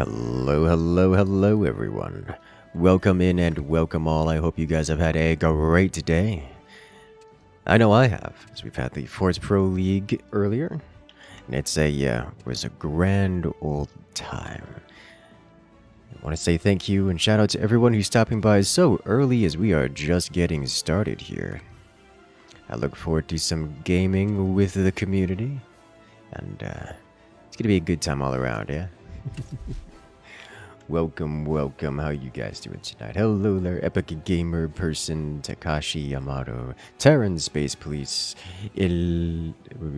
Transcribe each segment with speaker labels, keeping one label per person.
Speaker 1: Hello, hello, hello, everyone. Welcome in and welcome all. I hope you guys have had a great day. I know I have, as we've had the Force Pro League earlier, and it was a grand old time. I want to say thank you and shout out to everyone who's stopping by so early as we are just getting started here. I look forward to some gaming with the community, and it's going to be a good time all around, yeah? Welcome, welcome. How you guys doing tonight? Hello there, Epic Gamer Person, Takashi Yamato, Terran Space Police, we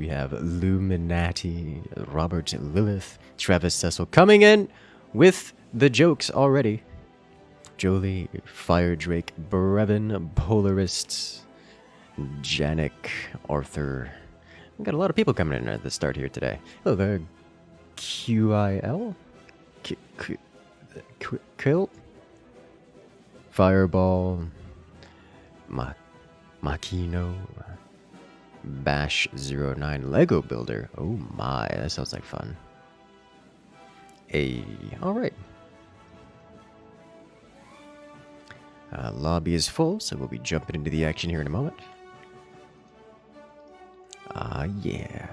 Speaker 1: have Illuminati, Robert Lilith, Travis Cecil coming in with the jokes already. Jolie, Fire Drake, Brevin, Polarists, Janik, Arthur. We've got a lot of people coming in at the start here today. Hello there, QIL? Kill? Fireball, Makino, Bash09, Lego Builder. Oh my, that sounds like fun. Alright. Lobby is full, so we'll be jumping into the action here in a moment. Yeah.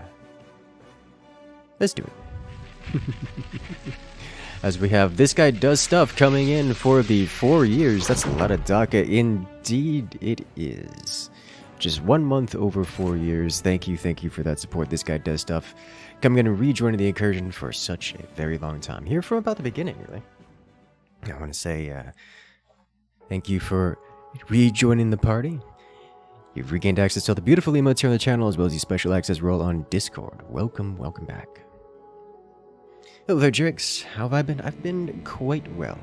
Speaker 1: Let's do it. As we have This Guy Does Stuff coming in for the 4 years. That's a lot of DACA. Indeed it is. Just 1 month over 4 years. Thank you for that support. This Guy Does Stuff coming in and rejoining the Incursion for such a very long time. Here from about the beginning, really. I want to say thank you for rejoining the party. You've regained access to all the beautiful emotes here on the channel, as well as the special access role on Discord. Welcome back. Hello there, Drix. How have I been? I've been quite well.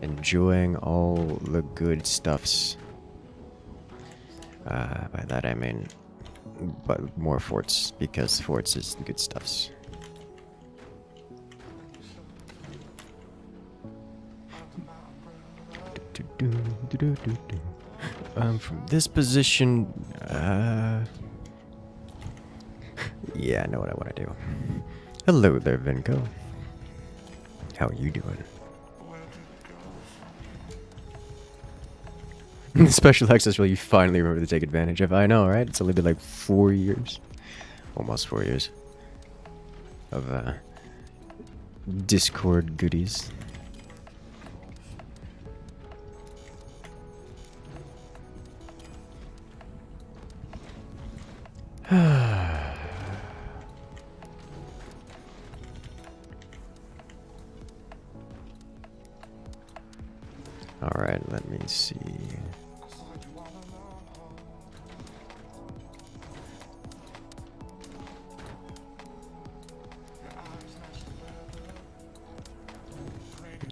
Speaker 1: Enjoying all the good stuffs. By that I mean, but more forts, because forts is the good stuffs. From this position, yeah, I know what I want to do. Hello there, Vinco. How are you doing? Special access role you finally remember to take advantage of. I know, right? It's only been like 4 years. Almost 4 years. Of, Discord goodies. Alright, let me see.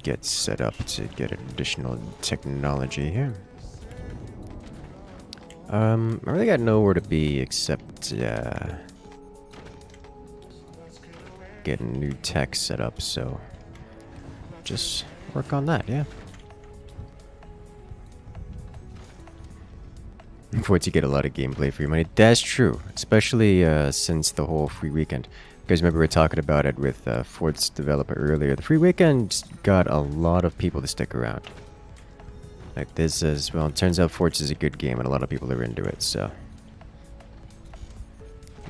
Speaker 1: Get set up to get additional technology here. I really got nowhere to be except getting new tech set up, so just work on that, yeah. For it to get a lot of gameplay for your money. That's true, especially since the whole free weekend. You guys remember we were talking about it with Fort's developer earlier. The free weekend got a lot of people to stick around. Like this as well. It turns out Forts is a good game and a lot of people are into it, so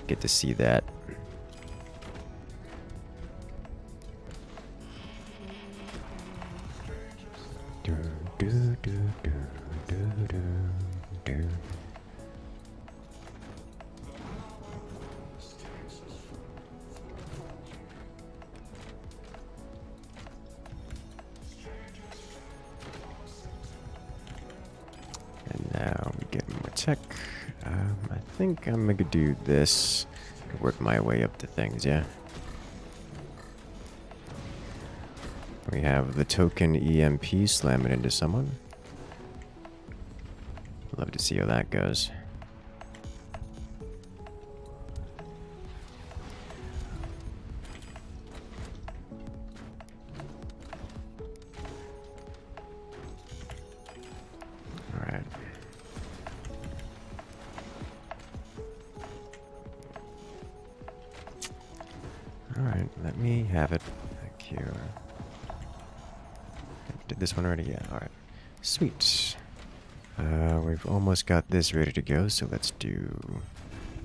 Speaker 1: get to see that. And now we get more tech. I think I'm gonna do this. Work my way up to things, yeah. We have the token EMP slamming into someone. Love to see how that goes. Alright. Alright, let me have it back here. Did this one already? Yeah, alright. Sweet. We've almost got this ready to go, so let's do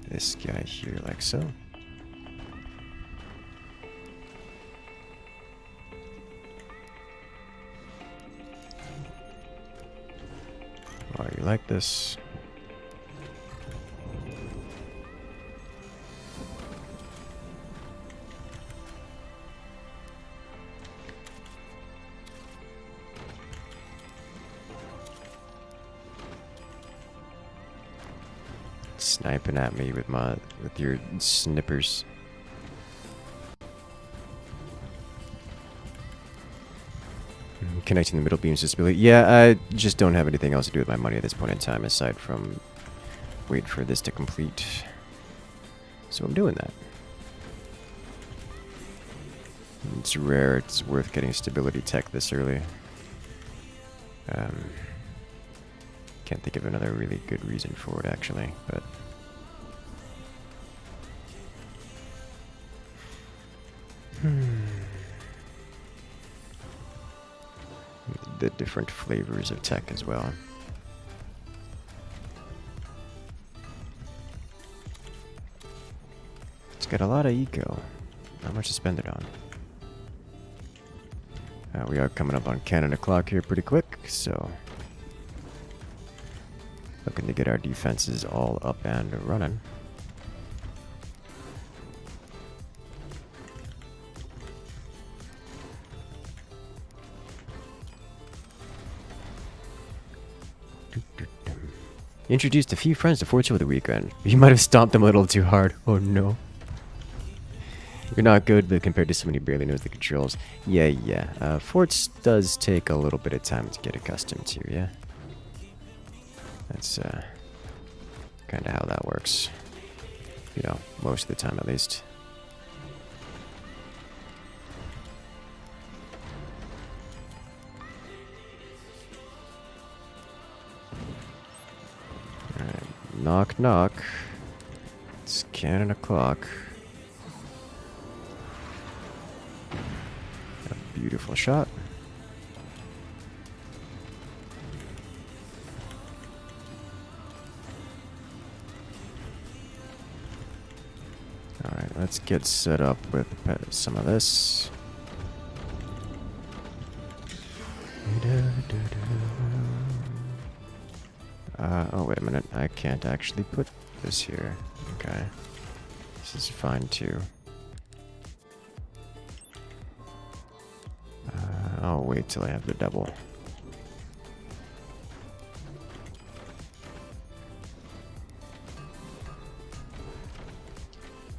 Speaker 1: this guy here like so. Oh, you like this? Sniping at me with your snippers. Connecting the middle beams disability. Yeah, I just don't have anything else to do with my money at this point in time aside from wait for this to complete. So I'm doing that. It's rare, it's worth getting stability tech this early. Can't think of another really good reason for it actually, but the different flavors of tech as well. It's got a lot of eco. Not much to spend it on. We are coming up on Canada clock here pretty quick, so looking to get our defenses all up and running. Introduced a few friends to Forge over the weekend. You might have stomped them a little too hard. Oh no. You're not good, but compared to someone who barely knows the controls. Yeah. Forts does take a little bit of time to get accustomed to, yeah? That's kind of how that works. You know, most of the time at least. Alright, knock knock. It's Canada clock. A beautiful shot. Alright, let's get set up with some of this. Oh, wait a minute. I can't actually put this here. Okay. This is fine too. I'll wait till I have the double.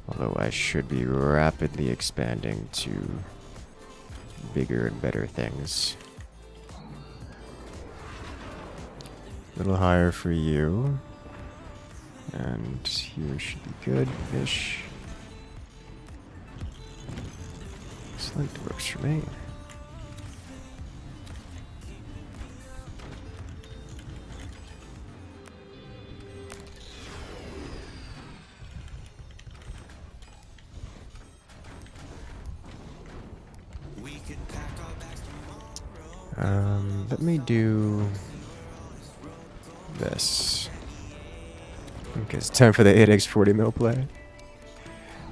Speaker 1: Although I should be rapidly expanding to bigger and better things. A little higher for you. And here should be good-ish. Excellent, works for me. Let me do this. Okay, it's time for the 8x 40 mil play.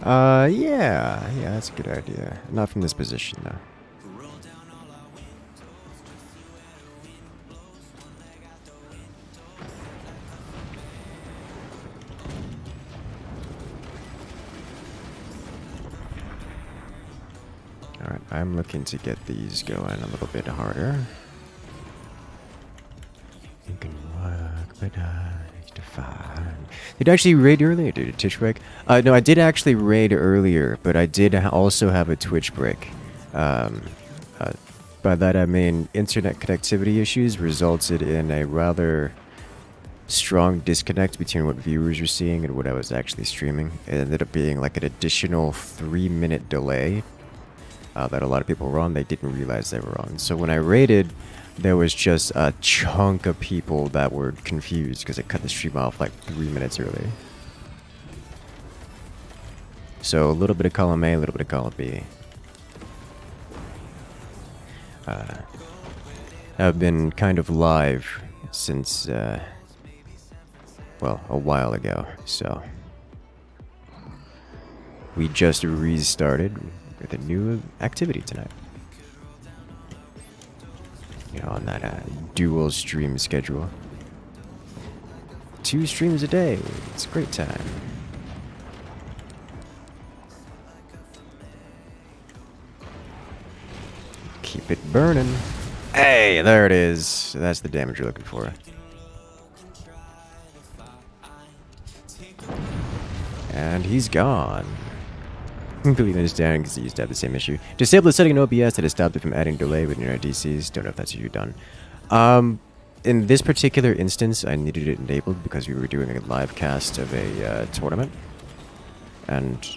Speaker 1: Yeah, that's a good idea. Not from this position, though. Alright, I'm looking to get these going a little bit harder. You can walk, but to find. Did I actually raid earlier? Did a Twitch break? No, I did actually raid earlier, but I did also have a Twitch break. By that I mean internet connectivity issues resulted in a rather strong disconnect between what viewers were seeing and what I was actually streaming. It ended up being like an additional 3-minute delay that a lot of people were on. They didn't realize they were on. So when I raided, there was just a chunk of people that were confused because I cut the stream off like 3 minutes early. So a little bit of column A, a little bit of column B. have been kind of live since, well, a while ago, so we just restarted with a new activity tonight. You know, on that dual stream schedule. 2 streams a day. It's a great time. Keep it burning. Hey, there it is. That's the damage you're looking for. And he's gone. Completely understand because he used to have the same issue. Disable the setting in OBS that has stopped it from adding delay with your DCs. Don't know if that's what you've done. In this particular instance, I needed it enabled because we were doing a live cast of a tournament. And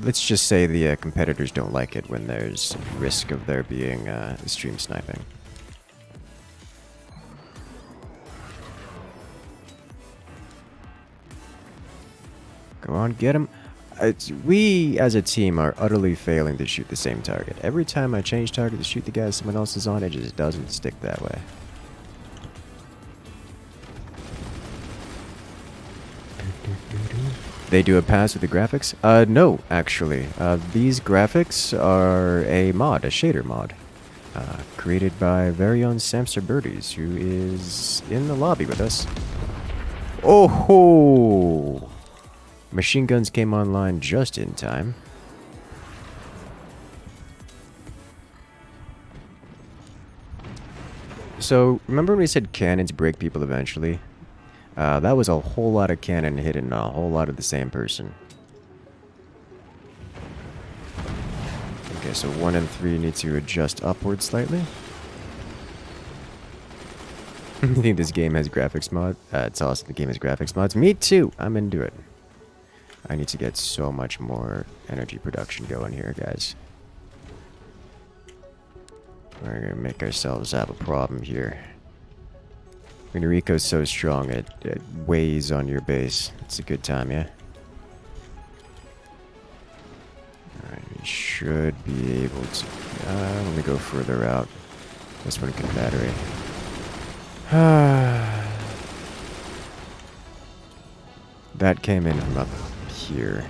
Speaker 1: let's just say the competitors don't like it when there's risk of there being stream sniping. Go on, get him. We, as a team, are utterly failing to shoot the same target. Every time I change target to shoot the guy someone else is on, it just doesn't stick that way. They do a pass with the graphics? No, actually. These graphics are a mod, a shader mod. Created by very own Samster Birdies, who is in the lobby with us. Oh ho! Machine guns came online just in time. So, remember when we said cannons break people eventually? That was a whole lot of cannon hitting a whole lot of the same person. Okay, so 1 and 3 need to adjust upward slightly. I think this game has graphics mod. It's awesome the game has graphics mods. Me too! I'm into it. I need to get so much more energy production going here, guys. We're gonna make ourselves have a problem here. When your eco's so strong, it weighs on your base. It's a good time, yeah? Alright, we should be able to... let me go further out. This one can battery. That came in from up here.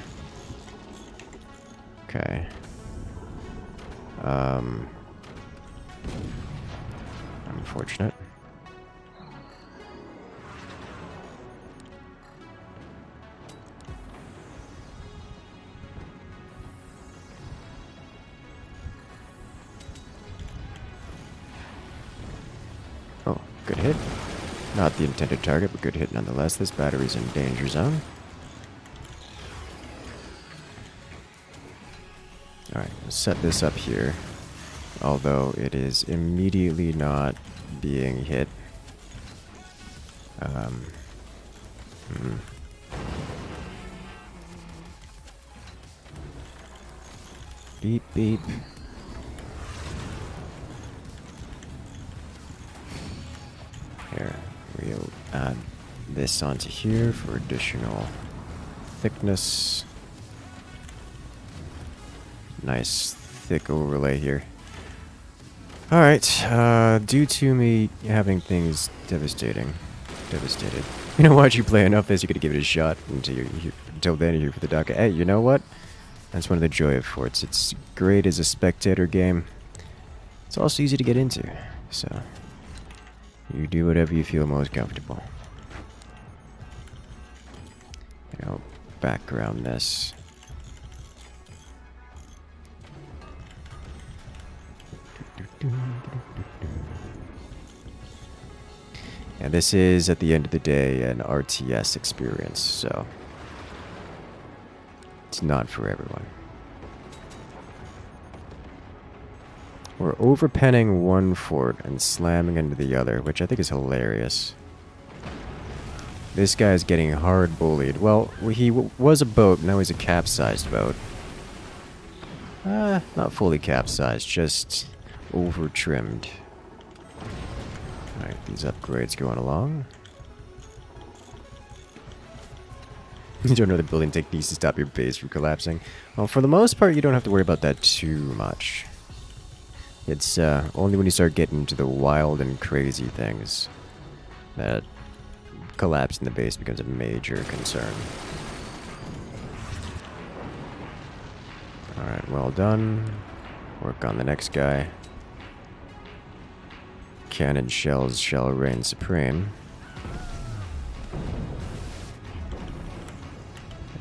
Speaker 1: Okay. Unfortunate. Oh, good hit. Not the intended target, but good hit nonetheless. This battery's in danger zone. Alright, let's set this up here. Although it is immediately not being hit. Beep, beep. Here, we'll add this onto here for additional thickness. Nice thick overlay here. Alright, due to me having things devastated. You know, once you play enough this, you're gonna give it a shot until then you're here for the docket. Hey, you know what? That's one of the joy of forts. It's great as a spectator game. It's also easy to get into, so you do whatever you feel most comfortable. I'll background this. And this is, at the end of the day, an RTS experience, so it's not for everyone. We're overpenning one fort and slamming into the other, which I think is hilarious. This guy's getting hard bullied. Well, he was a boat, now he's a capsized boat. Not fully capsized, just over-trimmed. Alright, these upgrades going along. You don't know the building techniques to stop your base from collapsing. Well, for the most part, you don't have to worry about that too much. It's only when you start getting into the wild and crazy things that collapsing the base becomes a major concern. Alright, well done. Work on the next guy. Cannon shells shall reign supreme.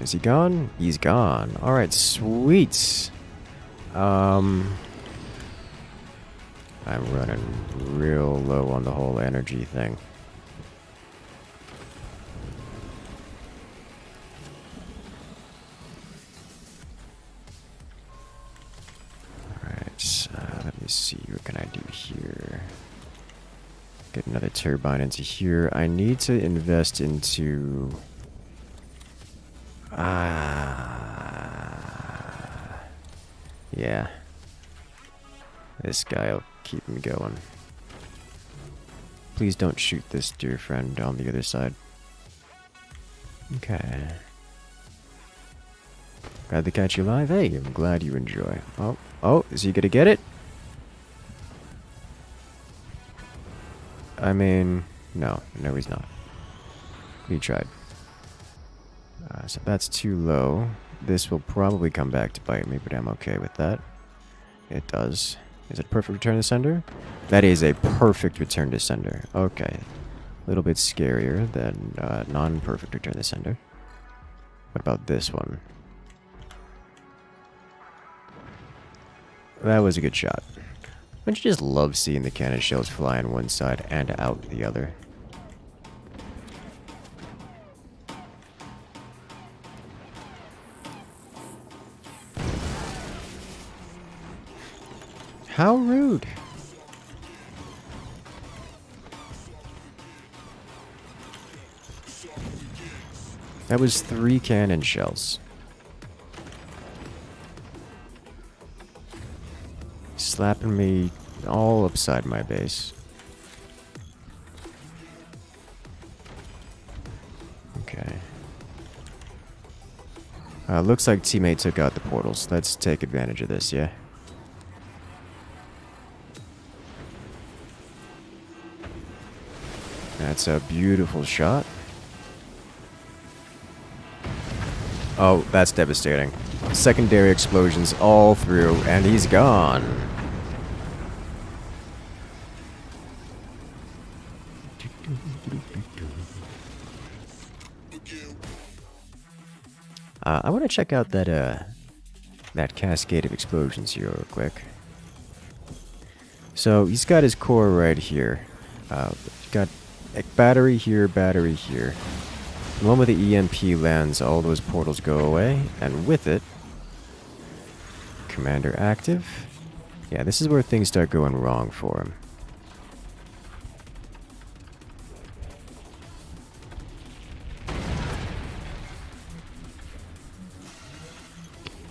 Speaker 1: Is he gone? He's gone. Alright, sweet. I'm running real low on the whole energy thing. Alright, let me see. What can I do here? Get another turbine into here. I need to invest into... yeah. This guy will keep him going. Please don't shoot this dear friend on the other side. Okay. Glad to catch you live. Hey, I'm glad you enjoy. Oh, is he gonna get it? I mean, no, he's not. He tried. So that's too low. This will probably come back to bite me, but I'm okay with that. It does. Is it perfect return to sender? That is a perfect return to sender. Okay. A little bit scarier than non-perfect return to sender. What about this one? That was a good shot. Don't you just love seeing the cannon shells fly on one side and out the other? How rude. That was 3 cannon shells. Slapping me all upside my base. Okay. Looks like teammate took out the portals. Let's take advantage of this, yeah? That's a beautiful shot. Oh, that's devastating. Secondary explosions all through, and he's gone. I want to check out that that cascade of explosions here real quick. So he's got his core right here. Got a battery here, battery here. The moment the EMP lands, all those portals go away, and with it, commander active. Yeah, this is where things start going wrong for him.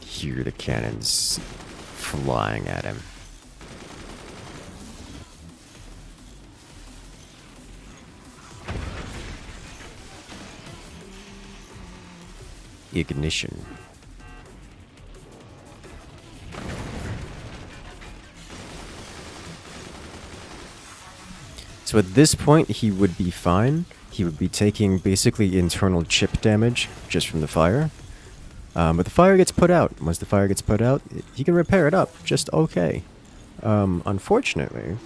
Speaker 1: Hear the cannons flying at him. Ignition. So at this point, he would be fine. He would be taking basically internal chip damage just from the fire. But the fire gets put out. Once the fire gets put out, he can repair it up just okay. Unfortunately,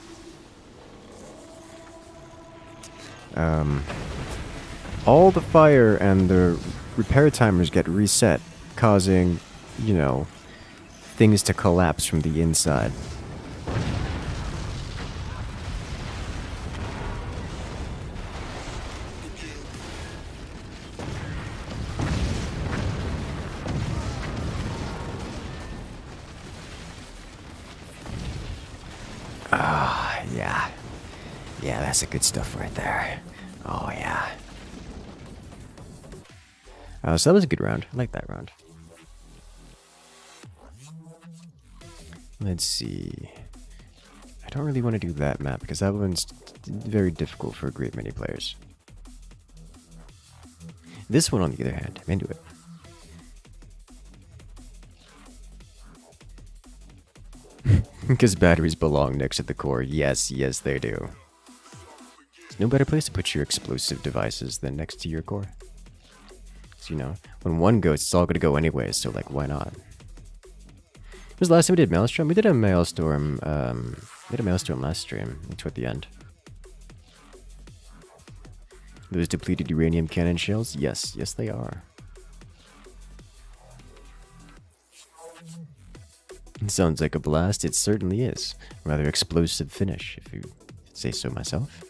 Speaker 1: all the fire and the repair timers get reset, causing, you know, things to collapse from the inside. Yeah. Yeah, that's the good stuff right there. Oh, yeah. So that was a good round. I like that round. Let's see. I don't really want to do that map because that one's very difficult for a great many players. This one, on the other hand, I'm into it. Because batteries belong next to the core. Yes, yes, they do. There's no better place to put your explosive devices than next to your core. So, you know, when one goes, it's all going to go anyways, so, like, why not? When was the last time we did Maelstrom? We did a Maelstrom, last stream, toward the end. Those depleted uranium cannon shells? Yes, yes they are. It sounds like a blast. It certainly is. Rather explosive finish, if you say so myself.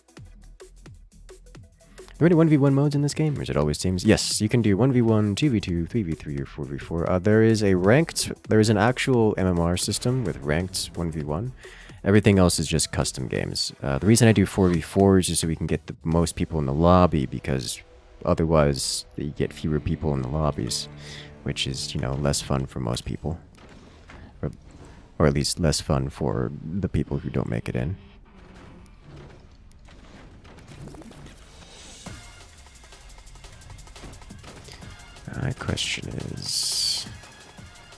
Speaker 1: Are there any 1v1 modes in this game, or is it always teams? Yes, you can do 1v1, 2v2, 3v3, or 4v4. There is an actual MMR system with ranked 1v1. Everything else is just custom games. The reason I do 4v4 is just so we can get the most people in the lobby, because otherwise you get fewer people in the lobbies, which is, you know, less fun for most people. Or at least less fun for the people who don't make it in. My question is...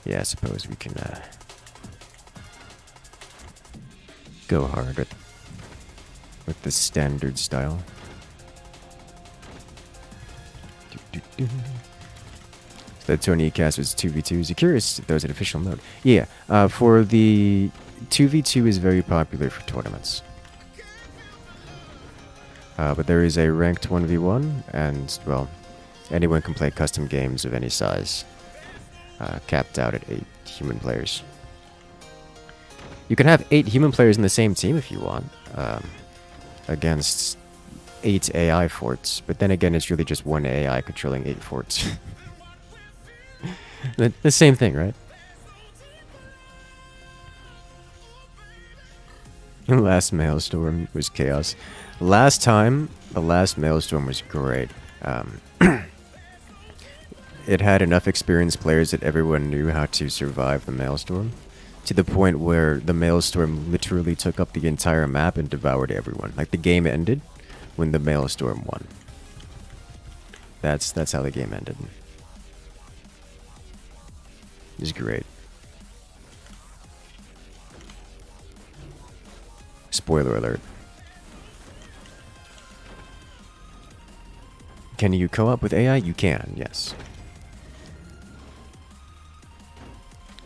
Speaker 1: Yeah, I suppose we can go hard with the standard style. So the Tony cast was 2v2s. You're curious if there was an official mode? Yeah, for the 2v2 is very popular for tournaments. But there is a ranked 1v1, and, well, anyone can play custom games of any size, capped out at 8 human players. You can have 8 human players in the same team if you want, against 8 AI forts, but then again, it's really just one AI controlling 8 forts. The same thing, right? The last Maelstrom was chaos. Last time, the last Maelstrom was great. It had enough experienced players that everyone knew how to survive the Maelstrom, to the point where the Maelstrom literally took up the entire map and devoured everyone. Like, the game ended when the Maelstrom won. That's how the game ended. It was great. Spoiler alert. Can you co-op with AI? You can, yes.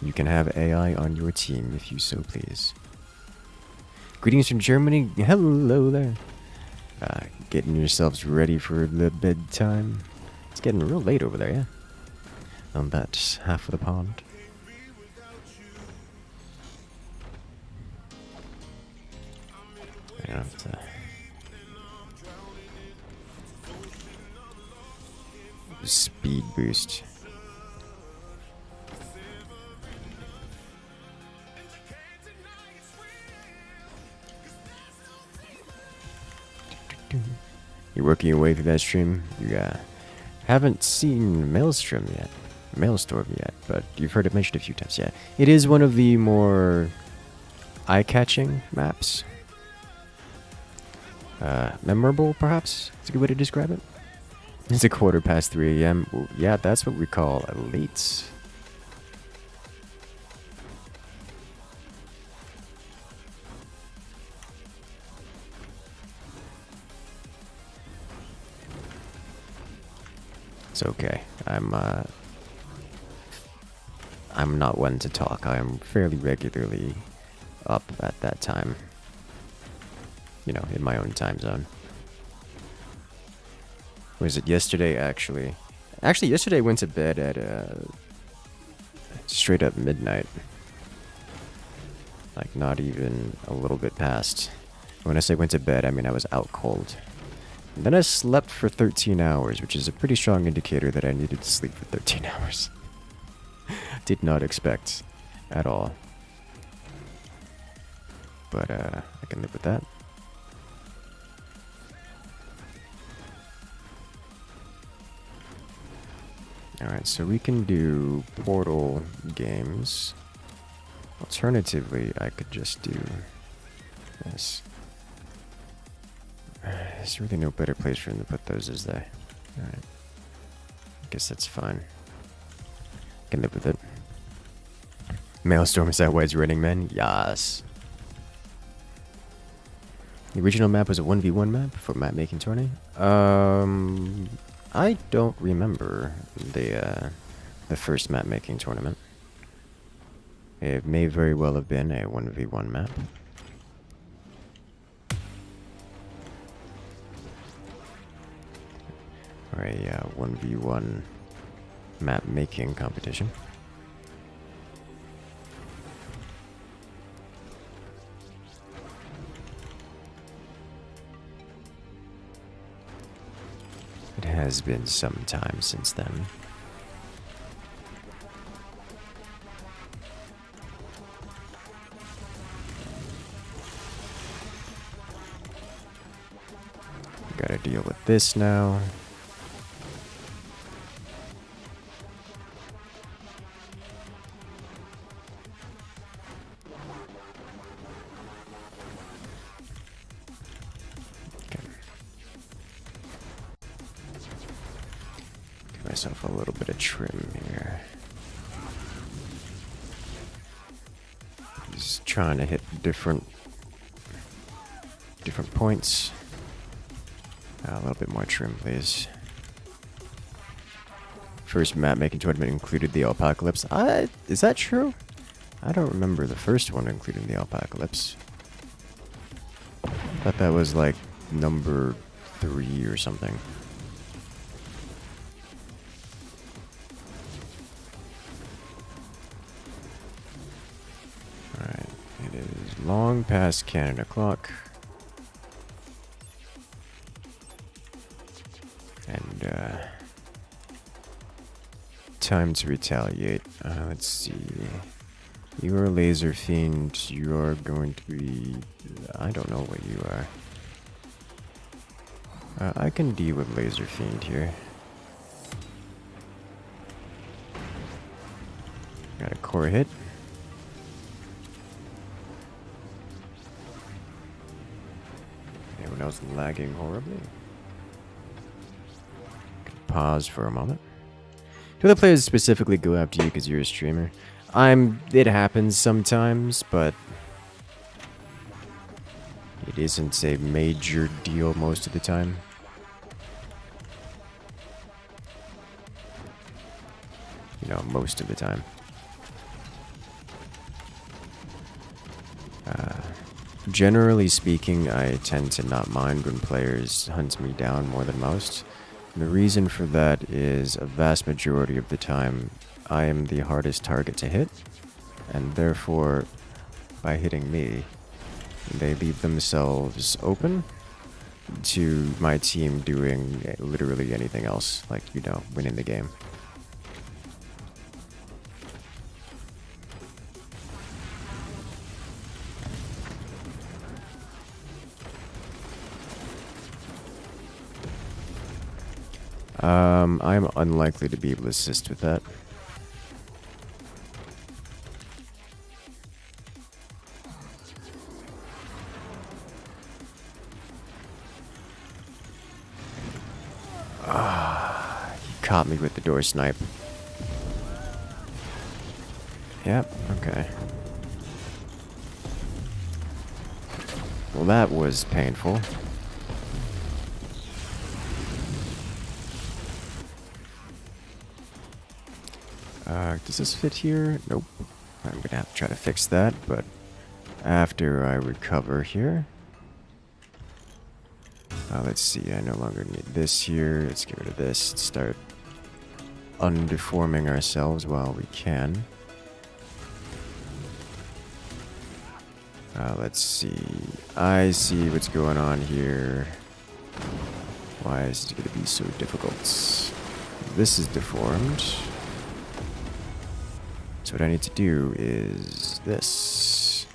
Speaker 1: You can have AI on your team if you so please. Greetings from Germany. Hello there. Getting yourselves ready for the bedtime. It's getting real late over there, yeah? On that half of the pond. I have to... Speed boost. You're working your way through that stream. You haven't seen Maelstrom yet, but you've heard it mentioned a few times. Yeah, it is one of the more eye-catching maps. Memorable, perhaps. That's a good way to describe it. It's 3:15 a.m. Well, yeah, that's what we call late. It's okay. I'm not one to talk. I am fairly regularly up at that time. You know, in my own time zone. Was it yesterday, actually? Actually, yesterday I went to bed at, straight up midnight. Like, not even a little bit past. When I say went to bed, I mean I was out cold. And then I slept for 13 hours, which is a pretty strong indicator that I needed to sleep for 13 hours. Did not expect at all. But, I can live with that. Alright, so we can do portal games. Alternatively, I could just do this. There's really no better place for him to put those, is there? Alright. I guess that's fine. I can live with it. Maelstrom, is that why it's raining, man? Yes. The original map was a 1v1 map for map making tourney. I don't remember the first map making tournament. It may very well have been a 1v1 map. Or a 1v1 map making competition. It has been some time since then. Gotta deal with this now. Myself a little bit of trim here. Just trying to hit different points. A little bit more trim, please. First map making tournament included the Apocalypse. Is that true? I don't remember the first one including the Apocalypse. Thought that was like number 3 or something. Long past Canada clock. And, time to retaliate. Let's see. You're a laser fiend. You're going to be... I don't know what you are. I can deal with laser fiend here. Got a core hit. Everyone else lagging horribly. Pause for a moment. Do other players specifically go after you because you're a streamer? It happens sometimes, but it isn't a major deal most of the time. You know, most of the time. Generally speaking, I tend to not mind when players hunt me down more than most. And the reason for that is a vast majority of the time, I am the hardest target to hit, and therefore, by hitting me, they leave themselves open to my team doing literally anything else, like, you know, winning the game. I'm unlikely to be able to assist with that. He caught me with the door snipe. Yep, okay. Well, that was painful. Does this fit here? Nope. I'm gonna have to try to fix that, but after I recover here. Let's see, I no longer need this here. Let's get rid of this. Let's start undeforming ourselves while we can. Let's see. I see what's going on here. Why is it gonna be so difficult? This is deformed. So what I need to do is this.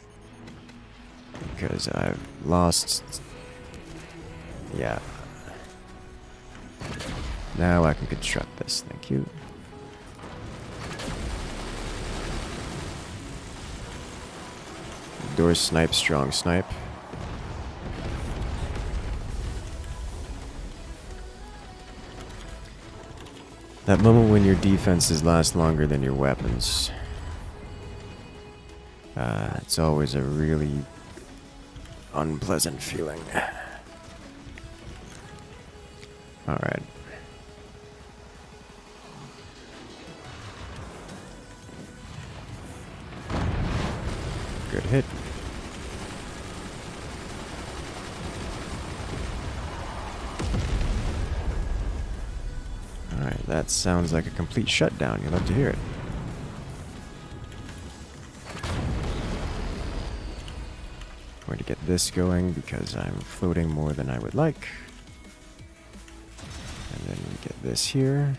Speaker 1: Because I've lost... Yeah. Now I can construct this. Thank you. Door snipe, strong snipe. That moment when your defenses last longer than your weapons. It's always a really unpleasant feeling. Alright. Good hit. Alright, that sounds like a complete shutdown. You'll love to hear it. Going to get this going because I'm floating more than I would like. And then we get this here.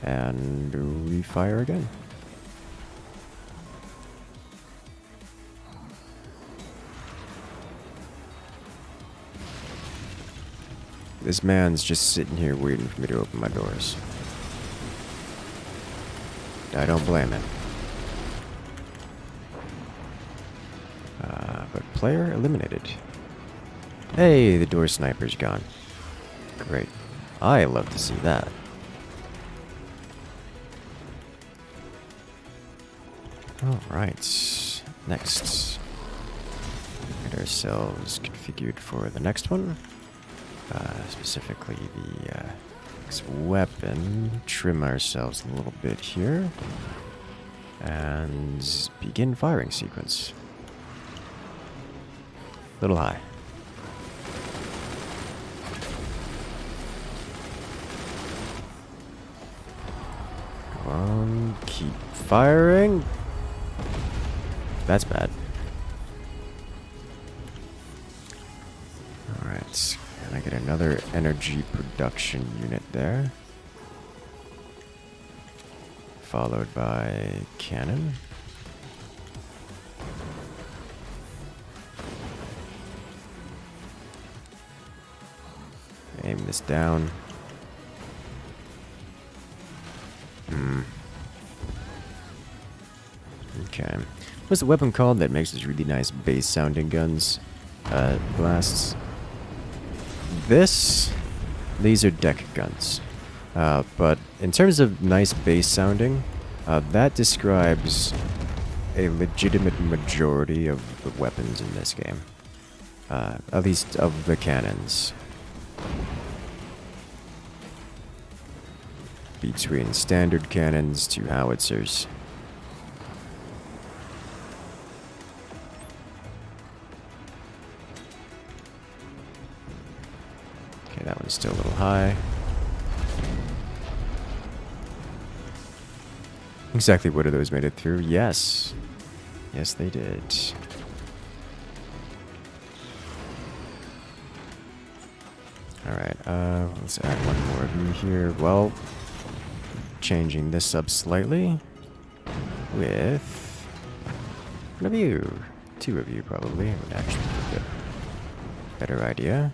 Speaker 1: And we fire again. This man's just sitting here waiting for me to open my doors. I don't blame him. But player eliminated. Hey, the door sniper's gone. Great. I love to see that. Alright. Next. Get ourselves configured for the next one. Specifically the next weapon. Trim ourselves a little bit here. And begin firing sequence. Little high. Come on, keep firing. That's bad. Alright, and I get another energy production unit there. Followed by cannon. Aim this down. Okay. What's the weapon called that makes these really nice bass sounding guns? Blasts. These are deck guns. But in terms of nice bass sounding, that describes a legitimate majority of the weapons in this game. At least of the cannons. Between standard cannons to howitzers. Okay, that one's still a little high. Exactly what are those made it through? Yes. Yes, they did. Alright, let's add one more of you here. Well, changing this up slightly with one of you. Two of you probably would actually be a better idea.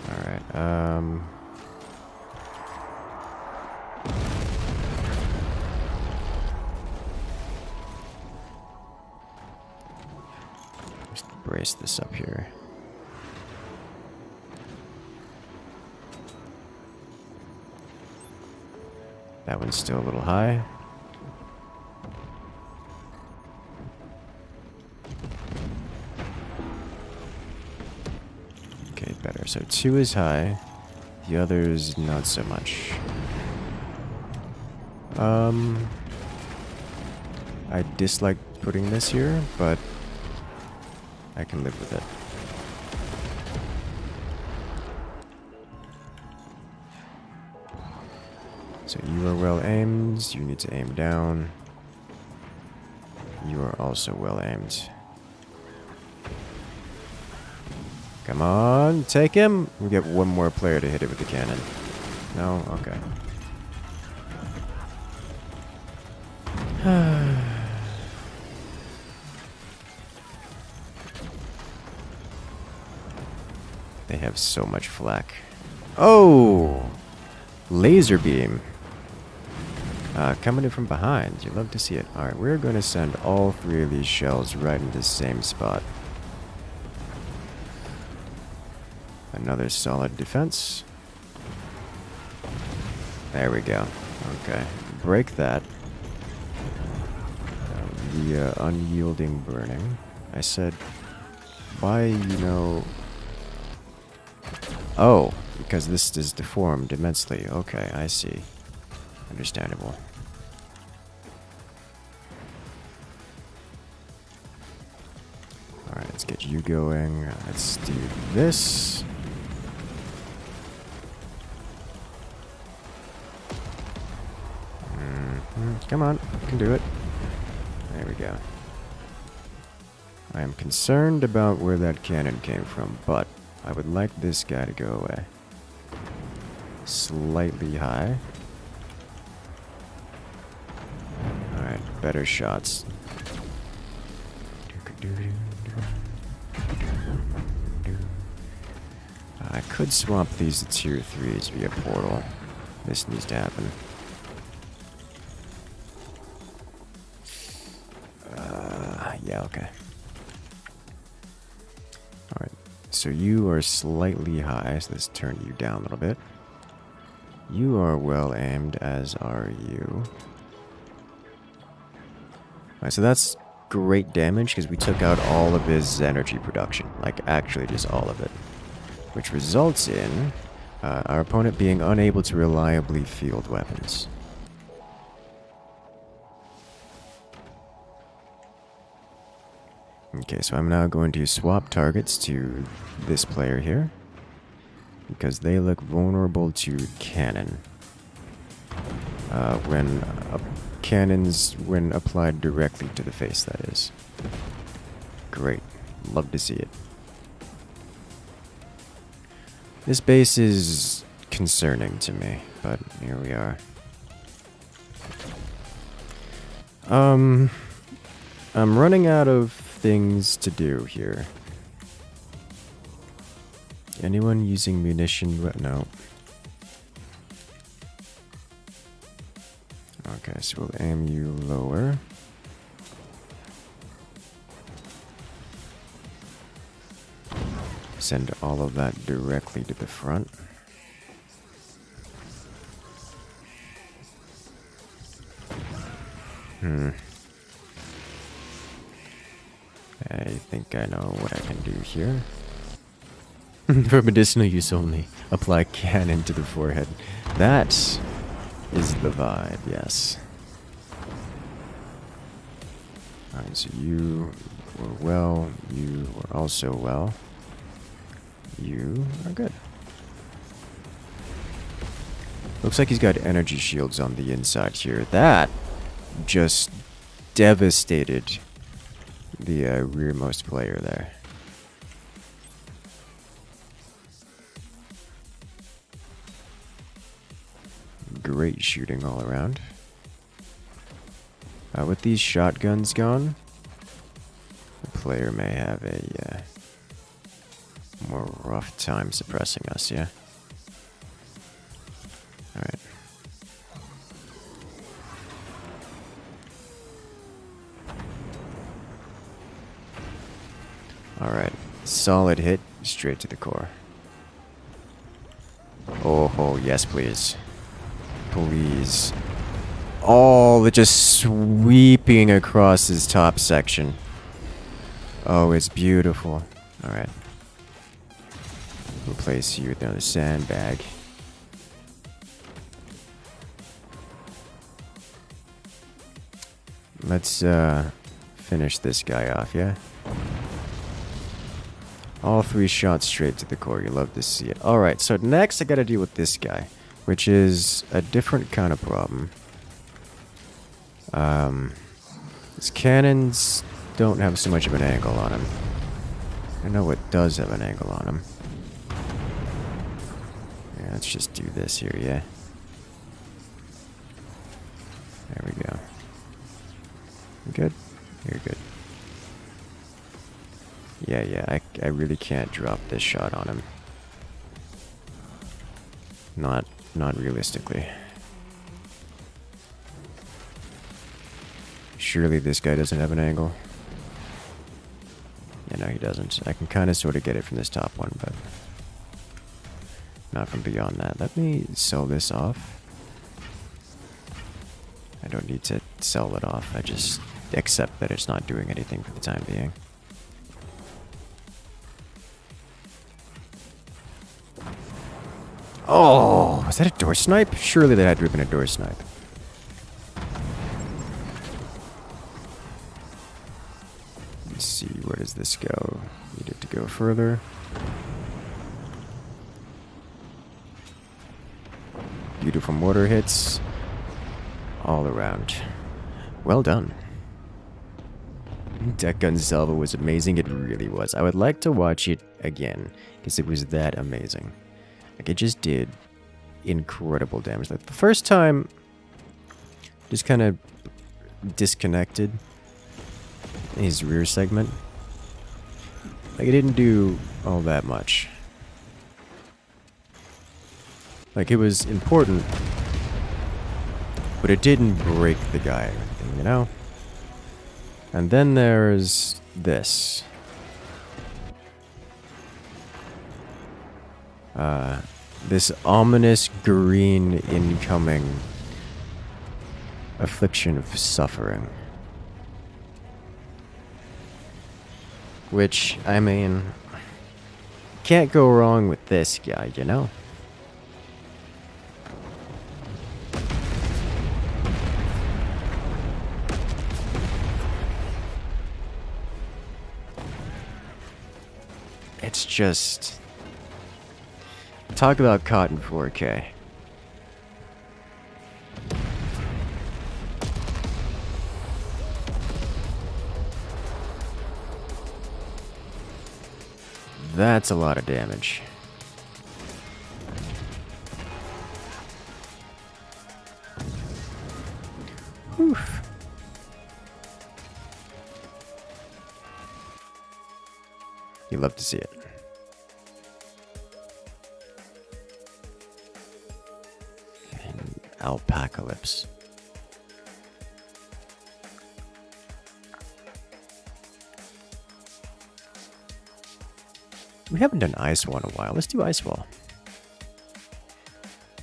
Speaker 1: Alright, just brace this up here. That one's still a little high. Okay, better. So 2 is high. The others, not so much. I dislike putting this here, but I can live with it. So you are well aimed. You need to aim down. You are also well aimed. Come on, take him. We get one more player to hit it with the cannon. No? Okay. They have so much flak. Oh! Laser beam. Coming in from behind. You love to see it. Alright, we're going to send all 3 of these shells right into the same spot. Another solid defense. There we go. Okay. Break that. The unyielding burning. I said, why, you know... Oh, because this is deformed immensely. Okay, I see. Understandable. Alright, let's get you going. Let's do this. Come on, you can do it. There we go. I am concerned about where that cannon came from, but I would like this guy to go away. Slightly high. Alright, better shots. I could swap these to tier 3s via portal. This needs to happen. Yeah, okay. Alright, so you are slightly high, so let's turn you down a little bit. You are well aimed, as are you. Alright, so that's great damage, because we took out all of his energy production. Like, actually just all of it. Which results in our opponent being unable to reliably field weapons. Okay, so I'm now going to swap targets to this player here, because they look vulnerable to cannon. When applied directly to the face, that is. Great. Love to see it. This base is concerning to me, but here we are. I'm running out of things to do here. Anyone using munition? No. Okay, so we'll aim you lower. Send all of that directly to the front. I think I know what I can do here. For medicinal use only, apply cannon to the forehead. That is the vibe, yes. Alright, so you were well, you were also well. You are good. Looks like he's got energy shields on the inside here. That just devastated the rearmost player there. Great shooting all around. With these shotguns gone, the player may have a more rough time suppressing us, yeah? Alright. Alright. Solid hit, straight to the core. Oh, yes, please. Please. Oh, they're just sweeping across his top section. Oh, it's beautiful. Alright. We'll place you with another sandbag. Let's finish this guy off, yeah? All 3 shots straight to the core. You love to see it. Alright, so next I gotta deal with this guy, which is a different kind of problem. His cannons don't have so much of an angle on him. I know what does have an angle on him. Yeah, let's just do this here, yeah? There we go. You good? You're good. Yeah, I really can't drop this shot on him. Not realistically. Surely this guy doesn't have an angle. Yeah, no, he doesn't. I can kind of sort of get it from this top one, but not from beyond that. Let me sell this off. don't need to sell it off. I just accept that it's not doing anything for the time being. Oh, is that a door snipe? Surely that had to have been a door snipe. Let's see, where does this go? Need it to go further. Beautiful mortar hits all around. Well done. Deck gun salvo was amazing. It really was. I would like to watch it again because it was that amazing. Like, it just did incredible damage. Like, the first time, just kind of disconnected his rear segment. Like, it didn't do all that much. Like, it was important, but it didn't break the guy or anything, you know? And then there's this. This ominous green incoming affliction of suffering. Which, I mean, can't go wrong with this guy, you know? It's just... talk about caught in 4K. That's a lot of damage. Oof. You love to see it. Alpacalypse. We haven't done Ice Wall in a while. Let's do Ice Wall.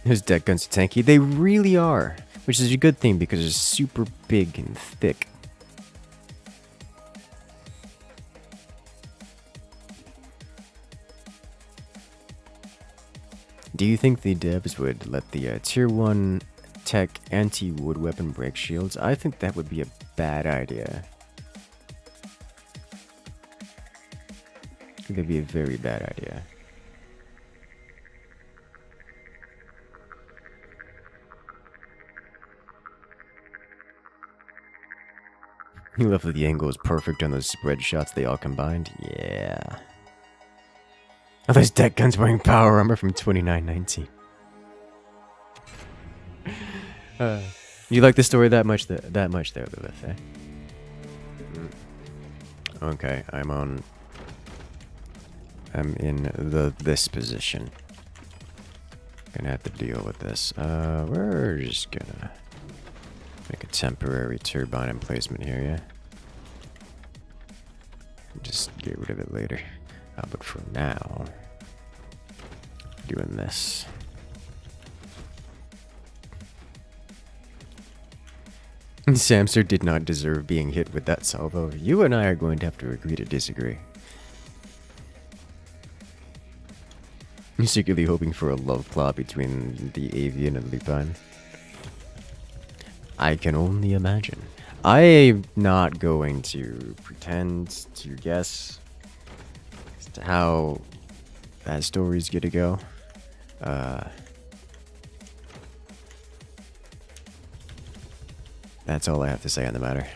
Speaker 1: Those deck guns are tanky. They really are. Which is a good thing because they're super big and thick. Do you think the devs would let the tier 1 tech anti-wood weapon break shields? I think that would be a bad idea. I think that'd be a very bad idea. You love that the angle is perfect on those spread shots they all combined? Yeah. Are those deck guns wearing power armor from 2919? You like the story that much? That much there, Lilith, eh? Okay, I'm in this position. Gonna have to deal with this. We're just gonna make a temporary turbine emplacement here, yeah? Just get rid of it later. But for now, doing this. Samster did not deserve being hit with that salvo. You and I are going to have to agree to disagree. I'm secretly hoping for a love plot between the avian and lupine. I can only imagine. I'm not going to pretend to guess to how that story's gonna go. That's all I have to say on the matter.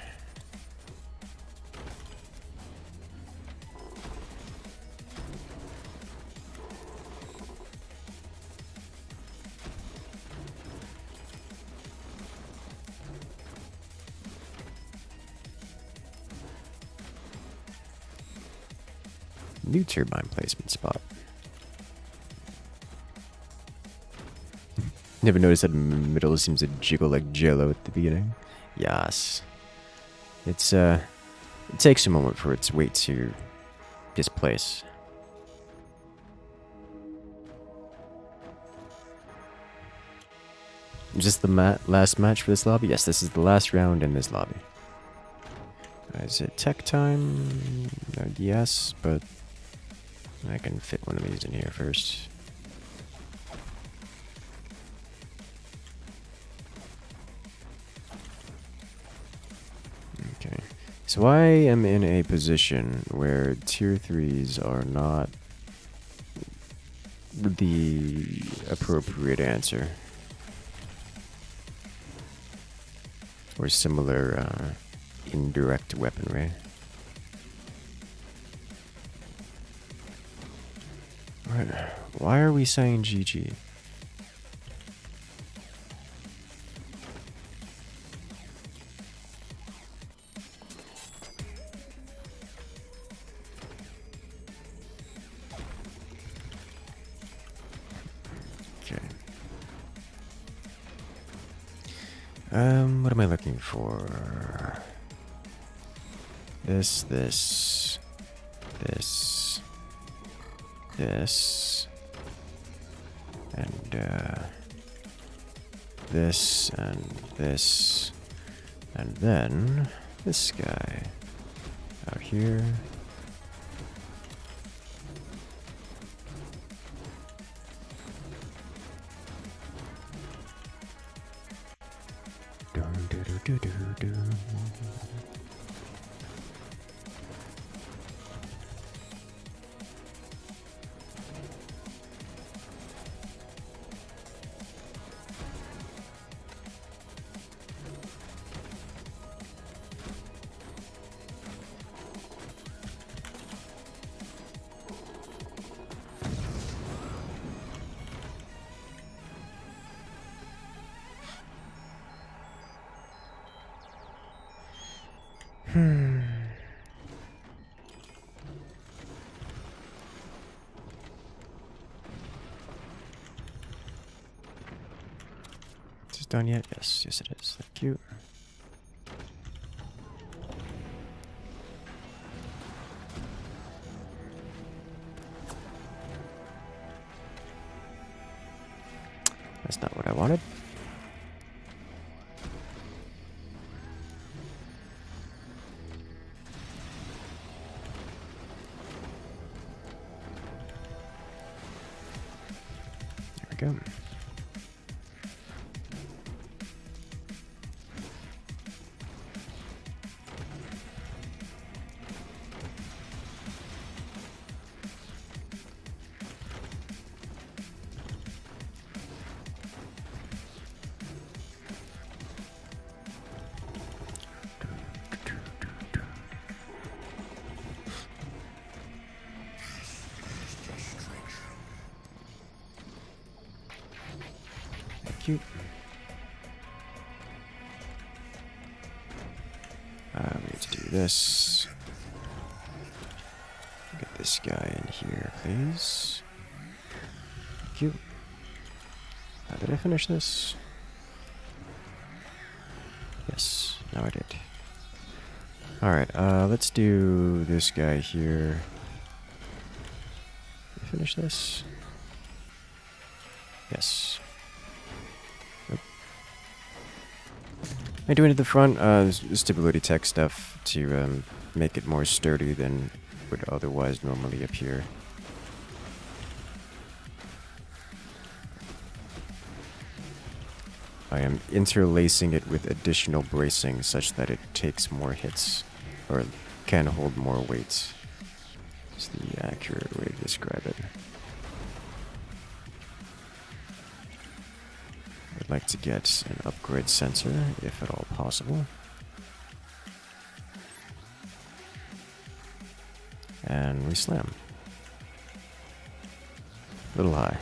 Speaker 1: New turbine placement spot. Never noticed that middle seems to jiggle like jello at the beginning. Yes. It's it takes a moment for its weight to displace. Is this the last match for this lobby? Yes, this is the last round in this lobby. Is it tech time? Yes, but I can fit one of these in here first. Okay. So I am in a position where tier 3s are not the appropriate answer. Or similar indirect weaponry. Alright, why are we saying GG? Okay. What am I looking for? This, and this, and then this guy out here. Is this done yet? Yes, yes it is. Thank you. That's not what I wanted. There we go. Cute. We need to do this. Get this guy in here, please. Cute. Did I finish this? Yes, now I did. Alright, let's do this guy here. Did I finish this? Yes. I do it at the front, stability tech stuff to make it more sturdy than would otherwise normally appear. I am interlacing it with additional bracing such that it takes more hits, or can hold more weight. It's the accurate way to describe it. I'd like to get an upgrade sensor, if at all possible. And we slam. A little high.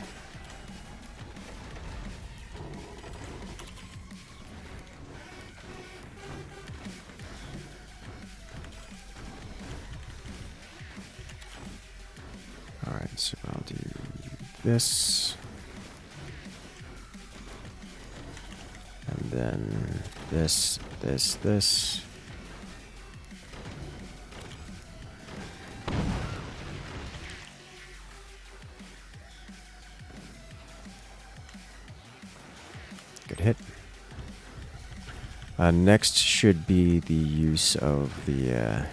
Speaker 1: Alright, so I'll do this. And then this. Good hit. Next should be the use of the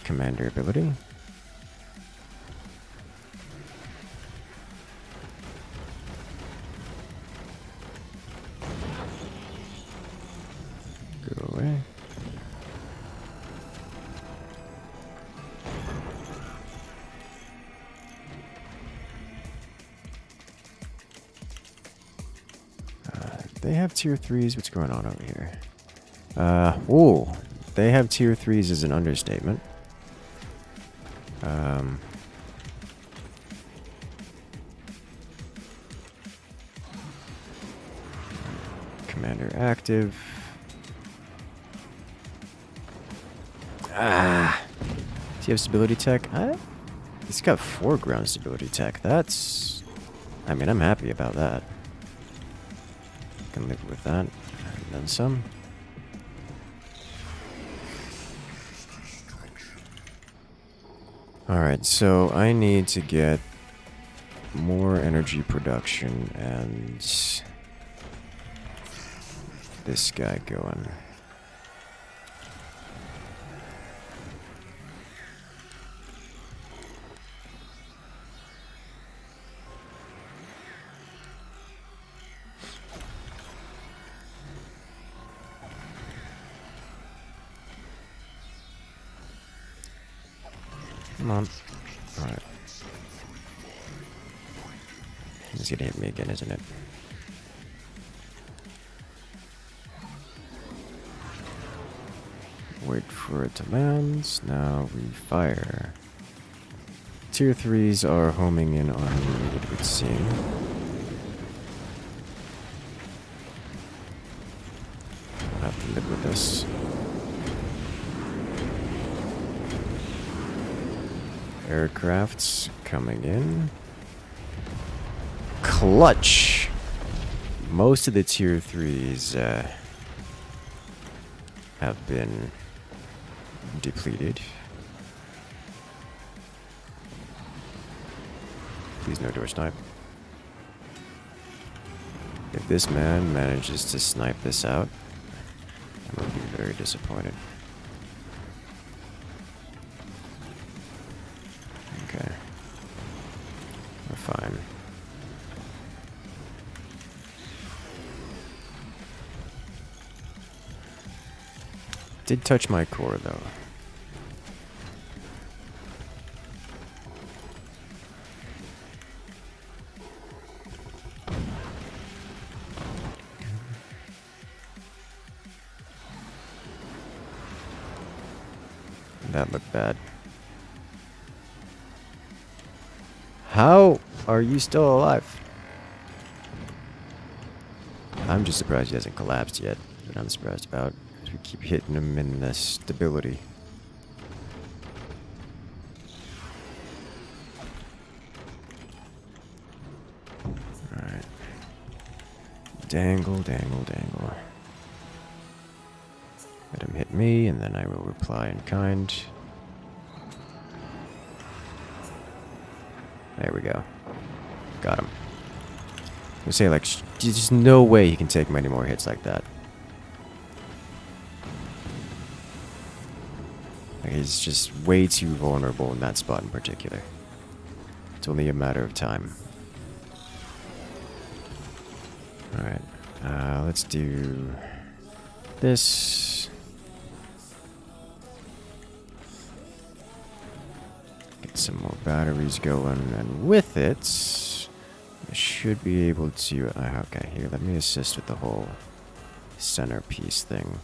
Speaker 1: commander ability. Go away. They have tier 3s. What's going on over here? Whoa. They have tier 3s is an understatement. Commander active. Does he have stability tech? He's got 4 ground stability tech. That's... I mean, I'm happy about that. Can live with that. And then some. Alright, so I need to get more energy production and this guy going. Come on. Alright. He's gonna hit me again, isn't it? Wait for it to land. Now we fire. Tier 3s are homing in on me, it would seem. I'll have to live with this. Aircrafts coming in. Clutch! Most of the tier 3s have been depleted. Please no door snipe. If this man manages to snipe this out, I will be very disappointed. Okay. We're fine. Did touch my core though. That looked bad. How are you still alive? I'm just surprised he hasn't collapsed yet. But I'm surprised about. We keep hitting him in the stability. Alright. Dangle, dangle, dangle. Let him hit me, and then I will reply in kind. There we go. Got him. I say, like, there's no way he can take many more hits like that. Like, he's just way too vulnerable in that spot in particular. It's only a matter of time. Alright. Let's do this. Get some more batteries going, and with it, I should be able to... okay, here, let me assist with the whole centerpiece thing.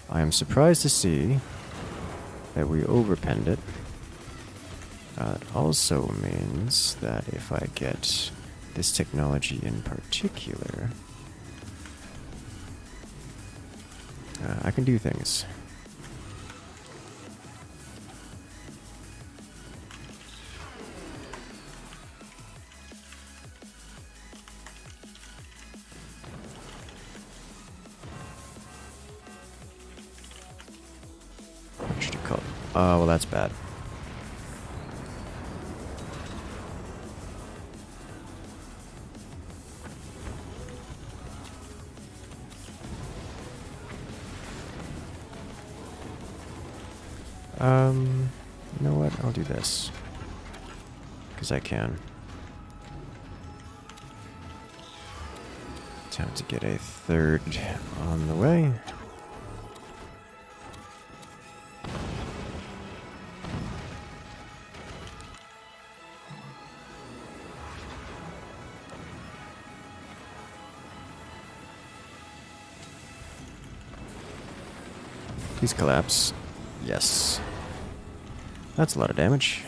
Speaker 1: I am surprised to see that we overpenned it. It also means that if I get this technology in particular, I can do things. Oh, well, that's bad. You know what? I'll do this. Because I can. Time to get a third on the way. Please collapse. Yes. That's a lot of damage.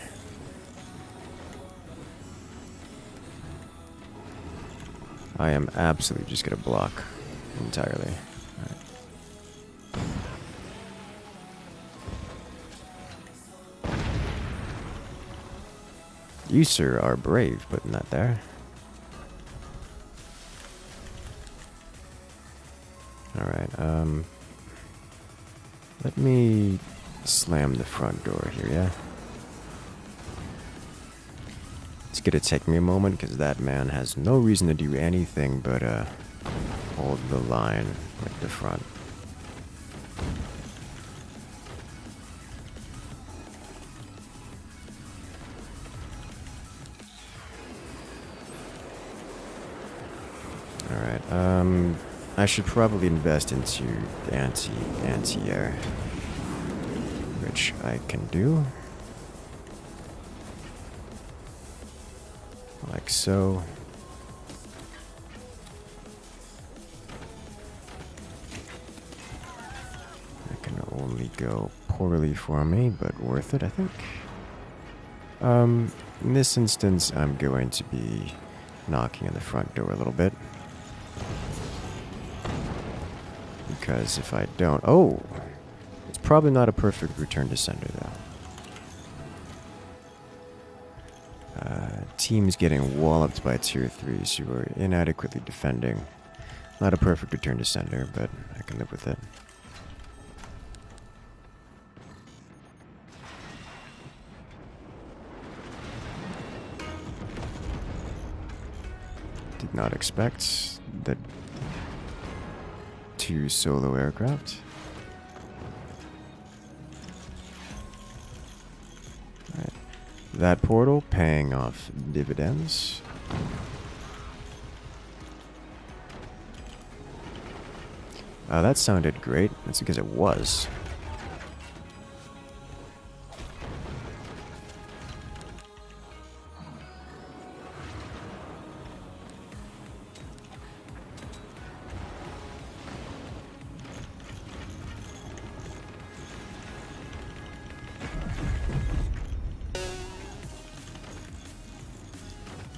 Speaker 1: I am absolutely just gonna block entirely. Right. You, sir, are brave putting that there. Alright, let me slam the front door here, yeah? It's gonna take me a moment, because that man has no reason to do anything but, hold the line at the front. Alright, I should probably invest into anti-air, which I can do. Like so. That can only go poorly for me, but worth it, I think. In this instance, I'm going to be knocking on the front door a little bit. Because if I don't... Oh! It's probably not a perfect return to sender, though. Team's getting walloped by tier 3s who are inadequately defending. Not a perfect return to sender, but I can live with it. Did not expect the 2 solo aircraft. Alright. That portal paying off dividends. That sounded great. That's because it was.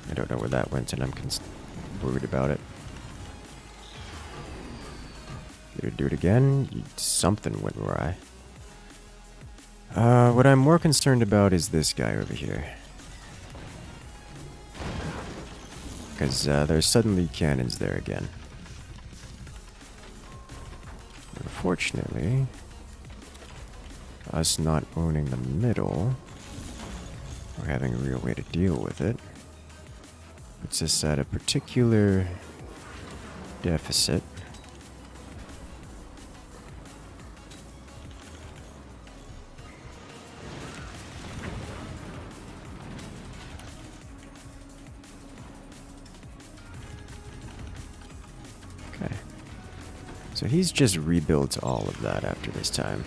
Speaker 1: I don't know where that went, and I'm worried about it. Did it do it again? Something went awry. What I'm more concerned about is this guy over here. Because there's suddenly cannons there again. Unfortunately, us not owning the middle, or having a real way to deal with it, puts us at a particular deficit. Okay. So he's just rebuilt all of that after this time.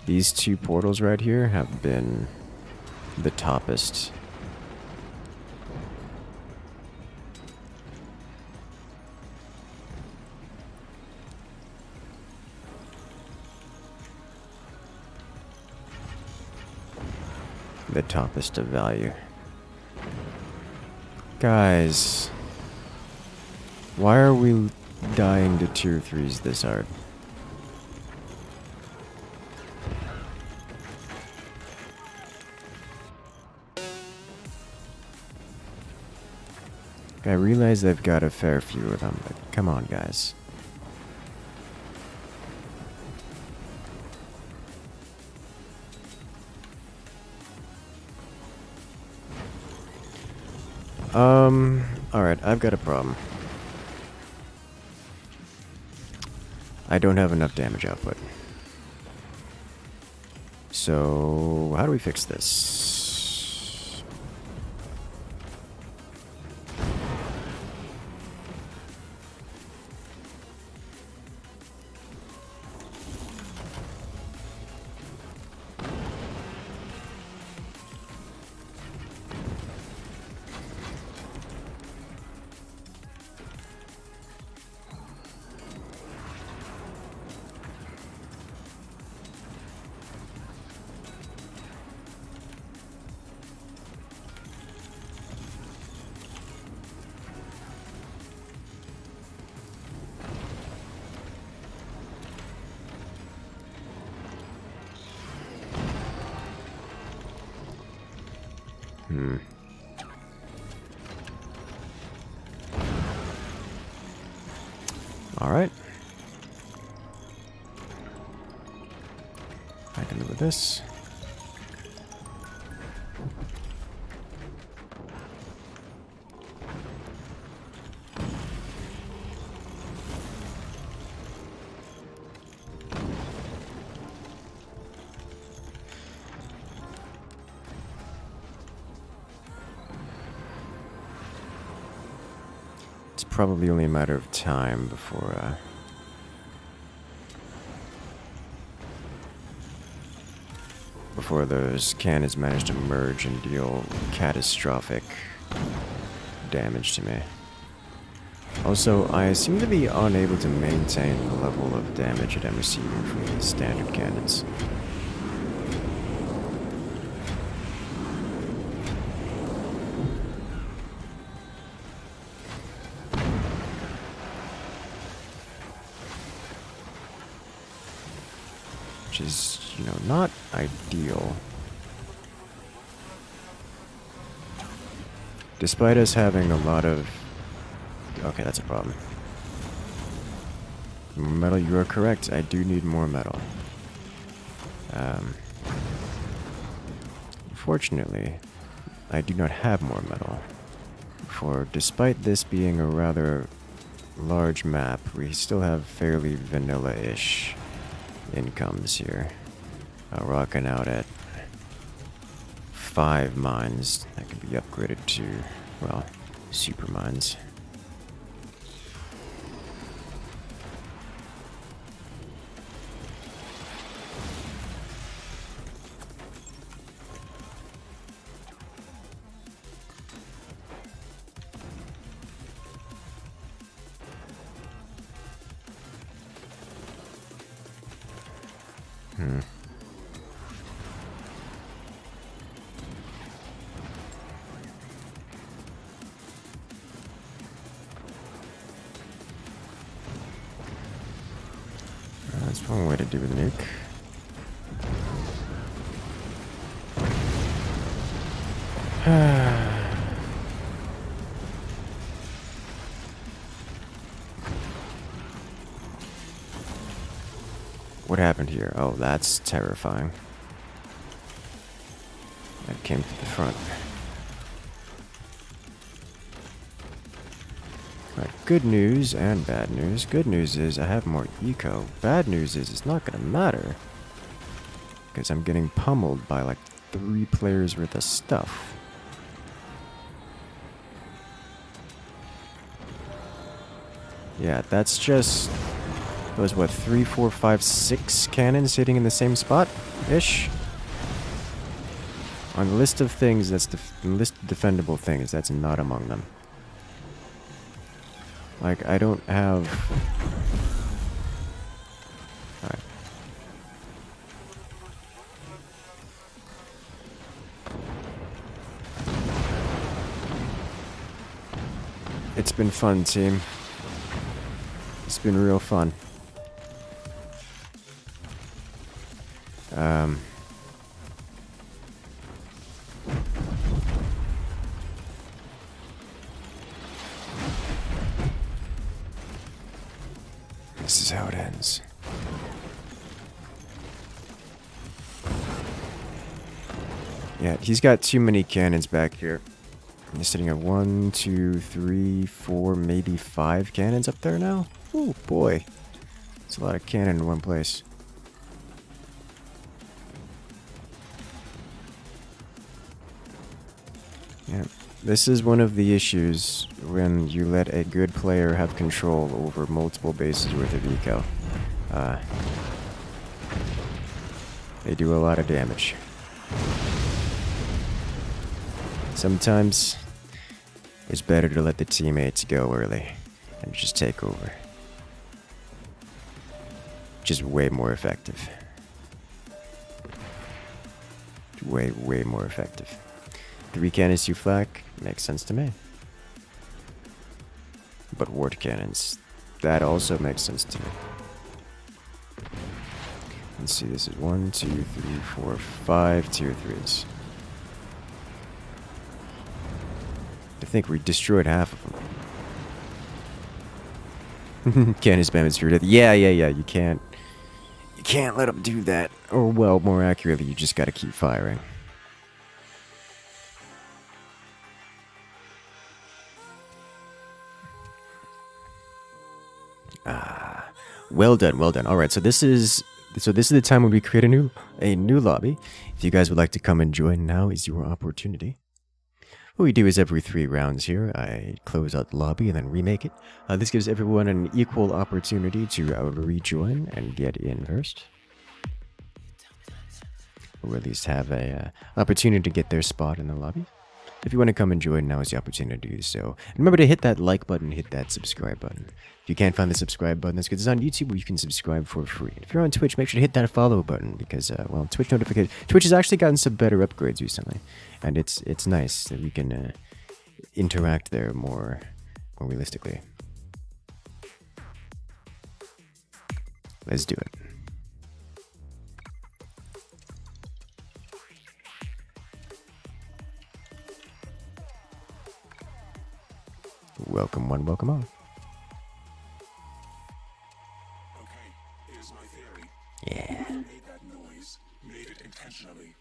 Speaker 1: These 2 portals right here have been the toppest. The toppest of value. Guys, why are we dying to tier 3s this hard? I realize I've got a fair few of them, but come on, guys. Alright, I've got a problem. I don't have enough damage output. So, how do we fix this? Alright. I can live with this. It's probably only a matter of time before those cannons manage to merge and deal catastrophic damage to me. Also, I seem to be unable to maintain the level of damage that I'm receiving from these standard cannons. Which is, you know, not ideal. Despite us having a lot of... Okay, that's a problem. More metal, you are correct. I do need more metal. Fortunately, I do not have more metal. For despite this being a rather large map, we still have fairly vanilla-ish incomes here. Rocking out at 5 mines that can be upgraded to, well, super mines. That's one way to do the nuke. What happened here? Oh, that's terrifying. That came to the front. Right, good news and bad news. Good news is I have more eco. Bad news is it's not gonna matter. Because I'm getting pummeled by like 3 players worth of stuff. Yeah, that's just... Those, what, 3, 4, 5, 6 cannons sitting in the same spot-ish? On the list of things, that's the list of defendable things, that's not among them. Like, I don't have... Alright. It's been fun, team. It's been real fun. This is how it ends. Yeah, he's got too many cannons back here. You're sitting at 1, 2, 3, 4, maybe 5 cannons up there now? Oh boy. It's a lot of cannon in one place. Yeah. This is one of the issues when you let a good player have control over multiple bases worth of eco. They do a lot of damage. Sometimes it's better to let the teammates go early and just take over. Just way more effective. Way more effective. 3 cannons to flak makes sense to me. But ward cannons, that also makes sense to me. Let's see, this is 1, 2, 3, 4, 5 tier 3s. I think we destroyed half of them. Cannon spam is fear death. Yeah. You can't let them do that. Or, well, more accurately, you just gotta keep firing. Well done. All right, so this is the time when we create a new lobby. If you guys would like to come and join, now is your opportunity. What we do is every 3 rounds here, I close out the lobby and then remake it. This gives everyone an equal opportunity to rejoin and get in first. Or at least have a opportunity to get their spot in the lobby. If you want to come and join, now is the opportunity to do so. And remember to hit that like button, hit that subscribe button. If you can't find the subscribe button, that's because it's on YouTube where you can subscribe for free. If you're on Twitch, make sure to hit that follow button because, well, Twitch notification. Twitch has actually gotten some better upgrades recently, and it's nice that we can interact there more realistically. Let's do it. Welcome one, welcome all.
Speaker 2: Okay, here's my theory.
Speaker 1: Yeah.
Speaker 2: Whoever made that noise made it intentionally.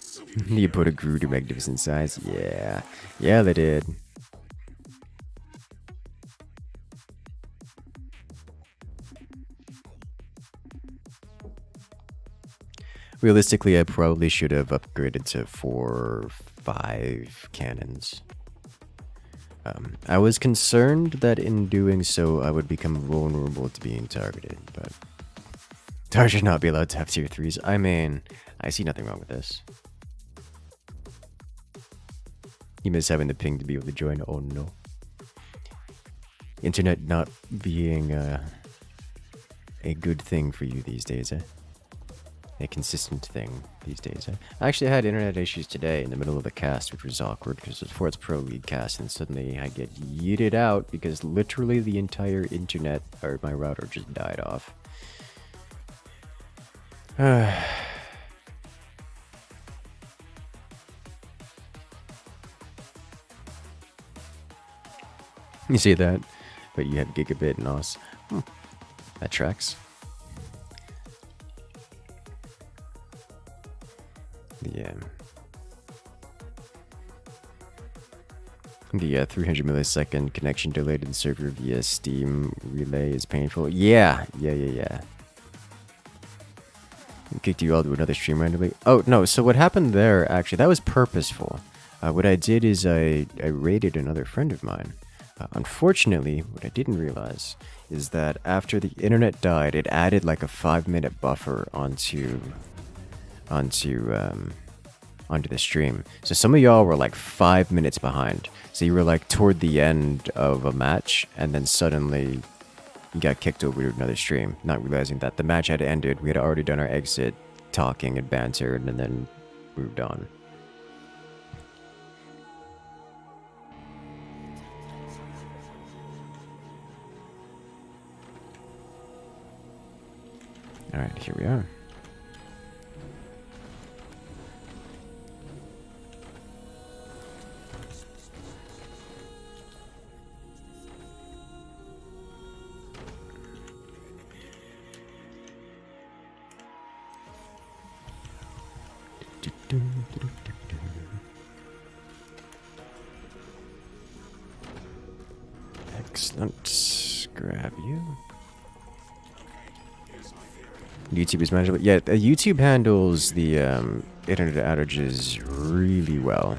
Speaker 2: So
Speaker 1: You put a Groot to magnificent size? Yeah. Yeah, they did. Realistically, I probably should have upgraded to 4 or 5 cannons. I was concerned that in doing so, I would become vulnerable to being targeted, but I should not be allowed to have tier 3s. I mean, I see nothing wrong with this. You miss having the ping to be able to join. Oh no. Internet not being a good thing for you these days, eh? A consistent thing these days. I actually had internet issues today in the middle of the cast, which was awkward because it was for its Pro League cast, and suddenly I get yeeted out because literally the entire internet, or my router, just died off. You see that? But you have gigabit NOS. That tracks. The 300 millisecond connection delay to the server via Steam relay is painful. Yeah. Kicked you all to another stream randomly. Oh, no, so what happened there, actually, that was purposeful. What I did is I raided another friend of mine. Unfortunately, what I didn't realize is that after the internet died, it added like a 5-minute buffer onto the stream. So some of y'all were like 5 minutes behind. So you were like toward the end of a match, and then suddenly you got kicked over to another stream, not realizing that the match had ended. We had already done our exit, talking and bantered, and then moved on. Alright, here we are. Let's grab you. YouTube is manageable. Yeah, YouTube handles the internet outages really well.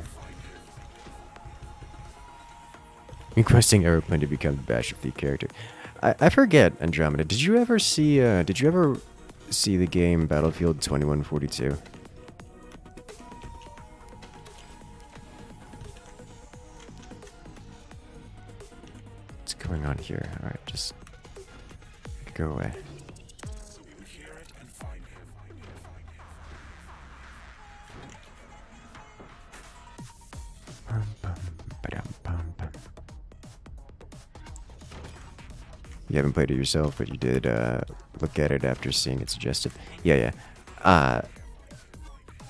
Speaker 1: Requesting aeroplane to become the Bash of the character. I forget, Andromeda. Did you ever see the game Battlefield 2142? What's going on here? Alright, just go away. You haven't played it yourself, but you did look at it after seeing it suggested. Yeah.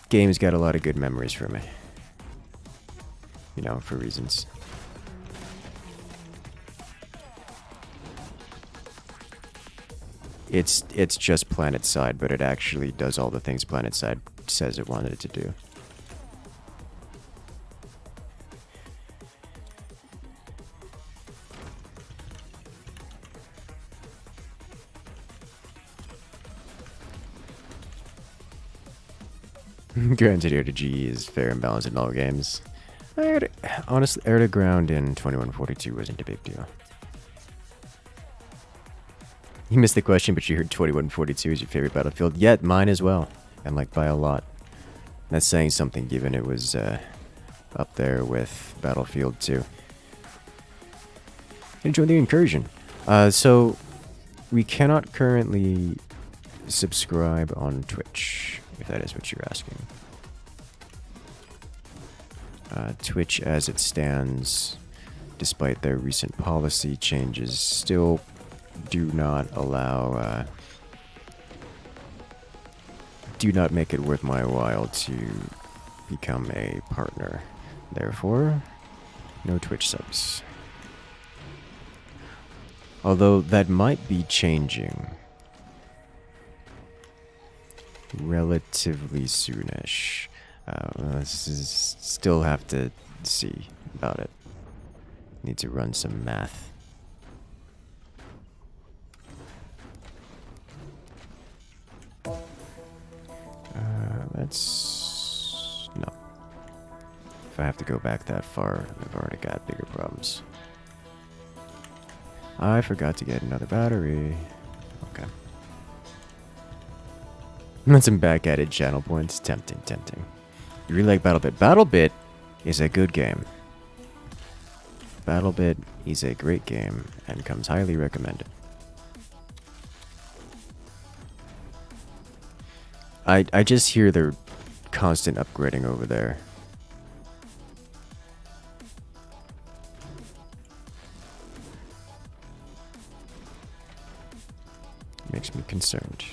Speaker 1: Game's got a lot of good memories for me. You know, for reasons. It's just PlanetSide, but it actually does all the things PlanetSide says it wanted it to do. Granted, air to G is fair and balanced in all games. Honestly, air to ground in 2142 wasn't a big deal. You missed the question, but you heard 2142 is your favorite Battlefield. Yeah, mine as well. And like by a lot. That's saying something given it was up there with Battlefield 2. Enjoy the incursion. So, we cannot currently subscribe on Twitch, if that is what you're asking. Twitch, as it stands, despite their recent policy changes, still do not allow, do not make it worth my while to become a partner. Therefore, no Twitch subs. Although that might be changing relatively soonish. Still have to see about it. Need to run some math. That's... no. If I have to go back that far, I've already got bigger problems. I forgot to get another battery. Okay. And some back-added channel points. Tempting, tempting. You really like BattleBit? BattleBit is a good game. BattleBit is a great game and comes highly recommended. I just hear their constant upgrading over there. Makes me concerned.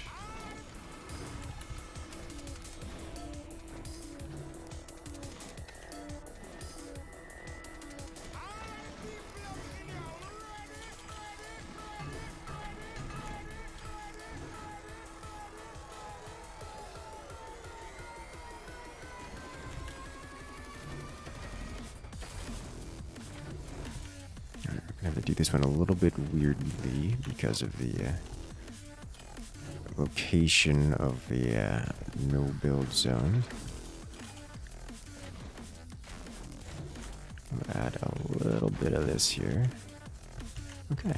Speaker 1: I have to do this one a little bit weirdly because of the location of the no build zone. I'll add a little bit of this here. Okay.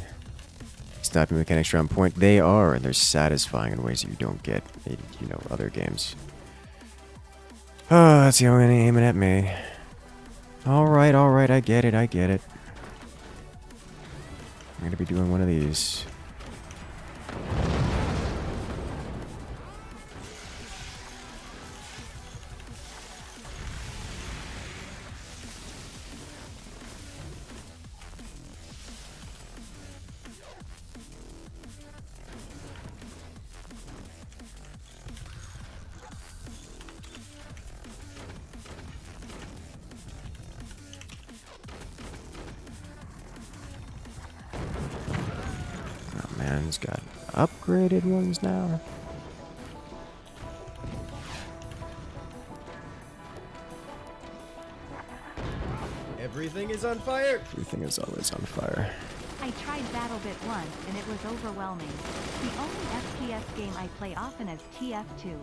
Speaker 1: Sniping mechanics are on point. They are, and they're satisfying in ways that you don't get in, you know, other games. Oh, that's the only thing aiming at me. Alright, I get it, I get it. I'm gonna be doing one of these. Man's got upgraded ones now.
Speaker 3: Everything is on fire.
Speaker 1: Everything is always on fire.
Speaker 3: I tried BattleBit once and it was overwhelming. The only FPS game I play often is TF2.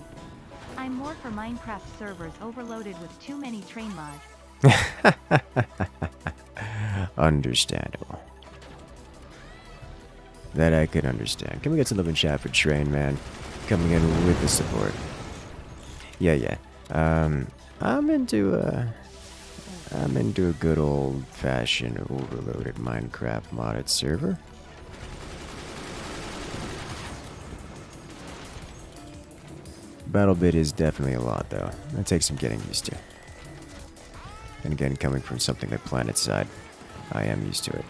Speaker 3: I'm more for Minecraft servers overloaded with too many train mods.
Speaker 1: Understandable. That I can understand. Can we get some love in chat for Train Man coming in with the support? Yeah. I'm into a good old-fashioned overloaded Minecraft modded server. BattleBit is definitely a lot, though. That takes some getting used to. And again, coming from something like PlanetSide, I am used to it.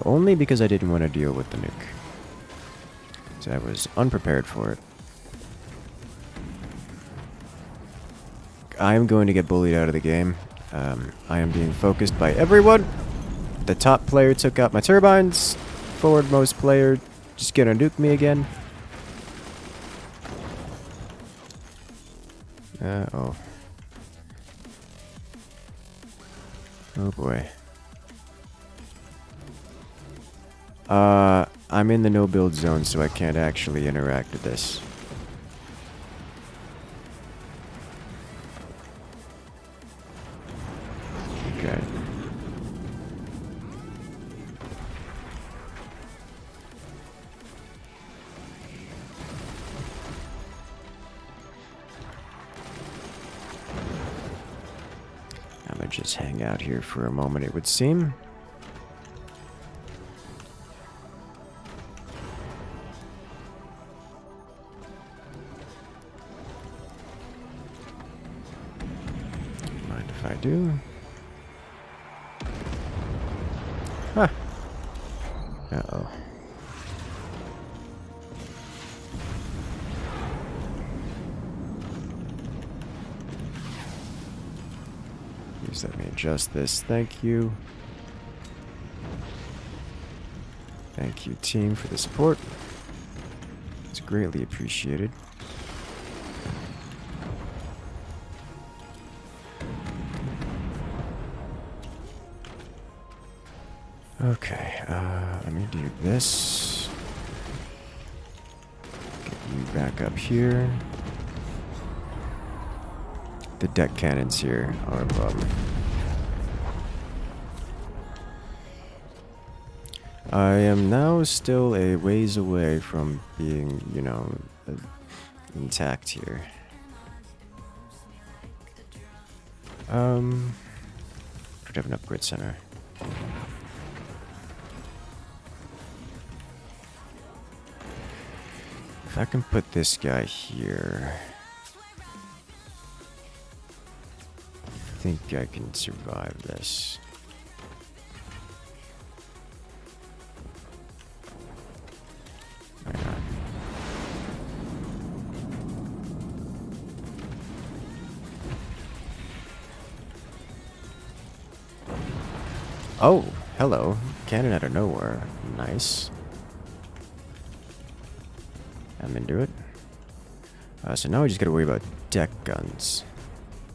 Speaker 1: Only because I didn't want to deal with the nuke. So I was unprepared for it. I am going to get bullied out of the game. I am being focused by everyone. The top player took out my turbines. Forwardmost player just gonna nuke me again. Oh. Oh boy. I'm in the no build zone, so I can't actually interact with this. Okay. I'm gonna just hang out here for a moment, it would seem. Mind if I do? Huh. Uh-oh. Please let me adjust this. Thank you. Thank you, team, for the support. It's greatly appreciated. Okay, let me do this. Get you back up here. The deck cannons here are a problem. I am now still a ways away from being, you know, intact here. Could have an upgrade center. If I can put this guy here, I think I can survive this. Why not? Oh, hello. Cannon out of nowhere. Nice. I'm into it. So now we just gotta worry about deck guns.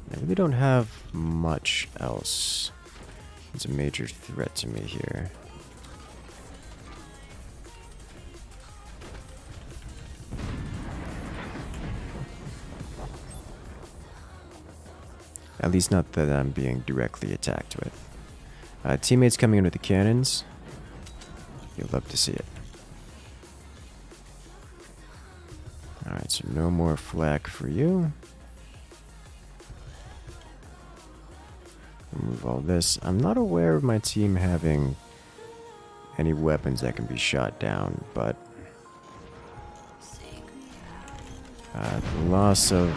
Speaker 1: I really don't have much else. It's a major threat to me here. At least not that I'm being directly attacked with. Teammates coming in with the cannons. You'll love to see it. Alright, so no more flak for you. Remove all this. I'm not aware of my team having any weapons that can be shot down, but the loss of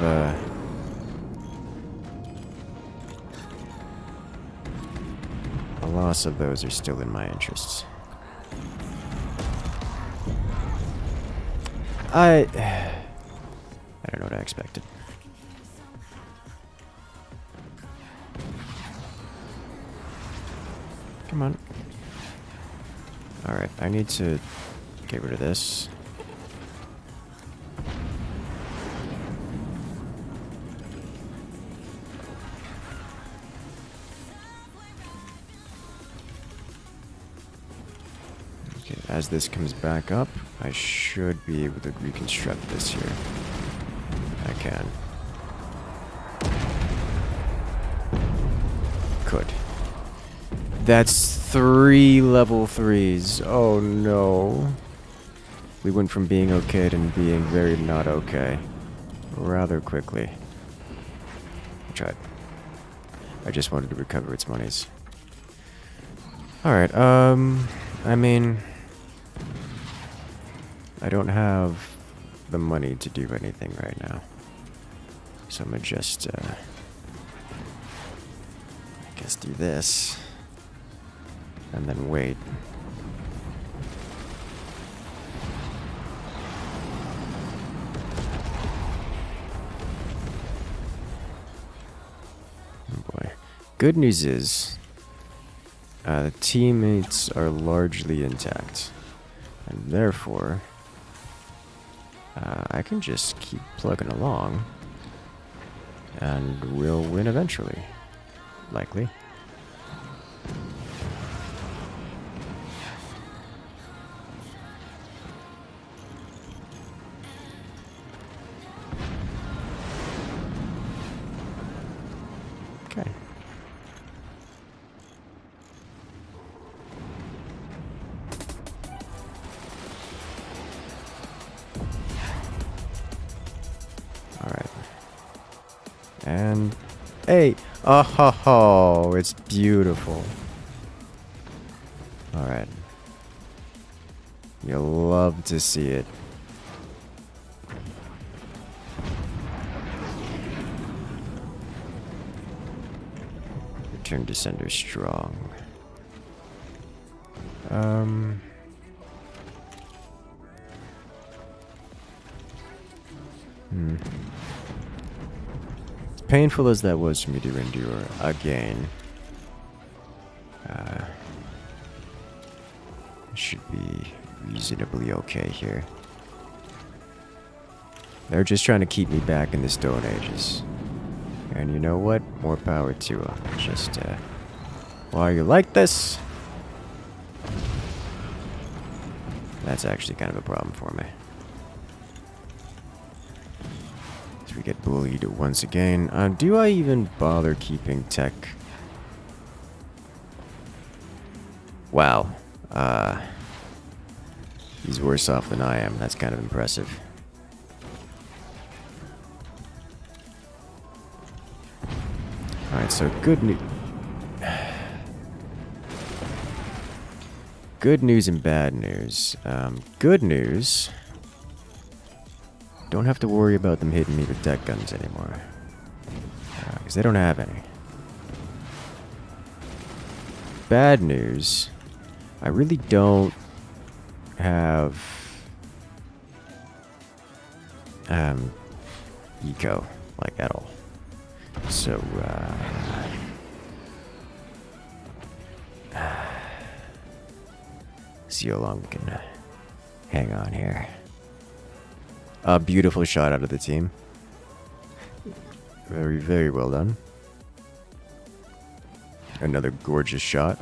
Speaker 1: those are still in my interests. I don't know what I expected. Come on. Alright, I need to get rid of this. Okay, as this comes back up, I should be able to reconstruct this here. I can. Could. That's 3 level 3s. Oh no. We went from being okay to being very not okay. Rather quickly. I tried. I just wanted to recover its monies. Alright, I mean, I don't have the money to do anything right now. So I'm gonna just, I guess do this. And then wait. Oh boy. Good news is, the teammates are largely intact. And therefore, I can just keep plugging along. And we'll win eventually. Likely. Okay. Alright. And hey! Oh ho ho! It's beautiful. Alright. You'll love to see it. Return to sender strong. As painful as that was for me to endure again, I should be reasonably okay here. They're just trying to keep me back in the Stone Ages. And you know what? More power to them. Just, while you like this, that's actually kind of a problem for me. As we get bullied once again. Do I even bother keeping tech? Wow. He's worse off than I am. That's kind of impressive. Alright, so good news. Good news and bad news. Good news. Don't have to worry about them hitting me with deck guns anymore. Because they don't have any. Bad news. I really don't have eco, like, at all. So, see how long we can hang on here. A beautiful shot out of the team. Very, very well done. Another gorgeous shot.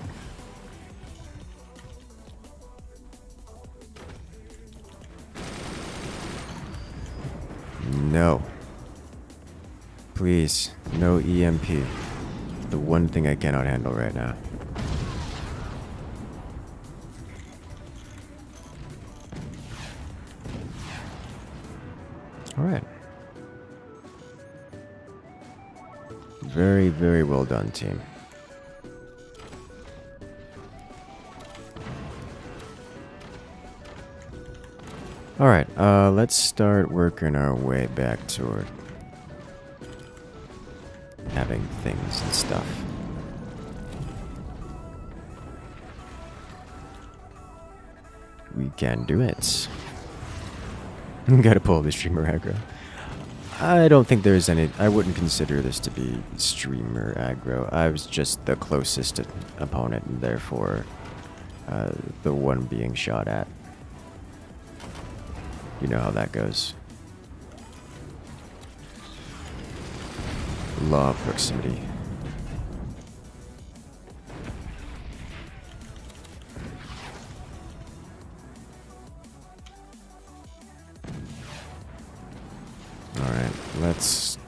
Speaker 1: No. Please, no EMP. The one thing I cannot handle right now. Alright. Very, very well done, team. Alright, let's start working our way back toward having things and stuff. We can do it. Gotta pull the streamer aggro. I don't think there's any... I wouldn't consider this to be streamer aggro. I was just the closest opponent, and therefore the one being shot at. You know how that goes. Law of proximity. let's...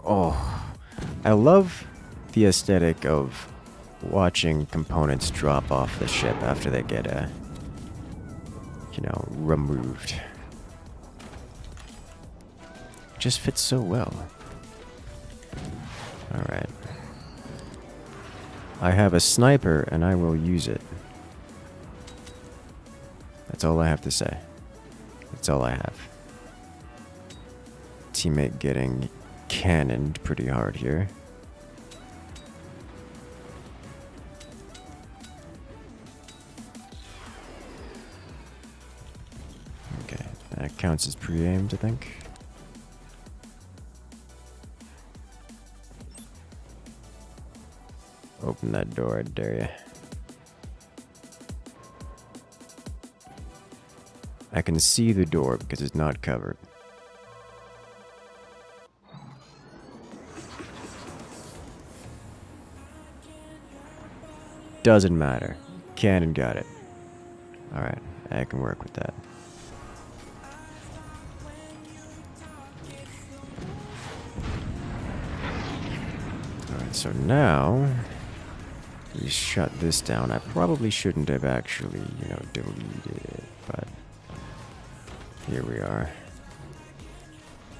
Speaker 1: Oh, I love the aesthetic of watching components drop off the ship after they get, you know, removed. Just fits so well. Alright. I have a sniper and I will use it. That's all I have to say. That's all I have. Teammate getting cannoned pretty hard here. Okay, that counts as pre-aimed, I think. Open that door, I dare ya. I can see the door because it's not covered. Doesn't matter. Cannon got it. Alright, I can work with that. Alright, so now we shut this down. I probably shouldn't have actually, you know, deleted it, but here we are.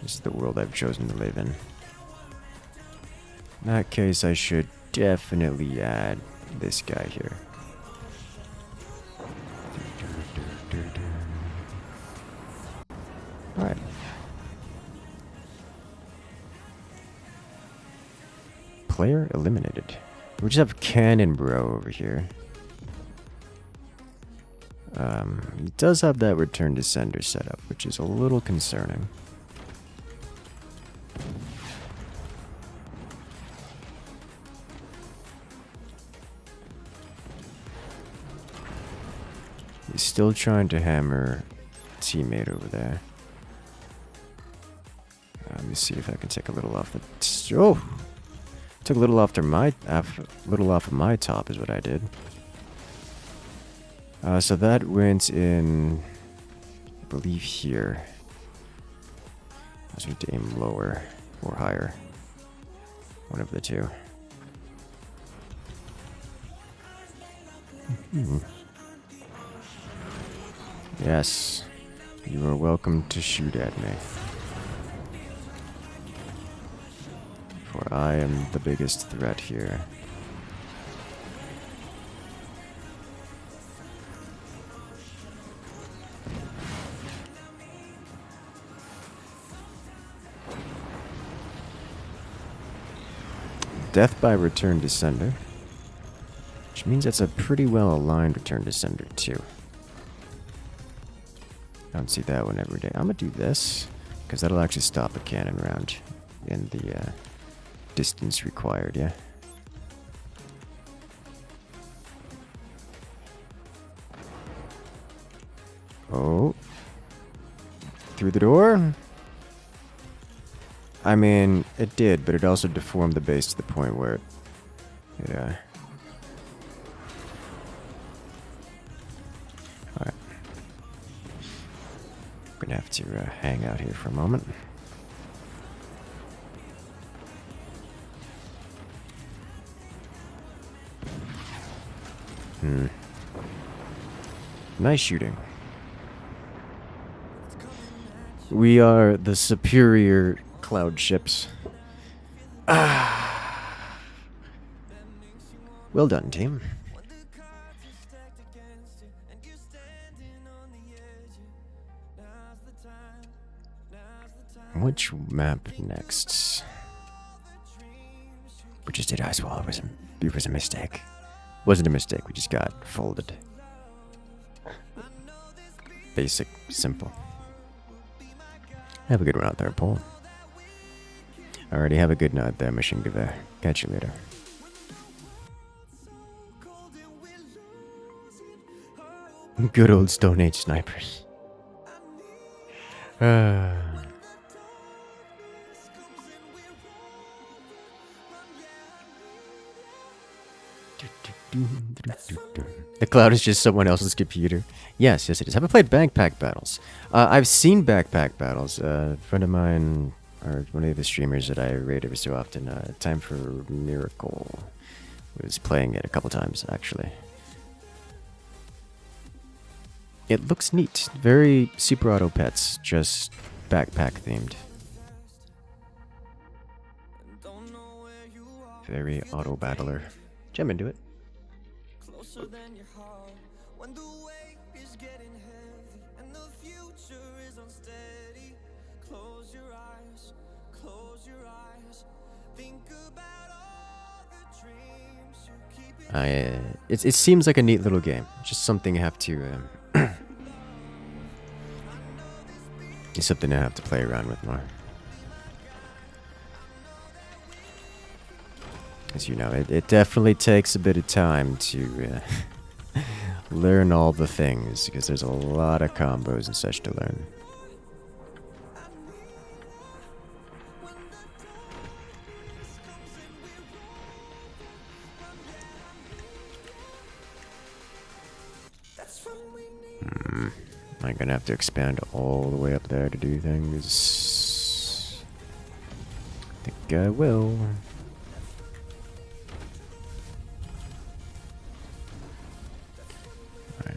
Speaker 1: This is the world I've chosen to live in. In that case, I should definitely add this guy here. Alright. Player eliminated. We just have Cannon Bro over here. He does have that return to sender setup, which is a little concerning. He's still trying to hammer teammate over there. Let me see if I can take a little off the... Oh! Took a little off of my top is what I did. So that went in, I believe, here. I just need to aim lower or higher. One of the two. Yes, you are welcome to shoot at me. For I am the biggest threat here. Death by return to sender. Which means that's a pretty well aligned return to sender too. I don't see that one every day. I'm gonna do this, because that'll actually stop a cannon round in the distance required, yeah? Oh. Through the door? I mean, it did, but it also deformed the base to the point where it... Yeah. Alright. Gonna have to hang out here for a moment. Nice shooting. We are the superior cloud ships. Well done, team. Which map next? We just did ice wall. It was a mistake. Wasn't a mistake. We just got folded. Basic, simple. Have a good one out there, Paul. Alrighty, have a good night there, Machine Gewehr. Catch you later. Good old Stone Age snipers. The cloud is just someone else's computer. Yes, yes it is. I haven't played backpack battles. I've seen backpack battles. A friend of mine, or one of the streamers that I raid every so often, Time for Miracle, was playing it a couple times, actually. It looks neat. Very Super Auto Pets, just backpack themed. Very auto battler. Jump into it. It seems like a neat little game. Just something you have to. It's something I have to play around with more. As you know, it definitely takes a bit of time to learn all the things, because there's a lot of combos and such to learn. Am I gonna have to expand all the way up there to do things? I think I will. Alright.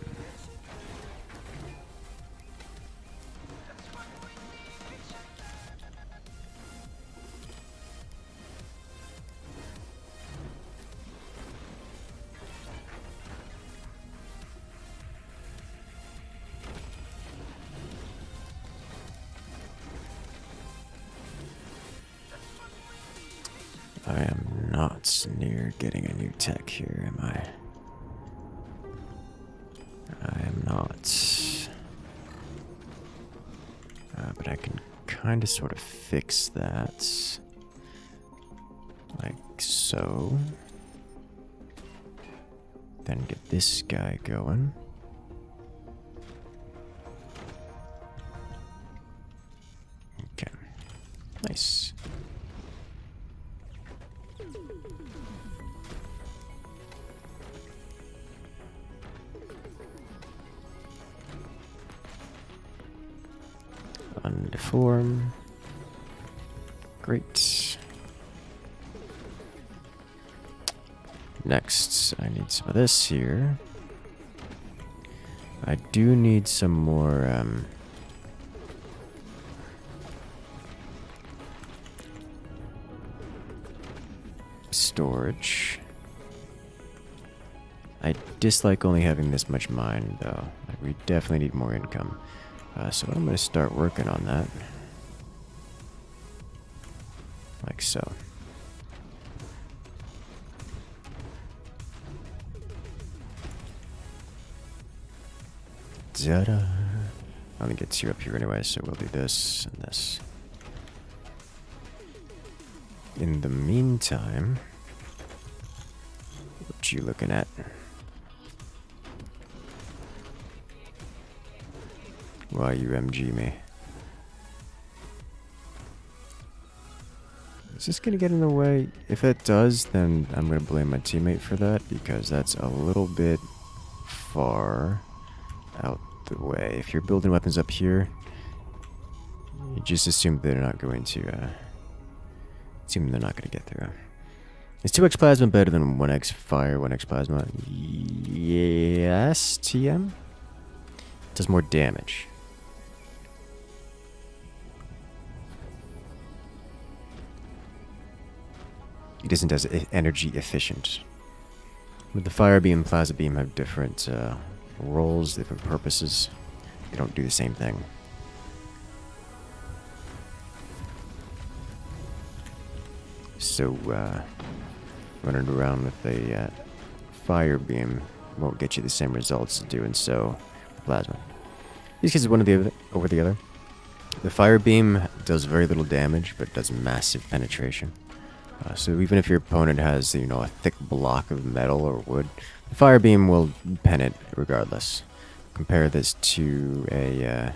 Speaker 1: I am not near getting a new tech here, am I? I am not. But I can kind of sort of fix that. Like so. Then get this guy going. Okay. Nice. Undeform. Great. Next, I need some of this here. I do need some more, storage. I dislike only having this much mine, though. Like, we definitely need more income. So I'm going to start working on that. Like so. Ta-da! I'm going to get two up here anyway, so we'll do this and this. In the meantime, what you looking at? Why you MG me? Is this gonna get in the way? If it does, then I'm gonna blame my teammate for that, because that's a little bit far out the way. If you're building weapons up here, you just assume they're not going to, assume they're not gonna get through. Is 2x plasma better than 1x fire, 1x plasma? Yes, TM? It does more damage. It isn't as energy efficient. But the fire beam and plasma beam have different roles, different purposes. They don't do the same thing. So, running around with a fire beam won't get you the same results as doing so with plasma. These cases, one over the other. The fire beam does very little damage, but does massive penetration. So even if your opponent has, you know, a thick block of metal or wood, the fire beam will pen it regardless. Compare this to a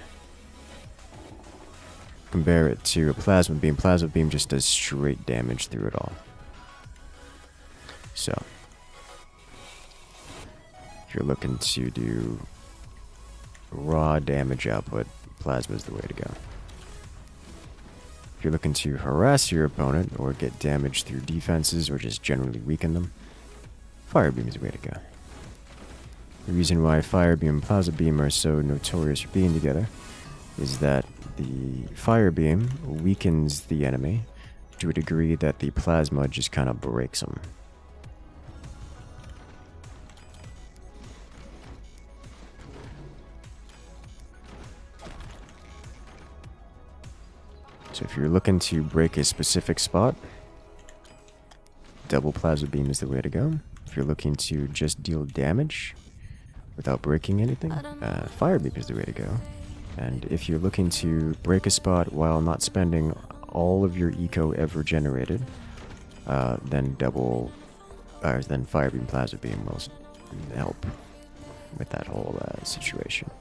Speaker 1: compare it to a plasma beam. Plasma beam just does straight damage through it all. So If you're looking to do raw damage output, plasma is the way to go. If you're looking to harass your opponent or get damage through defenses or just generally weaken them, fire beam is the way to go. The reason why fire beam and plasma beam are so notorious for being together is that the fire beam weakens the enemy to a degree that the plasma just kind of breaks them. So if you're looking to break a specific spot, double plasma beam is the way to go. If you're looking to just deal damage without breaking anything, fire beam is the way to go. And if you're looking to break a spot while not spending all of your eco ever generated, then fire beam plasma beam will help with that whole situation.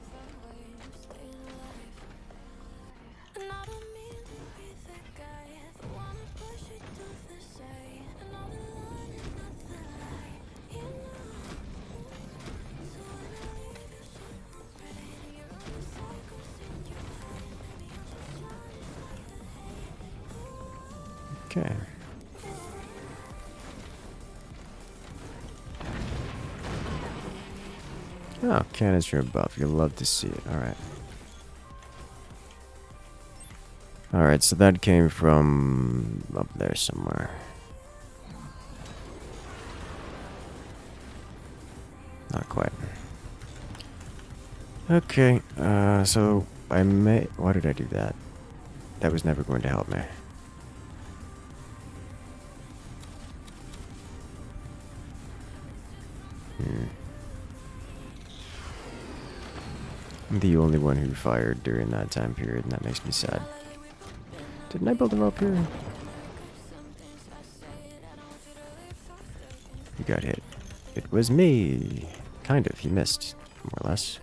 Speaker 1: Okay. Oh, canister buff. You'll love to see it. Alright. Alright, so that came from up there somewhere. Not quite. Okay, so I may... Why did I do that? That was never going to help me. I'm the only one who fired during that time period, and that makes me sad. Didn't I build a rope here? You got hit. It was me. Kind of. He missed, more or less.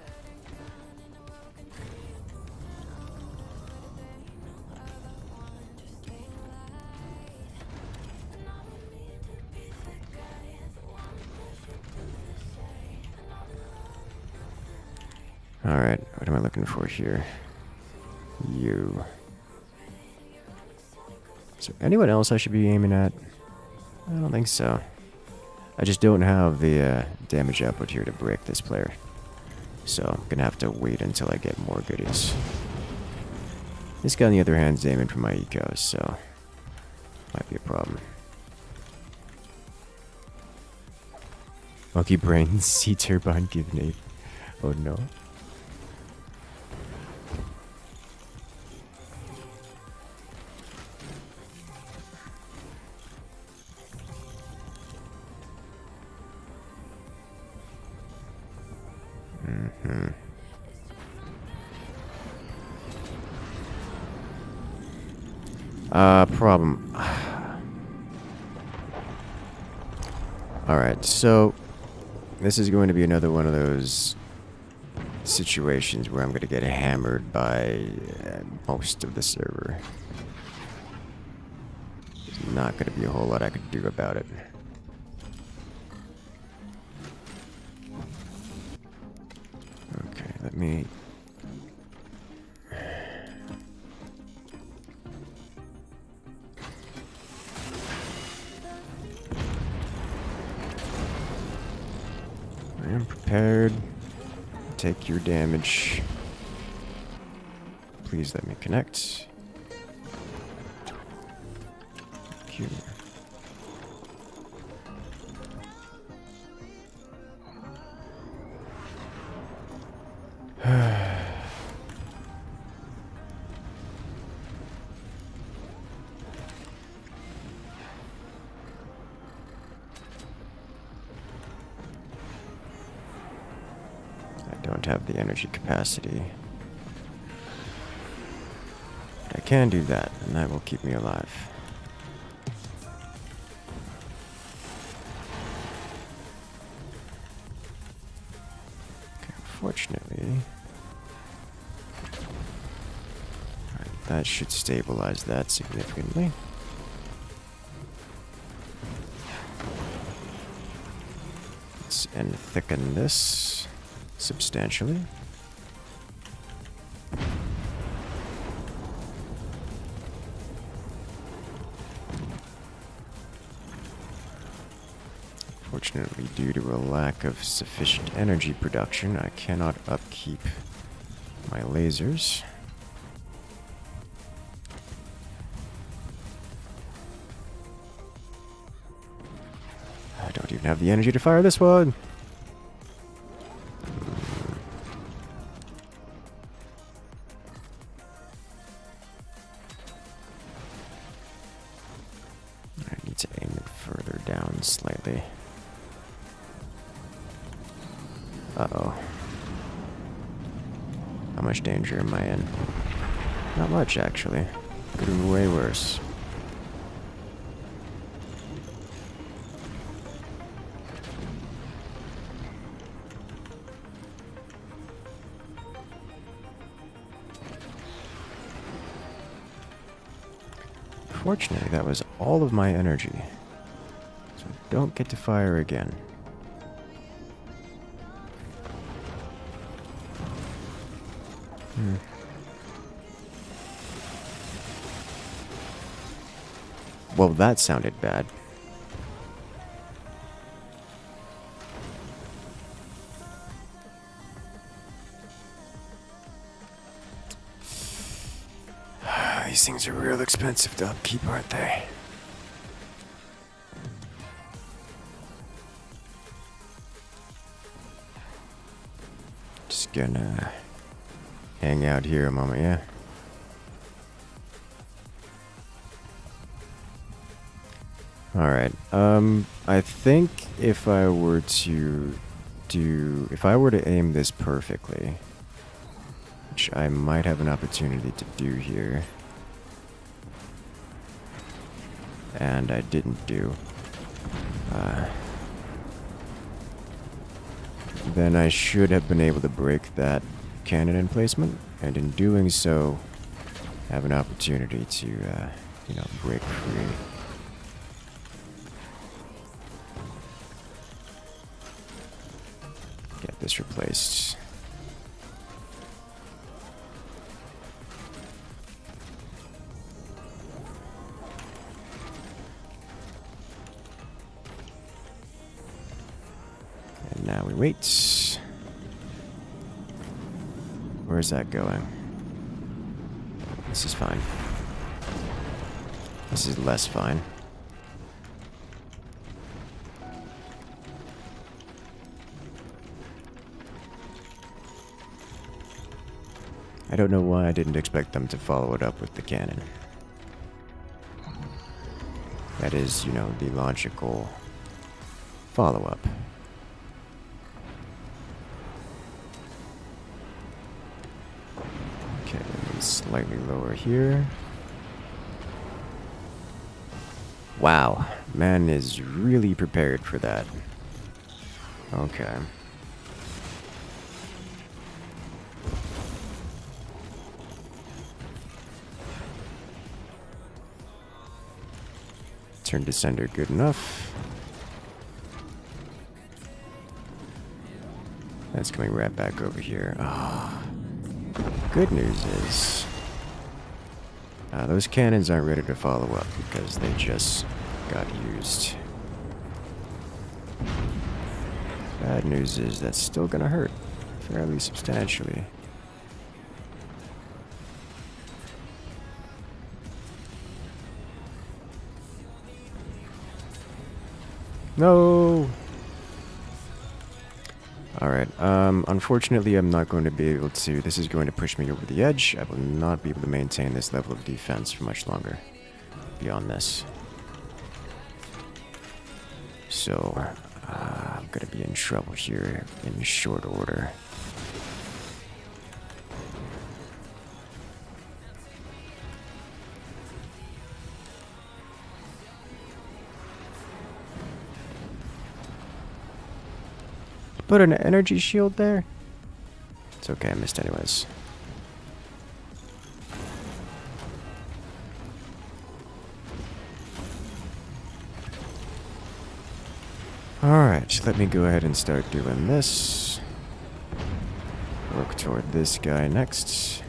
Speaker 1: Alright, what am I looking for here? You. Is there anyone else I should be aiming at? I don't think so. I just don't have the damage output here to break this player. So I'm gonna have to wait until I get more goodies. This guy on the other hand is aiming for my ecos, so might be a problem. Monkey brains, sea turbine, give nade. Oh no. Problem. Alright, so this is going to be another one of those situations where I'm going to get hammered by most of the server. There's not going to be a whole lot I could do about it. Okay, let me... I am prepared. Take your damage. Please let me connect. Thank you. Don't have the energy capacity. But I can do that, and that will keep me alive. Okay, unfortunately... Alright, that should stabilize that significantly. Let's this and thicken this substantially. Fortunately, due to a lack of sufficient energy production, I cannot upkeep my lasers. I don't even have the energy to fire this one. I need to aim it further down slightly. Uh-oh. How much danger am I in? Not much, actually. Could have been way worse. Fortunately, that was all of my energy. So I don't get to fire again. Well, that sounded bad. These things are real expensive to upkeep, aren't they? Just gonna hang out here a moment, yeah? Alright, I think if I were to aim this perfectly, which I might have an opportunity to do here, and I didn't do, then I should have been able to break that cannon emplacement, and in doing so, have an opportunity to, you know, break free. Get this replaced. And now we wait. Where's that going? This is fine. This is less fine. I don't know why I didn't expect them to follow it up with the cannon. That is, you know, the logical follow-up. Okay, let me slightly lower here. Wow, man is really prepared for that. Okay. Turn descender good enough. That's coming right back over here. Ah, good news is those cannons aren't ready to follow up because they just got used. Bad news is that's still gonna hurt fairly substantially. No! Alright, unfortunately I'm not going to be able to, this is going to push me over the edge. I will not be able to maintain this level of defense for much longer beyond this. So, I'm gonna be in trouble here in short order. Put an energy shield there? It's okay, I missed anyways. Alright, let me go ahead and start doing this. Work toward this guy next.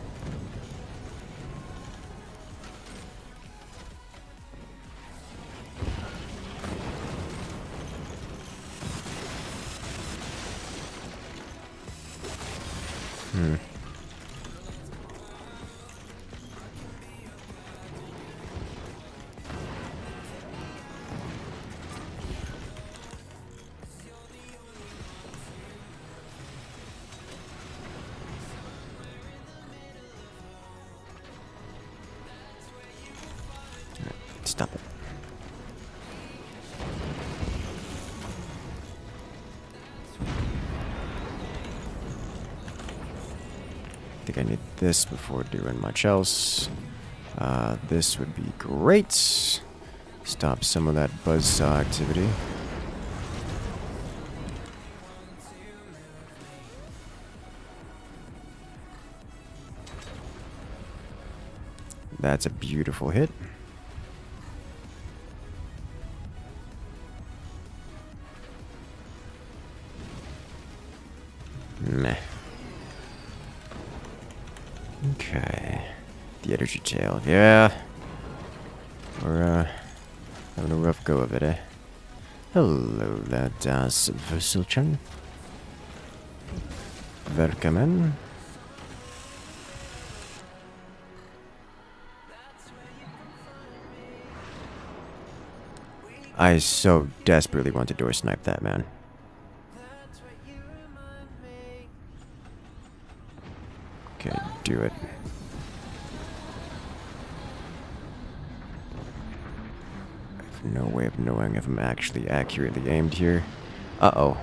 Speaker 1: Stop it. I think I need this before doing much else. This would be great. Stop some of that buzzsaw activity. That's a beautiful hit. Meh. Okay. The energy tail. Yeah. We're having a rough go of it, eh? Hello there, Das Versilchen. Welcome. I so desperately want to door snipe that man. Okay, do it. I have no way of knowing if I'm actually accurately aimed here. Uh-oh.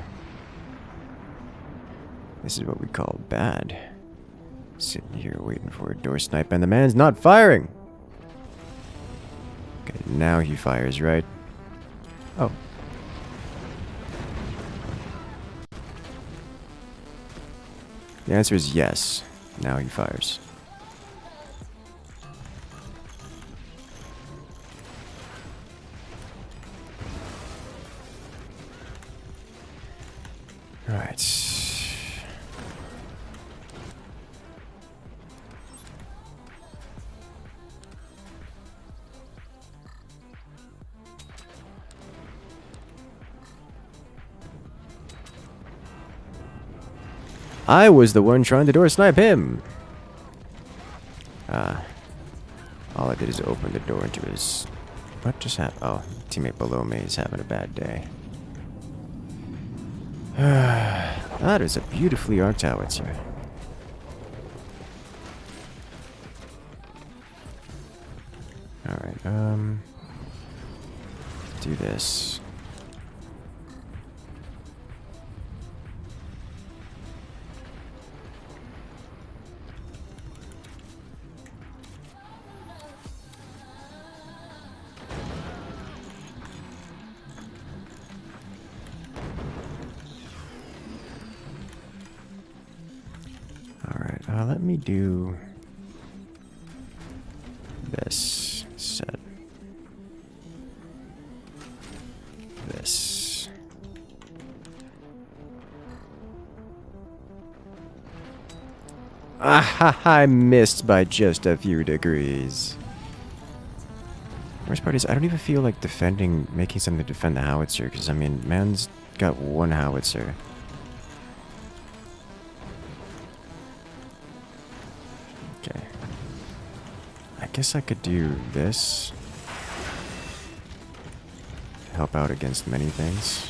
Speaker 1: This is what we call bad. Sitting here waiting for a door snipe and the man's not firing! Okay, now he fires, right? Oh. The answer is yes. Now he fires. Alright. I was the one trying to door snipe him. All I did is open the door into his... What just happened? Oh, teammate below me is having a bad day. That is a beautifully arced howitzer. Alright, do this. Let me do this set. This. I missed by just a few degrees. Worst part is I don't even feel like making something to defend the howitzer, because I mean, man's got one howitzer. Okay. I guess I could do this. Help out against many things.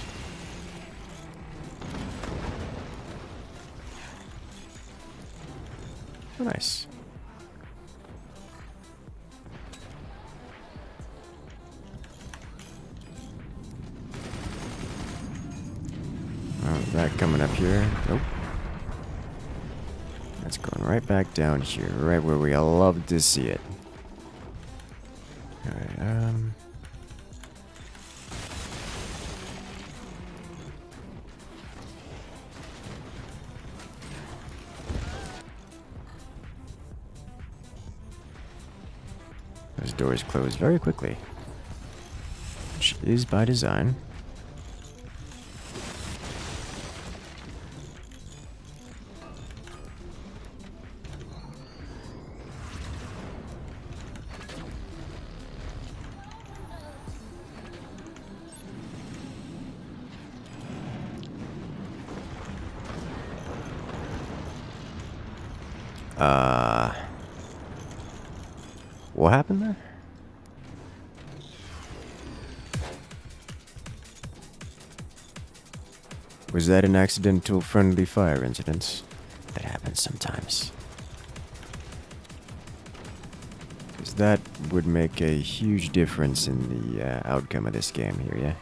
Speaker 1: Oh, nice. Oh, that coming up here. Nope. That's going right back down here, right where we love to see it. Alright, those doors close very quickly, which is by design. What happened there? Was that an accidental friendly fire incident? That happens sometimes. Because that would make a huge difference in the outcome of this game here, yeah?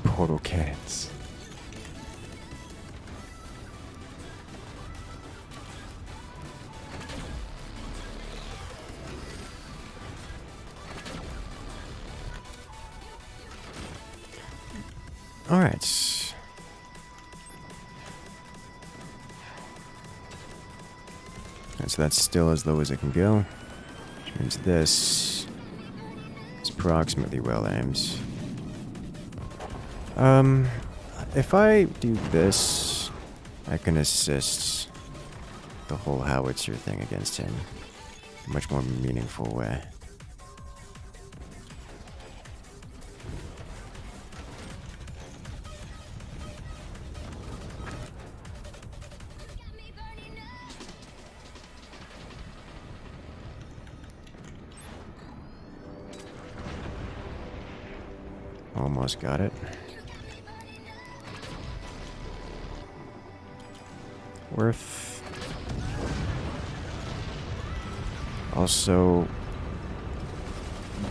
Speaker 1: Portal cannons. Alright. So that's still as low as it can go. Which means this is approximately well aimed. If I do this, I can assist the whole howitzer thing against him in a much more meaningful way. Almost got it. Worth. Also,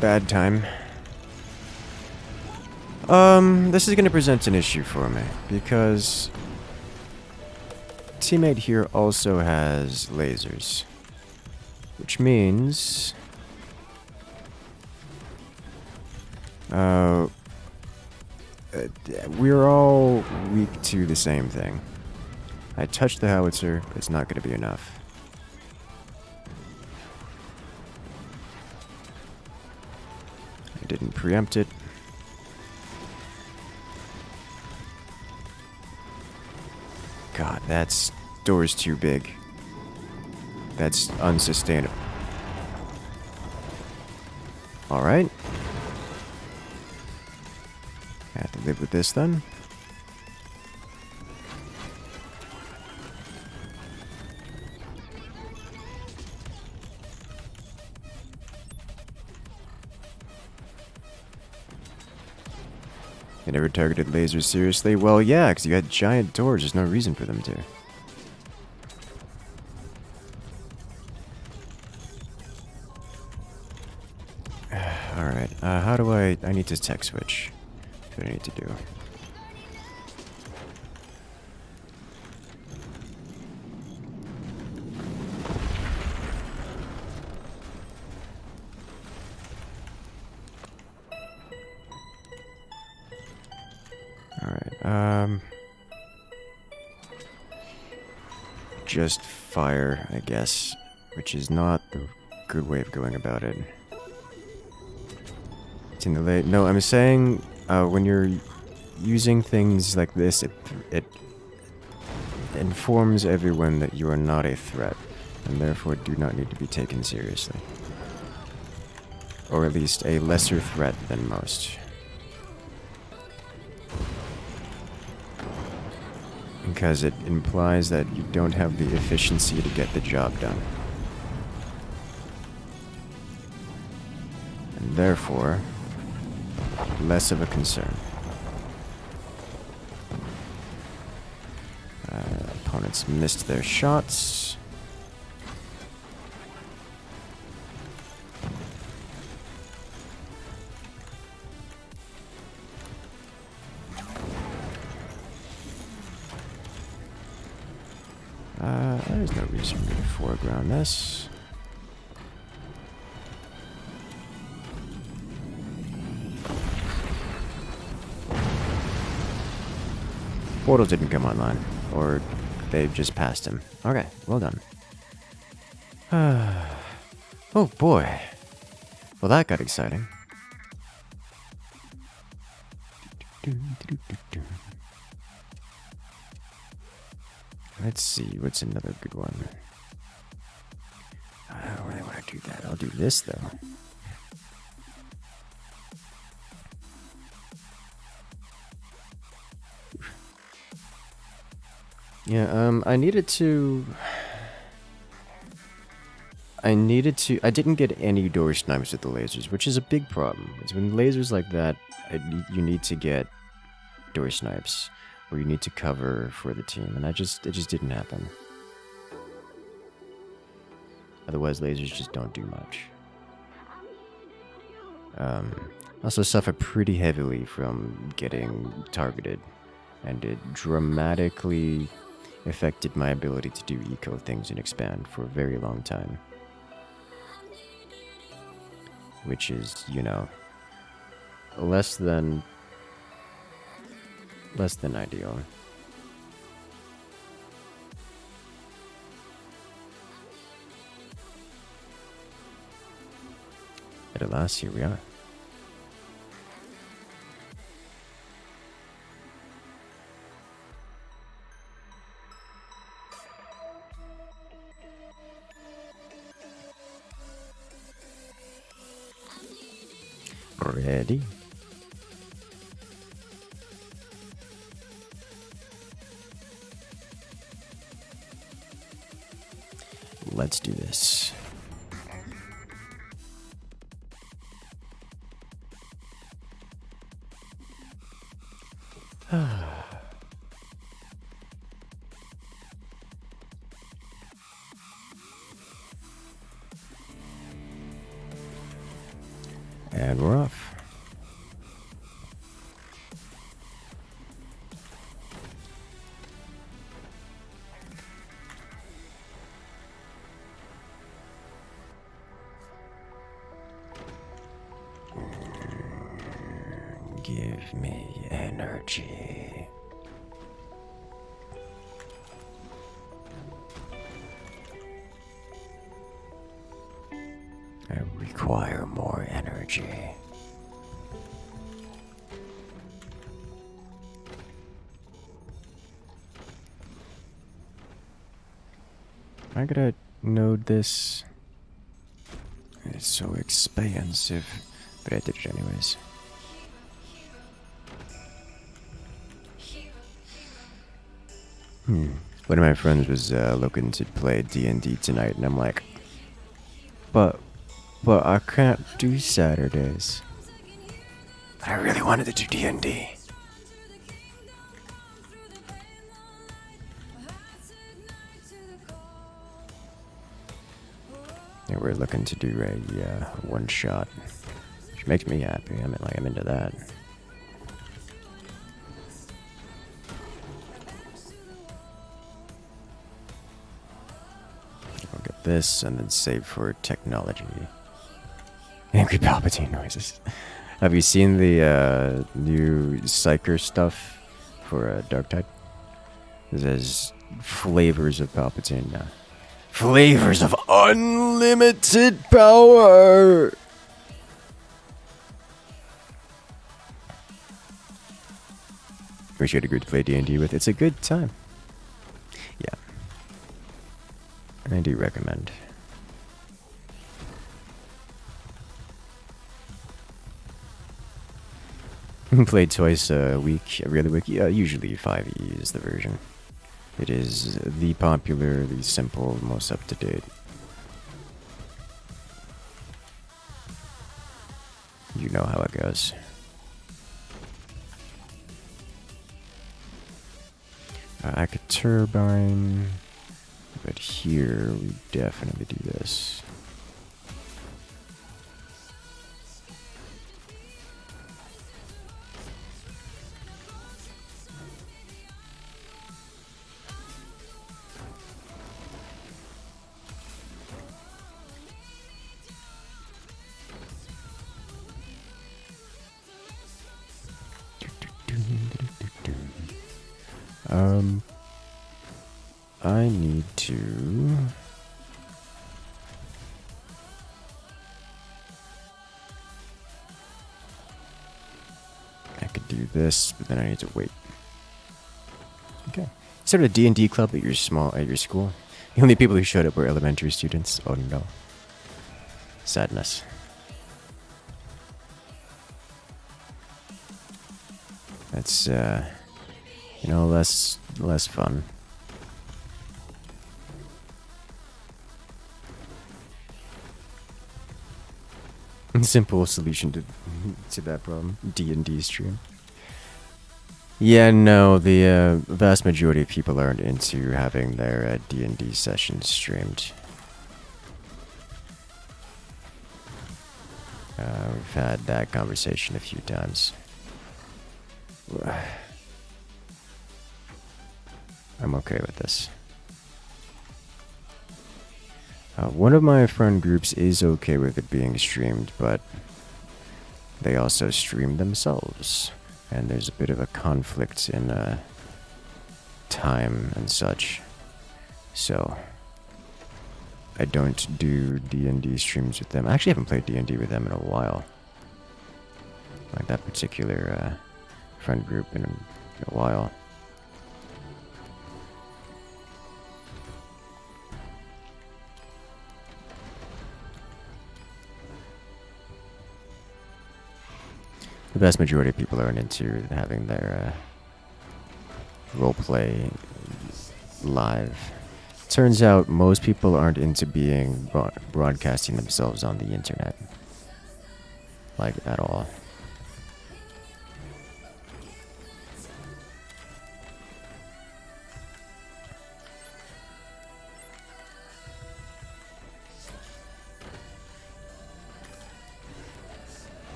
Speaker 1: bad time. This is going to present an issue for me because teammate here also has lasers, which means we're all weak to the same thing. I touched the howitzer, but it's not going to be enough. I didn't preempt it. God, that door's too big. That's unsustainable. Alright. I have to live with this then. You never targeted lasers seriously? Well, yeah, because you had giant doors. There's no reason for them to. Alright, how do I need to tech switch. That's what I need to do. Just fire, I guess, which is not the good way of going about it. It's in the late. No, I'm saying when you're using things like this, it informs everyone that you are not a threat, and therefore do not need to be taken seriously, or at least a lesser threat than most. Because it implies that you don't have the efficiency to get the job done. And therefore, less of a concern. Opponents missed their shots. There's no reason for me to foreground this. Portal didn't come online, or they just passed him. Okay, well done. Oh boy. Well, that got exciting. Let's see, what's another good one? I don't really want to can't do that. I'll do this though. Yeah, I needed to... I didn't get any door snipes with the lasers, which is a big problem. It's when lasers like that, you need to get door snipes, or you need to cover for the team, and it just didn't happen. Otherwise, lasers just don't do much. Also suffer pretty heavily from getting targeted, and it dramatically affected my ability to do eco things and expand for a very long time. Which is, you know, less than ideal. At alas, here we are. Ready? Let's do this. And we're off. Give me energy. I require more energy. I gotta node this. It's so expensive, but I did it anyways. One of my friends was looking to play D&D tonight, and I'm like, but I can't do Saturdays. I really wanted to do D&D. Yeah, we're looking to do a one shot, which makes me happy. I'm into that. I'll get this and then save for technology. Angry Palpatine noises. Have you seen the new Psyker stuff for Dark Tide? It says flavors of Palpatine now. Flavors of unlimited power! Wish you had a group to play D&D with. It's a good time. Yeah. I do recommend. Played twice a week, every other week. Yeah, usually 5e is the version. It is the popular, the simple, most up-to-date. You know how it goes. I could turbine, but here we definitely do this. I need to... I could do this, but then I need to wait. Okay. Sort of a D&D club at your school. The only people who showed up were elementary students. Oh no. Sadness. That's, you know, less fun. Simple solution to that problem. D&D stream. Yeah, no, the vast majority of people aren't into having their D&D sessions streamed. We've had that conversation a few times. I'm okay with this. One of my friend groups is okay with it being streamed, but they also stream themselves. And there's a bit of a conflict in time and such. So I don't do D&D streams with them. I actually haven't played D&D with them in a while. Like that particular friend group in a while. The vast majority of people aren't into having their roleplay live. Turns out most people aren't into being broadcasting themselves on the internet. Like, at all.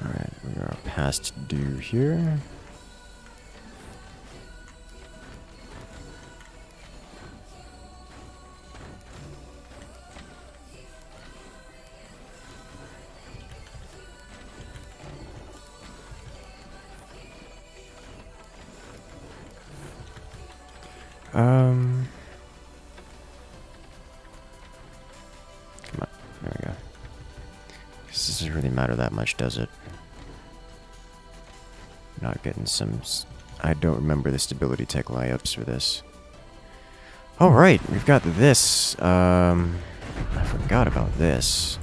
Speaker 1: Alright, we are past due here. Come on, there we go. This doesn't really matter that much, does it? Not getting some... I don't remember the stability tech layups for this. Alright, we've got this. I forgot about this.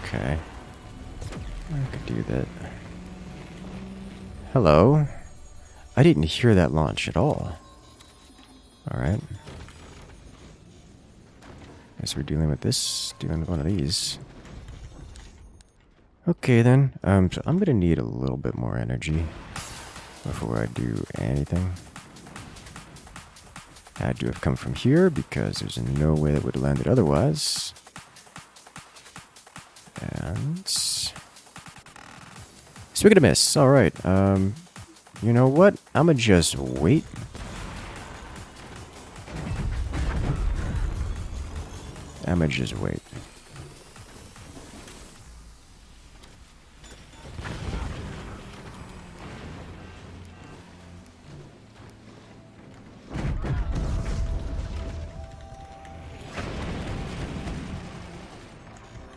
Speaker 1: Okay. I could do that. Hello? I didn't hear that launch at all. Alright. Guess we're dealing with this. Dealing with one of these. Okay then. So I'm gonna need a little bit more energy before I do anything. Had to have come from here because there's no way that would have landed otherwise. And swing and a miss. Alright. You know what? I'ma just wait. I'ma just wait.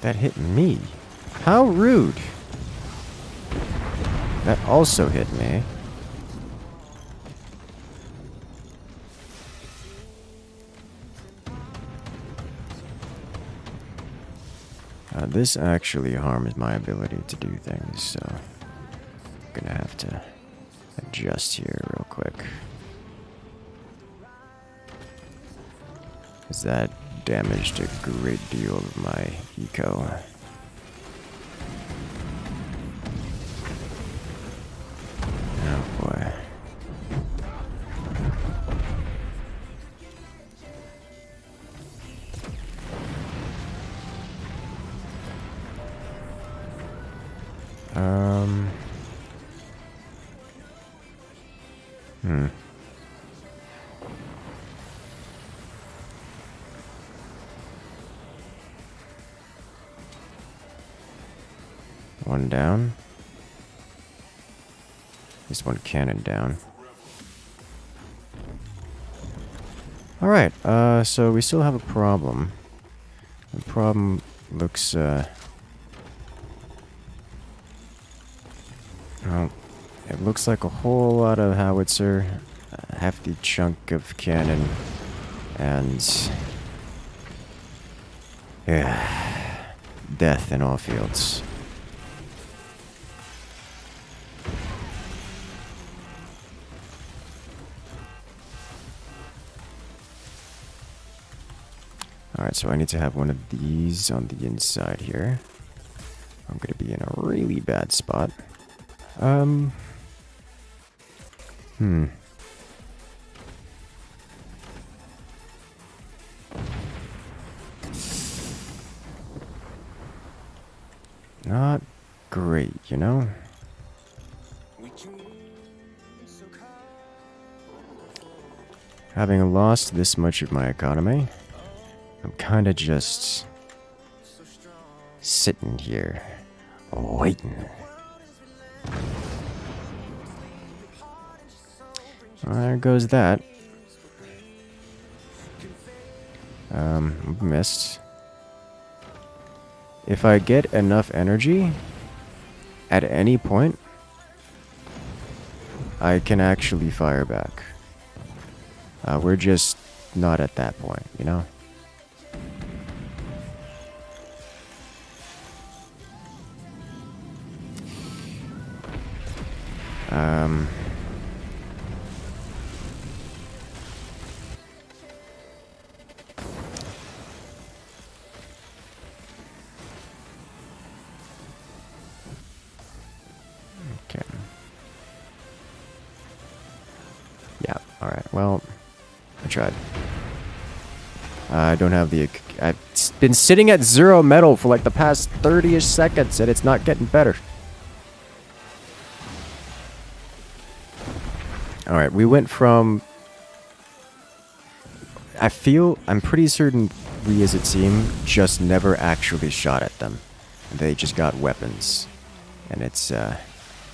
Speaker 1: That hit me. How rude. That also hit me. This actually harms my ability to do things, so I'm gonna have to adjust here real quick. Because that damaged a great deal of my eco. Oh boy. One down. At least one cannon down. Alright, so we still have a problem. The problem looks, well, It looks like a whole lot of howitzer, a hefty chunk of cannon, and yeah, death in all fields. Alright, so I need to have one of these on the inside here. I'm gonna be in a really bad spot. Not great, you know? Having lost this much of my economy, I'm kinda just sitting here, waiting. Well, there goes that. Missed. If I get enough energy at any point, I can actually fire back. We're just not at that point, you know? Okay. Yeah, alright, well, I tried. I don't have the... I've been sitting at 0 metal for like the past 30-ish seconds, and it's not getting better. Alright, we went from... I'm pretty certain we as a team just never actually shot at them. They just got weapons. And it's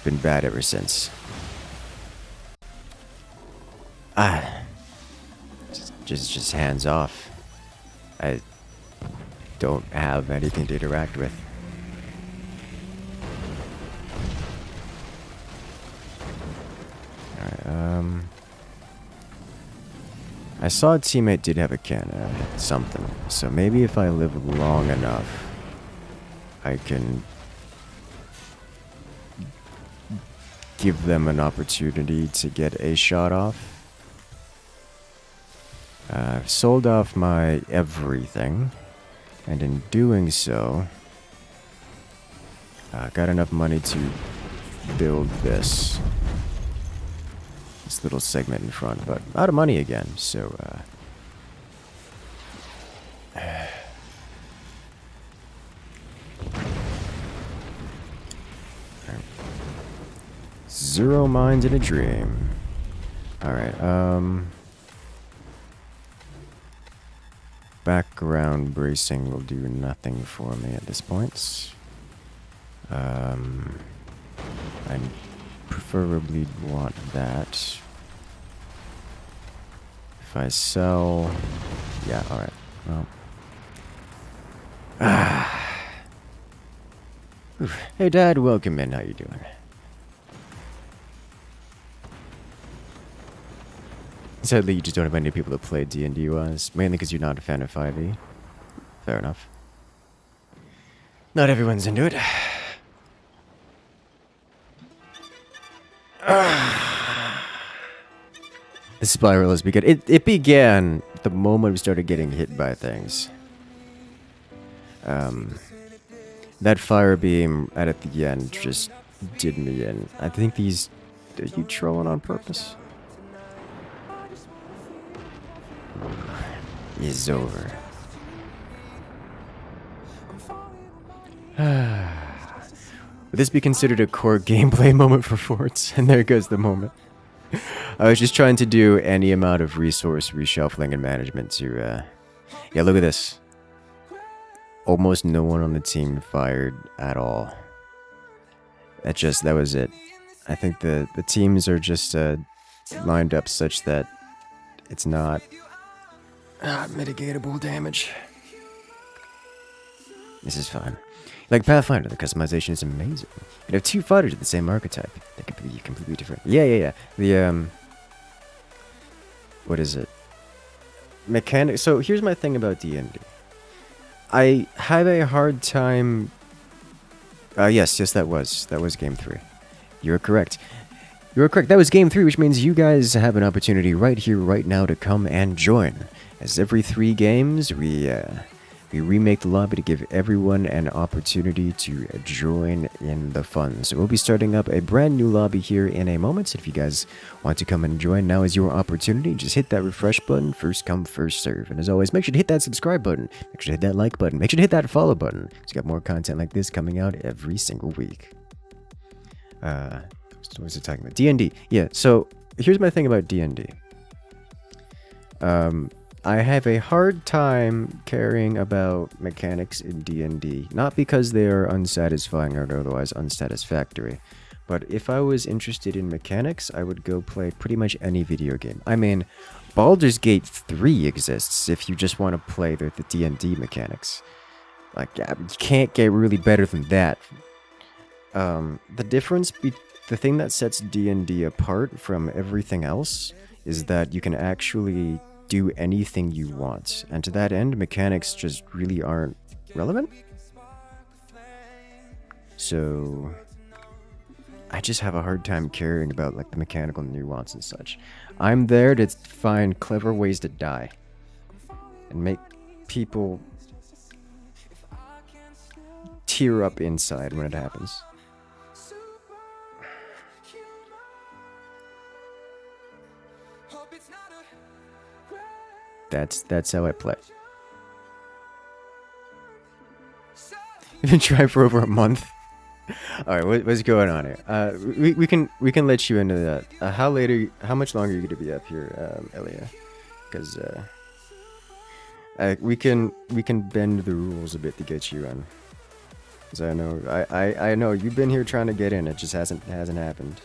Speaker 1: been bad ever since. Just hands off. I don't have anything to interact with. Alright, I saw a teammate did have a cannon, something. So maybe if I live long enough, I can give them an opportunity to get a shot off. I've sold off my everything, and in doing so, got enough money to build this little segment in front, but out of money again, so 0 minds in a dream. Alright, background bracing will do nothing for me at this point. I preferably want that. If I sell... Yeah, alright. Well... Hey Dad, welcome in. How you doing? Sadly, you just don't have any people to play D&D was, mainly because you're not a fan of 5e. Fair enough. Not everyone's into it. The spiral has begun. It began the moment we started getting hit by things. That fire beam at the end just did me in. I think these... Are you trolling on purpose? Is over. Would this be considered a core gameplay moment for Forts? And there goes the moment. I was just trying to do any amount of resource reshuffling and management to, Yeah, look at this. Almost no one on the team fired at all. That was it. I think the teams are just, lined up such that it's not mitigatable damage. This is fine. Like Pathfinder, the customization is amazing. You have two fighters of the same archetype. They could be completely different. Yeah. The what is it? Mechanic. So here's my thing about D&D. I have a hard time. Yes, that was game 3. You're correct. You're correct. That was game 3, which means you guys have an opportunity right here, right now, to come and join. As every 3 games, we remake the lobby to give everyone an opportunity to join in the fun. So we'll be starting up a brand new lobby here in a moment. So if you guys want to come and join, now is your opportunity. Just hit that refresh button. First come, first serve. And as always, make sure to hit that subscribe button. Make sure to hit that like button. Make sure to hit that follow button. So you got more content like this coming out every single week. What was it talking about? D&D. Yeah, so here's my thing about D&D. I have a hard time caring about mechanics in D&D, not because they are unsatisfying or otherwise unsatisfactory, but if I was interested in mechanics, I would go play pretty much any video game. I mean, Baldur's Gate 3 exists if you just want to play the D&D mechanics. Like, yeah, you can't get really better than that. The thing that sets D&D apart from everything else is that you can actually do anything you want, and to that end, mechanics just really aren't relevant. So I just have a hard time caring about like the mechanical nuance and such. I'm there to find clever ways to die and make people tear up inside when it happens. That's how I play. You've been trying for over a month. All right, what's going on here? We can let you into that. How much longer are you going to be up here, Elia? Because we can bend the rules a bit to get you in. Because I know you've been here trying to get in. It just hasn't happened.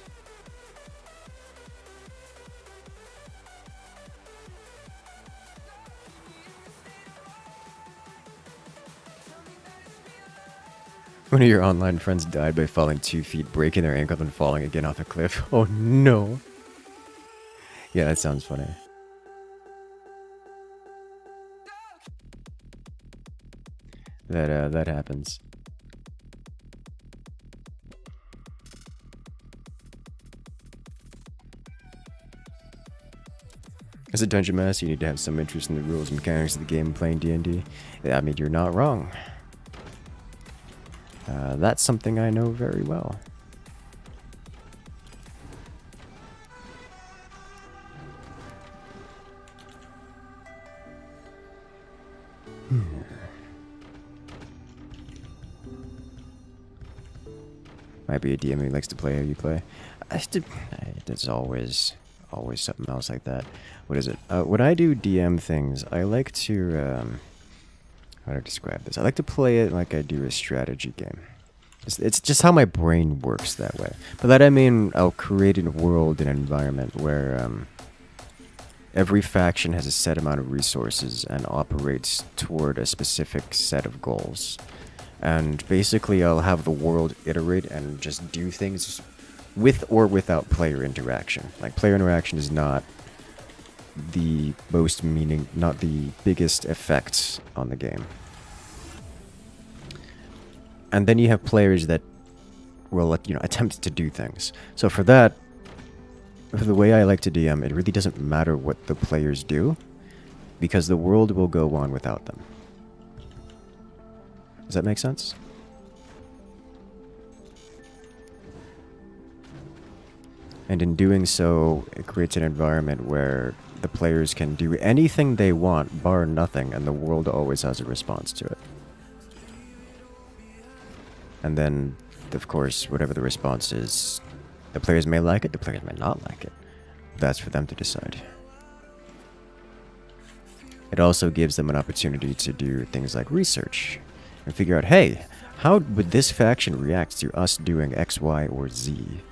Speaker 1: One of your online friends died by falling 2 feet, breaking their ankle, and falling again off a cliff. Oh no. Yeah, that sounds funny. That happens. As a dungeon master, you need to have some interest in the rules and mechanics of the game and playing D&D. Yeah, I mean, you're not wrong. That's something I know very well. Might be a DM who likes to play how you play. There's always something else like that. What is it? When I do DM things, I like to how to describe this? I like to play it like I do a strategy game. It's just how my brain works that way. By that I mean I'll create a world and environment where every faction has a set amount of resources and operates toward a specific set of goals. And basically I'll have the world iterate and just do things with or without player interaction. Like, player interaction is not the not the biggest effect on the game. And then you have players that will, like, attempt to do things. So for that, for the way I like to DM, it really doesn't matter what the players do, because the world will go on without them. Does that make sense? And in doing so, it creates an environment where the players can do anything they want, bar nothing, and the world always has a response to it. And then, of course, whatever the response is, the players may like it, the players may not like it. That's for them to decide. It also gives them an opportunity to do things like research and figure out, hey, how would this faction react to us doing X, Y, or Z?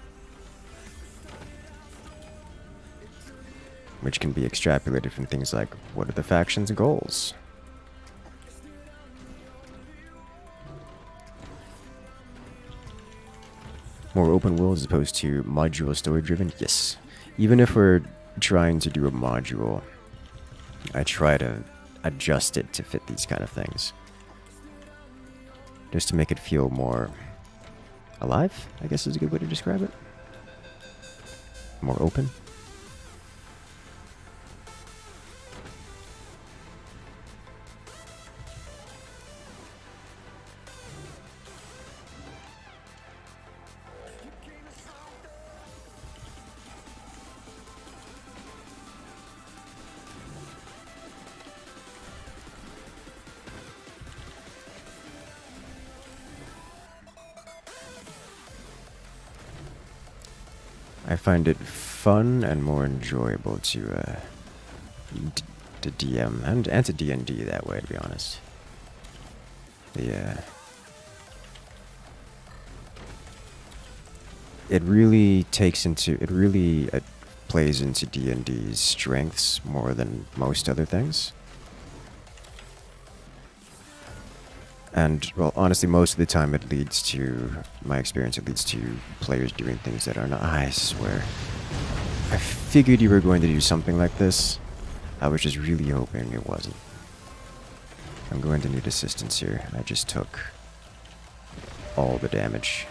Speaker 1: Which can be extrapolated from things like, what are the faction's goals? more open world as opposed to module story driven? Yes. Even if we're trying to do a module, I try to adjust it to fit these kind of things. Just to make it feel more alive, I guess is a good way to describe it. More open. I find it fun and more enjoyable to DM and to D&D that way, to be honest. Yeah. It really plays into D&D's strengths more than most other things. And, well, honestly, most of the time it leads to, my experience, it leads to players doing things that are not, I swear. I figured you were going to do something like this. I was just really hoping it wasn't. I'm going to need assistance here. I just took all the damage.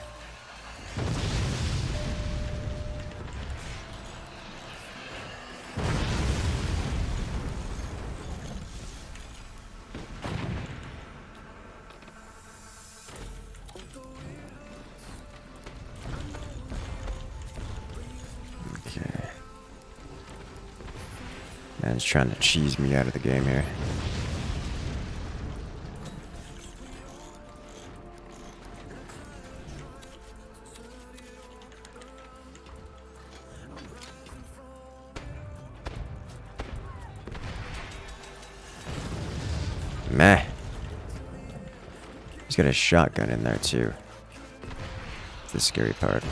Speaker 1: Man's trying to cheese me out of the game here. Meh. He's got a shotgun in there too. It's the scary part.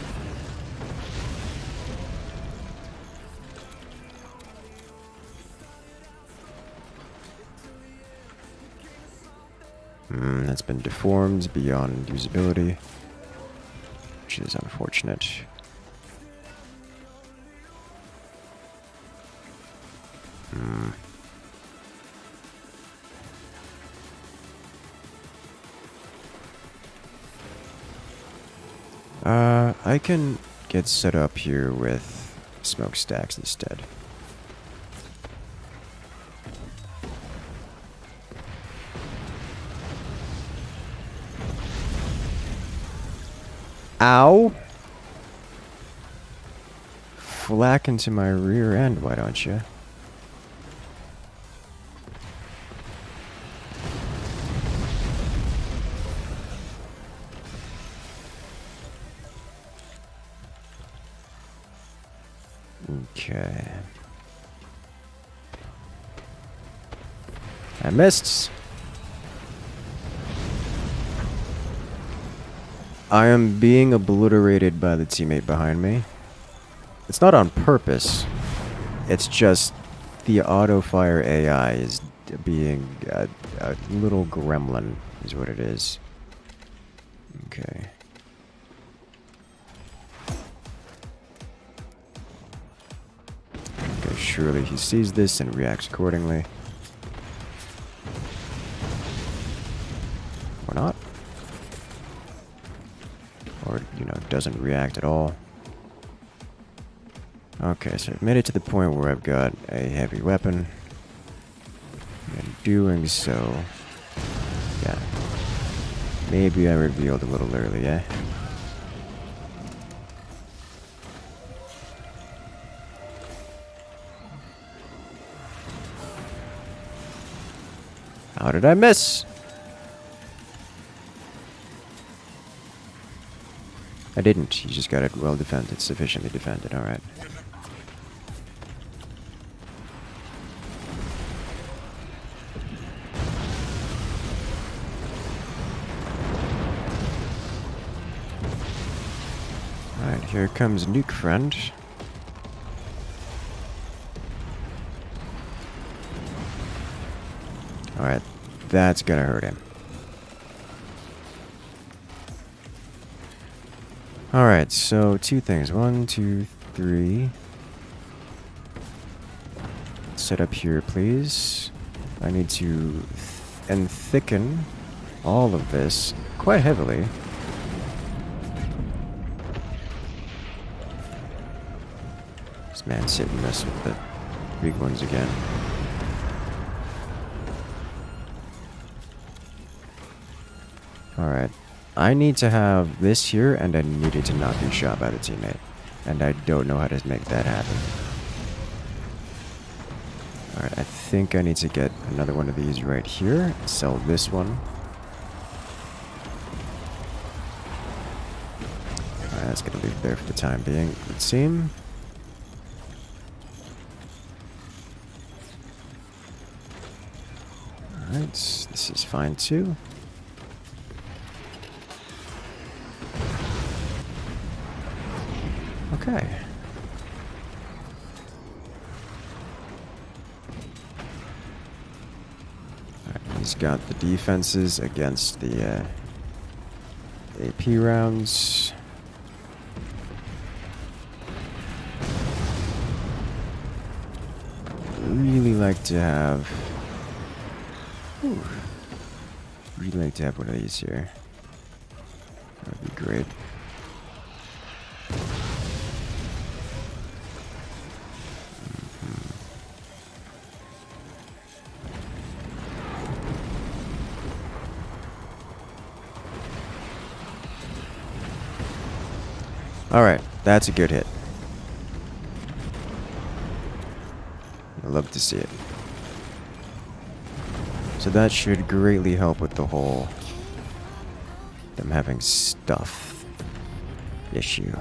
Speaker 1: That's been deformed beyond usability, which is unfortunate. I can get set up here with smokestacks instead. Ow! Flack into my rear end, why don't you? Okay. I missed. I am being obliterated by the teammate behind me. It's not on purpose. It's just the auto-fire AI is being a little gremlin, is what it is. Okay. Okay, surely he sees this and reacts accordingly. Or not. Or, you know, doesn't react at all. Okay, so I've made it to the point where I've got a heavy weapon. And doing so... Yeah. Maybe I revealed a little early, eh? How did I miss? I didn't. You just got it well defended, sufficiently defended. Alright. Alright, here comes Nuke Friend. Alright, that's gonna hurt him. Alright, so 2 things. 1, 2, 3. Set up here, please. I need to thicken all of this quite heavily. This man's hitting us with the big ones again. Alright. I need to have this here, and I need it to not be shot by the teammate. And I don't know how to make that happen. Alright, I think I need to get another one of these right here. Sell this one. Alright, that's gonna leave there for the time being, it would seem. Alright, this is fine too. Okay. Alright, he's got the defenses against the AP rounds. Really like to have... Ooh. Really like to have one of these here. That would be great. Alright, that's a good hit. I love to see it. So that should greatly help with the whole them having stuff issue.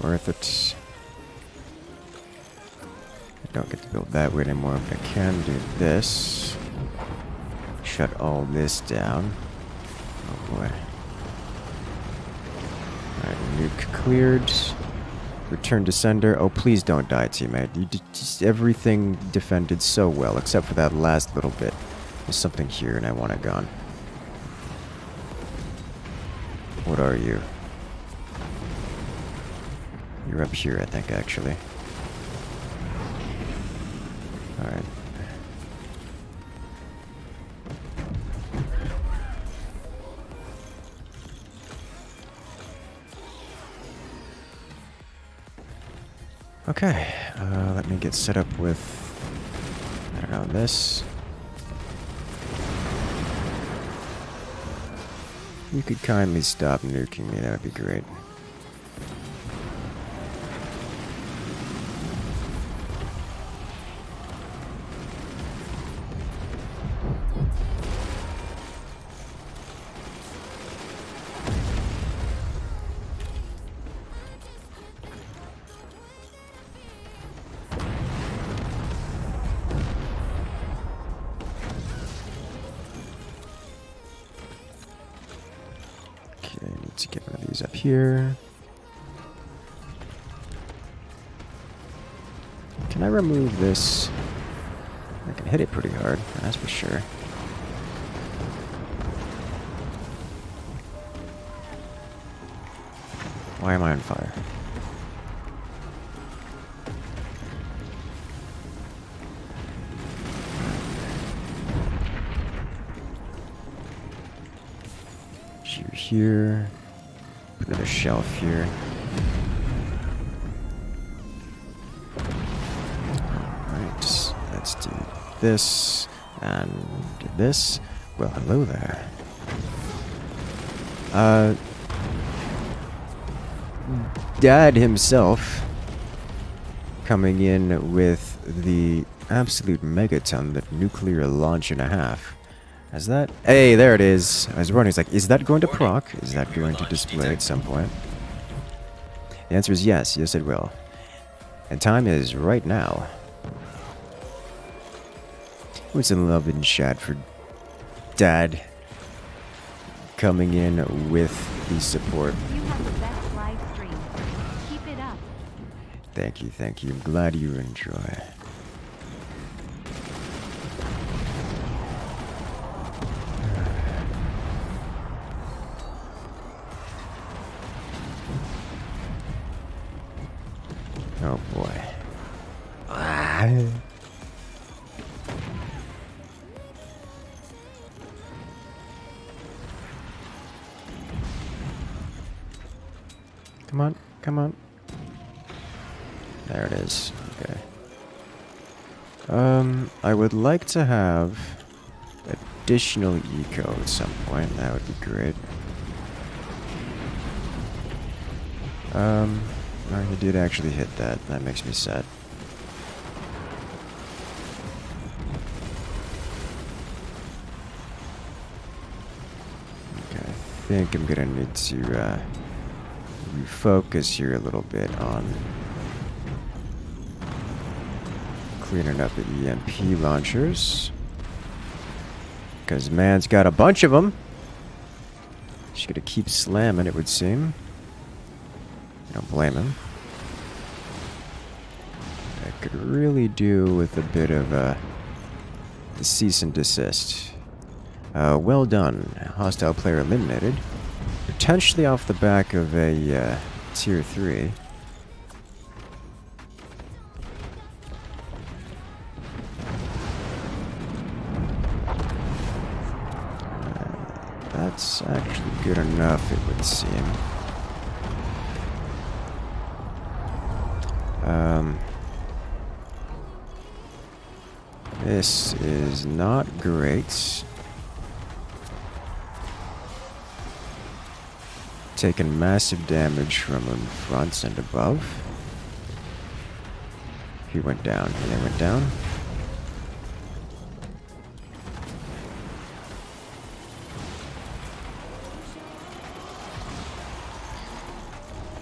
Speaker 1: Worth it. I don't get to build that way anymore, but I can do this. Shut all this down. Oh boy. Alright, nuke cleared. Return to sender. Oh, please don't die, teammate. You did just everything defended so well, except for that last little bit. There's something here, and I want it gone. What are you? You're up here, I think, actually. Alright. Okay, let me get set up with, I don't know, this. You could kindly stop nuking me, that would be great. To get one of these up here. Can I remove this? I can hit it pretty hard, that's for sure. Why am I on fire? You here. Put another shelf here. Alright, let's do this and this. Well, hello there. Dad himself coming in with the absolute megaton, the nuclear launch and a half. Is that? Hey, there it is. I was wondering, it's like, is that going to proc? Is that going to display at some point? The answer is yes. Yes, it will. And time is right now. What's in love in chat for Dad coming in with the support?
Speaker 3: You have the best live stream.
Speaker 1: Thank you, thank you. I'm glad you enjoy. Oh boy. Ah. Come on, come on. There it is. Okay. I would like to have additional eco at some point. That would be great. No, he did actually hit that. That makes me sad. Okay, I think I'm gonna need to refocus here a little bit on cleaning up the EMP launchers. Because man's got a bunch of them. Just gonna keep slamming, it would seem. I don't blame him. I could really do with a bit of the cease and desist. Well done. Hostile player eliminated. Potentially off the back of a tier 3. That's actually good enough, it would seem. This is not great. Taking massive damage from in front and above. He went down. He went down.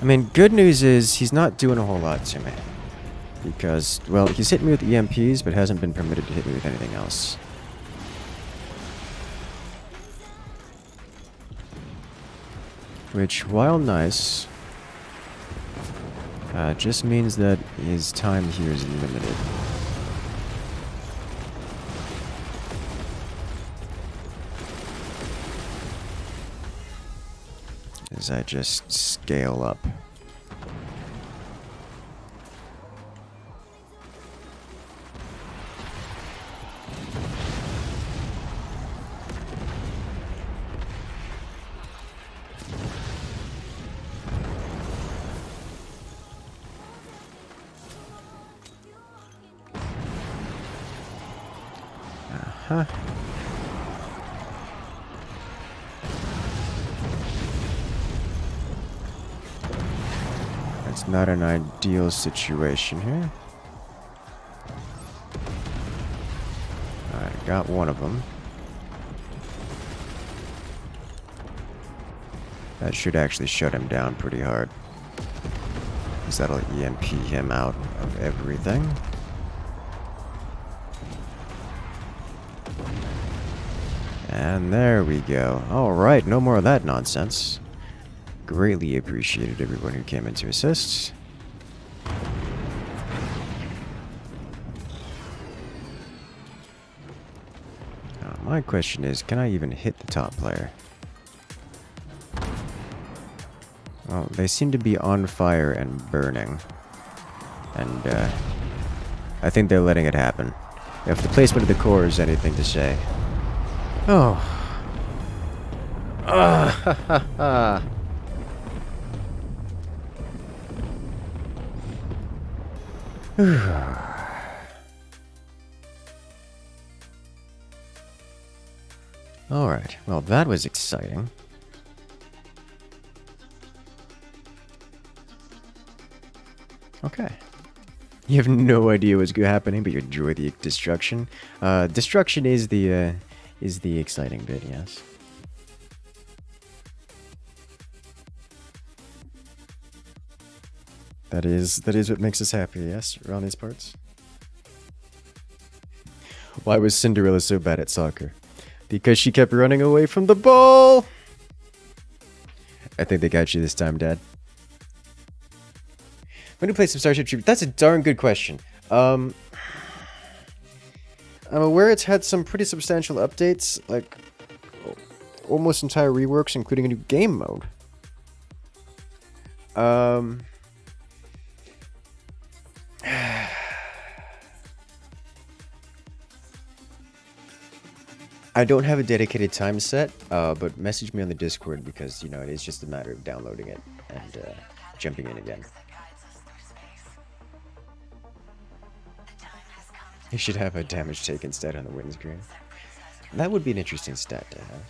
Speaker 1: I mean, good news is he's not doing a whole lot to me. Because, well, he's hit me with EMPs, but hasn't been permitted to hit me with anything else. Which, while nice, just means that his time here is limited. As I just scale up. Uh-huh. That's not an ideal situation here. Alright, got one of them. That should actually shut him down pretty hard. Because that'll EMP him out of everything. And there we go. Alright, no more of that nonsense. Greatly appreciated everyone who came in to assist. Now, my question is, can I even hit the top player? Well, they seem to be on fire and burning. And, I think they're letting it happen. If the placement of the core is anything to say. Oh. Ha ha ha. Alright, well that was exciting. Okay. You have no idea what's happening, but you enjoy the destruction. Destruction is the exciting bit, yes. That is what makes us happy, yes, around these parts. Why was Cinderella so bad at soccer? Because she kept running away from the ball! I think they got you this time, Dad. When do you play some Starship Troopers? That's a darn good question. I'm aware it's had some pretty substantial updates, like almost entire reworks, including a new game mode. I don't have a dedicated time set, but message me on the Discord because, you know, it is just a matter of downloading it and jumping in again. You should have a damage taken stat on the windscreen. That would be an interesting stat to have.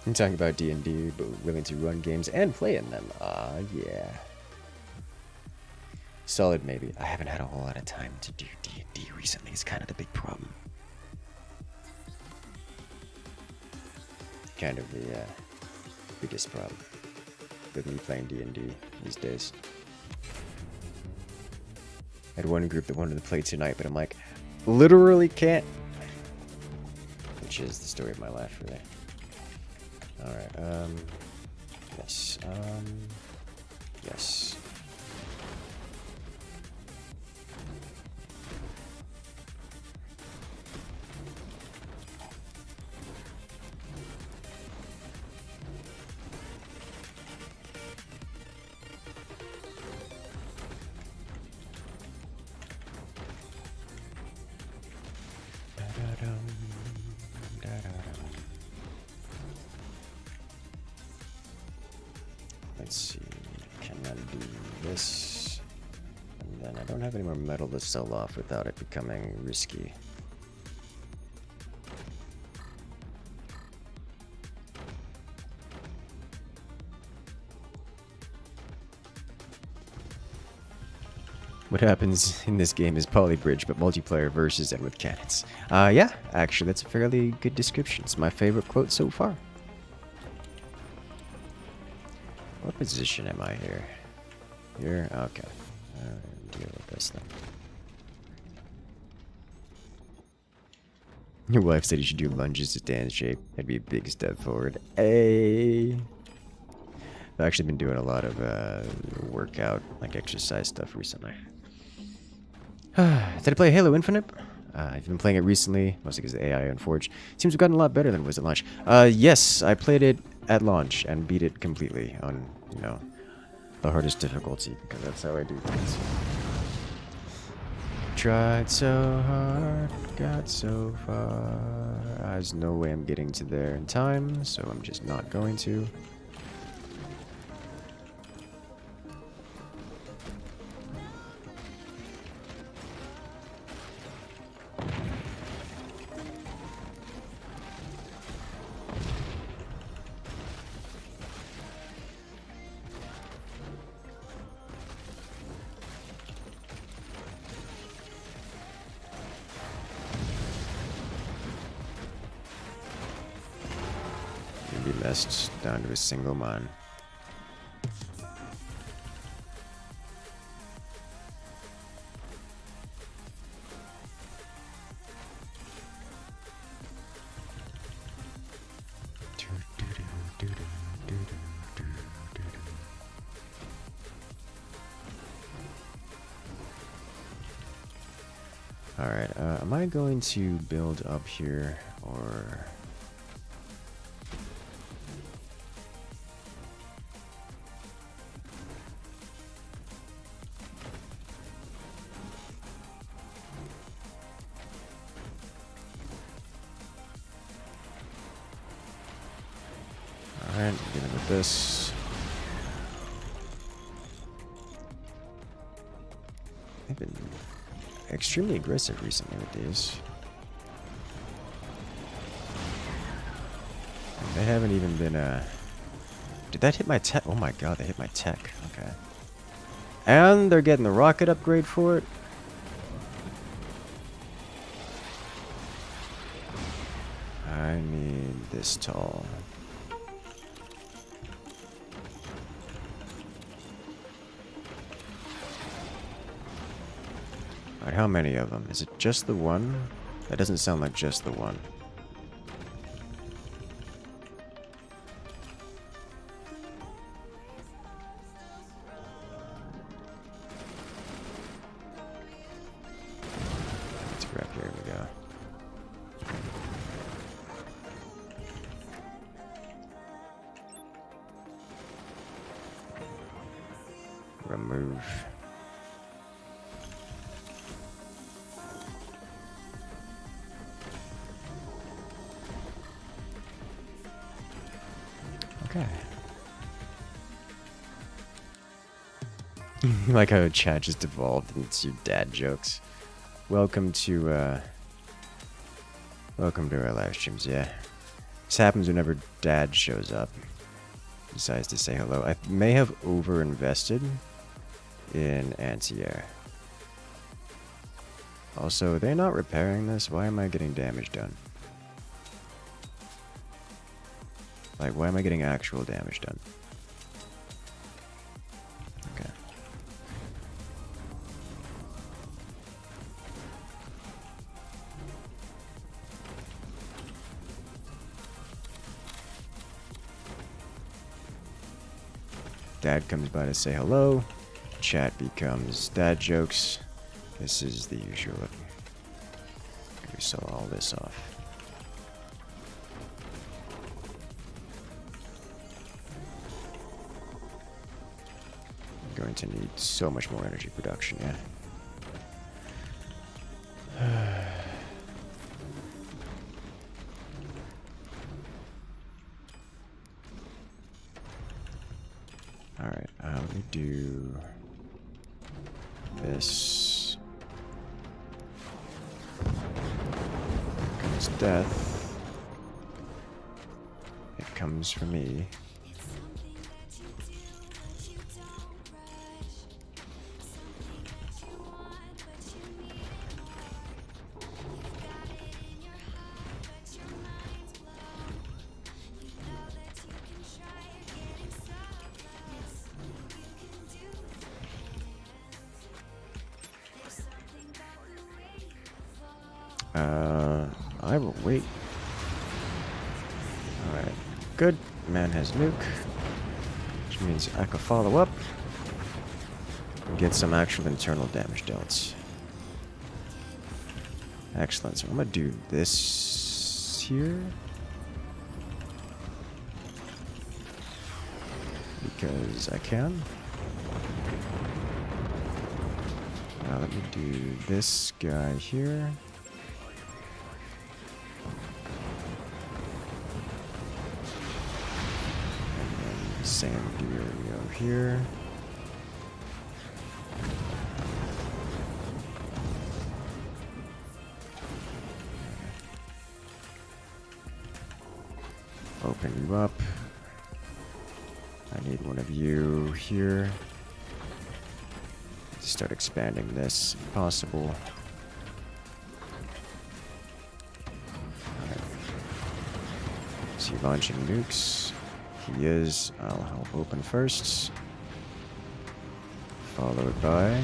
Speaker 1: I'm talking about D&D, but willing to run games and play in them. Yeah. Solid, maybe. I haven't had a whole lot of time to do D&D recently. It's kind of the big problem. Kind of the biggest problem with me playing D&D these days. I had one group that wanted to play tonight, but I'm like, literally can't. Which is the story of my life, really. Alright, yes, yes. Let's see, can I do this? And then I don't have any more metal to sell off without it becoming risky. What happens in this game is polybridge, but multiplayer versus and with cannons. Yeah, actually that's a fairly good description. It's my favorite quote so far. What position am I here? Here? Okay. Deal with this then. Your wife said you should do lunges to stay in shape. That'd be a big step forward. Hey! I've actually been doing a lot of workout, like exercise stuff recently. Did I play Halo Infinite? I've been playing it recently, mostly because the AI on Forge seems to have gotten a lot better than it was at launch. Yes, I played it at launch and beat it completely on, you know, the hardest difficulty, because that's how I do things. Tried so hard, got so far. There's no way I'm getting to there in time, so I'm just not going to. Be messed down to a single mine. Alright, am I going to build up here or... Alright, dealing with this. I've been extremely aggressive recently with these. And they haven't even been, Did that hit my tech? Oh my god, they hit my tech. Okay. And they're getting the rocket upgrade for it. I need this tall. Alright, how many of them? Is it just the one? That doesn't sound like just the one. Let's grab here we go. Remove. Okay. Like how chat just evolved into dad jokes. Welcome to our live streams, yeah. This happens whenever dad shows up. Decides to say hello. I may have over-invested in anti-air. Also, they're not repairing this. Why am I getting damage done? Like, why am I getting actual damage done? Okay. Dad comes by to say hello. Chat becomes dad jokes. This is the usual. We saw all this off. I'm going to need so much more energy production, yeah. Alright, let me do this. Comes death. It comes for me. I will wait. Alright. Good. Man has nuke. Which means I can follow up and get some actual internal damage dealt. Excellent. So I'm gonna do this here. Because I can. Now let me do this guy here. Same dealio here. Open you up. I need one of you here. Start expanding this if possible. Alright. Is he launching nukes? He is. I'll help open first. Followed by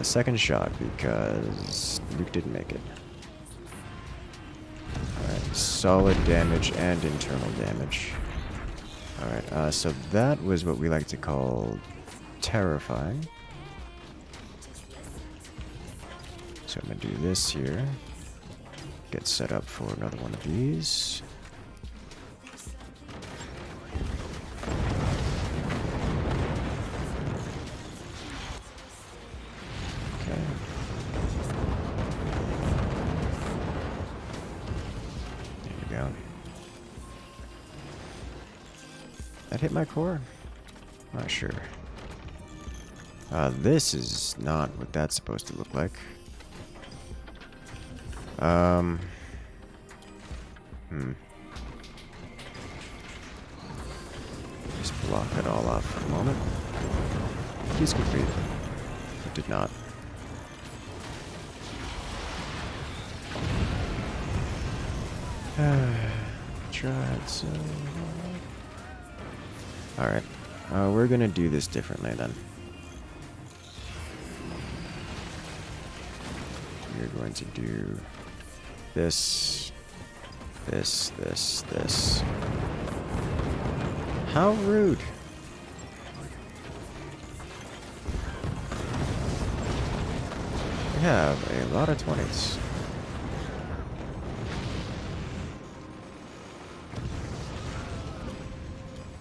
Speaker 1: second shot because nuke didn't make it. Alright, solid damage and internal damage. Alright, so that was what we like to call terrifying. So I'm gonna do this here. Get set up for another one of these. Okay. There we go. That hit my core? Not sure. This is not what that's supposed to look like. Just block it all off for a moment. Please complete. It did not. Tried so hard. Alright. We're gonna do this differently then. We're going to do this, this, this, this. How rude. We have a lot of 20s.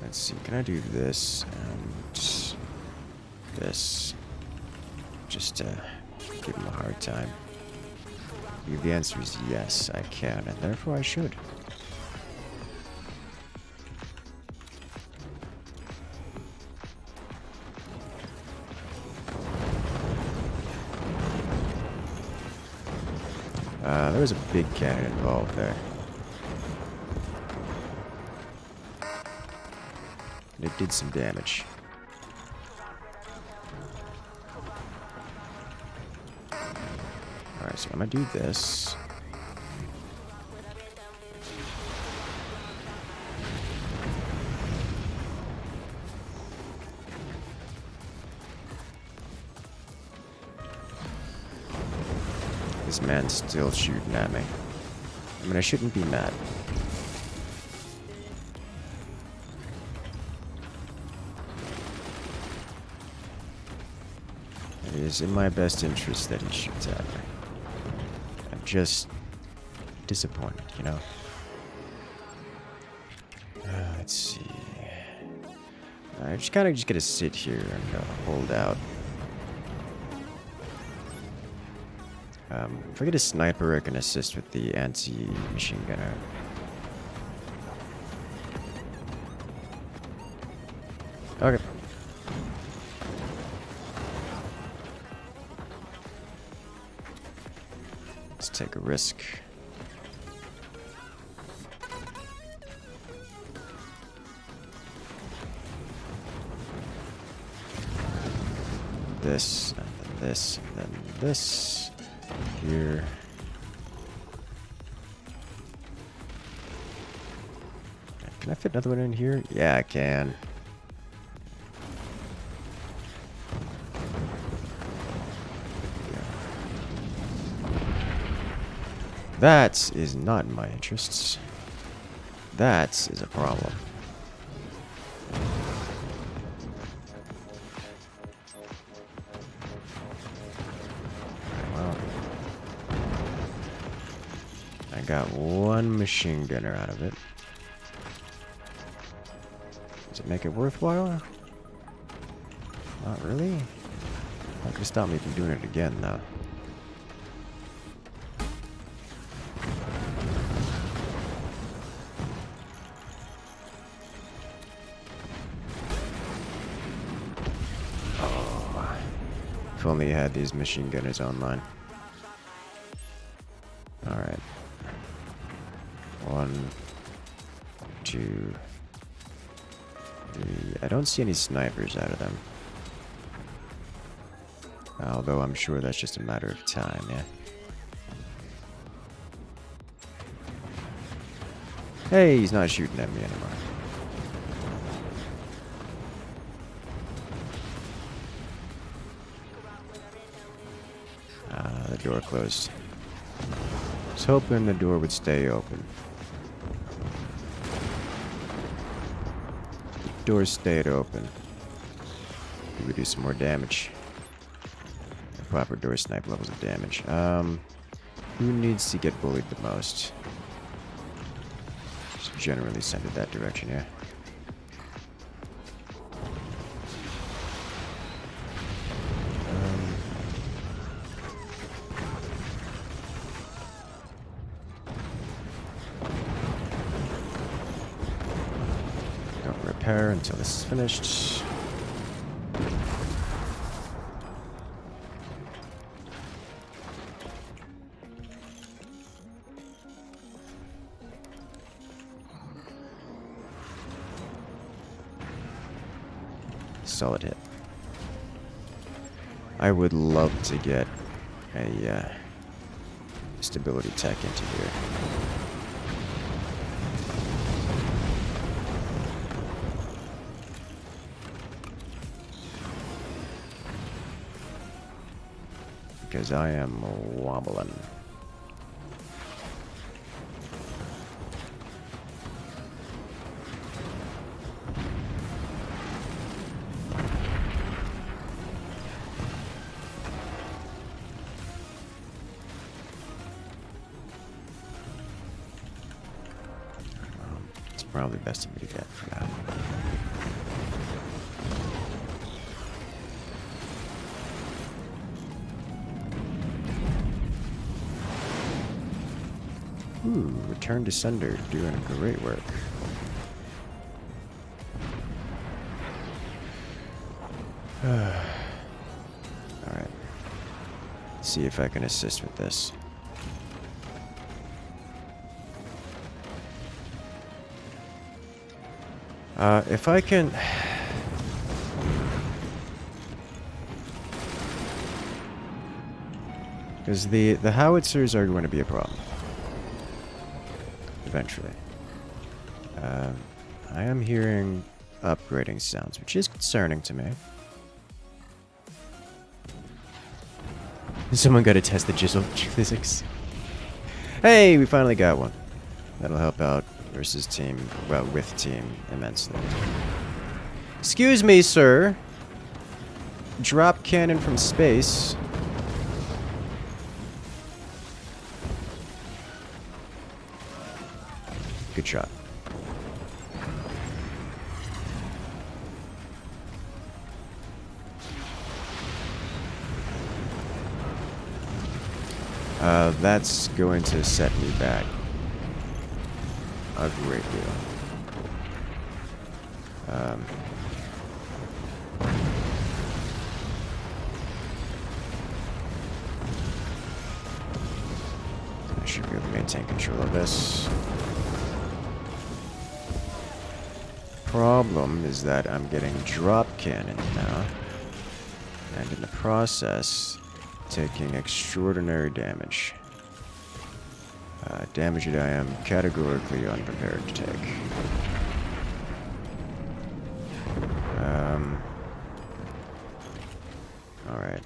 Speaker 1: Let's see, can I do this and this? Just to give him a hard time. The answer is yes, I can, and therefore I should. There was a big cannon involved there. And it did some damage. Alright, so I'm gonna do this. This man's still shooting at me. I mean, I shouldn't be mad. It is in my best interest that he shoots at me. I'm just disappointed, you know? Let's see. I just kind of just gotta sit here and hold out. If I get a sniper, I can assist with the anti-machine gunner. Okay. Let's take a risk. This, and then this, and then this. Here. Can I fit another one in here? Yeah, I can. That is not in my interests. That is a problem. Got one machine gunner out of it. Does it make it worthwhile? Not really. Not gonna stop me from doing it again, though. Oh, if only you had these machine gunners online. All right. 1, 2, 3. I don't see any snipers out of them. Although I'm sure that's just a matter of time, yeah. Hey, he's not shooting at me anymore. The door closed. I was hoping the door would stay open. Door stayed open. We would do some more damage. Proper door snipe levels of damage. Who needs to get bullied the most? Just generally send it that direction, yeah. Repair until this is finished. Solid hit. I would love to get a stability tech into here. because I am wobbling. It's probably best of me to get for now. Ooh, Return to Sender, doing great work. Alright. See if I can assist with this. If I can... Because the howitzers are going to be a problem. Eventually. I am hearing upgrading sounds, which is concerning to me. Someone got to test the jizzle physics. Hey, we finally got one. That'll help out versus team, well, with team immensely. Excuse me, sir. Drop cannon from space. Good shot. That's going to set me back a great deal. I should be able to maintain control of this. Problem is that I'm getting drop cannon now, and in the process, taking extraordinary damage. Damage that I am categorically unprepared to take. Alright.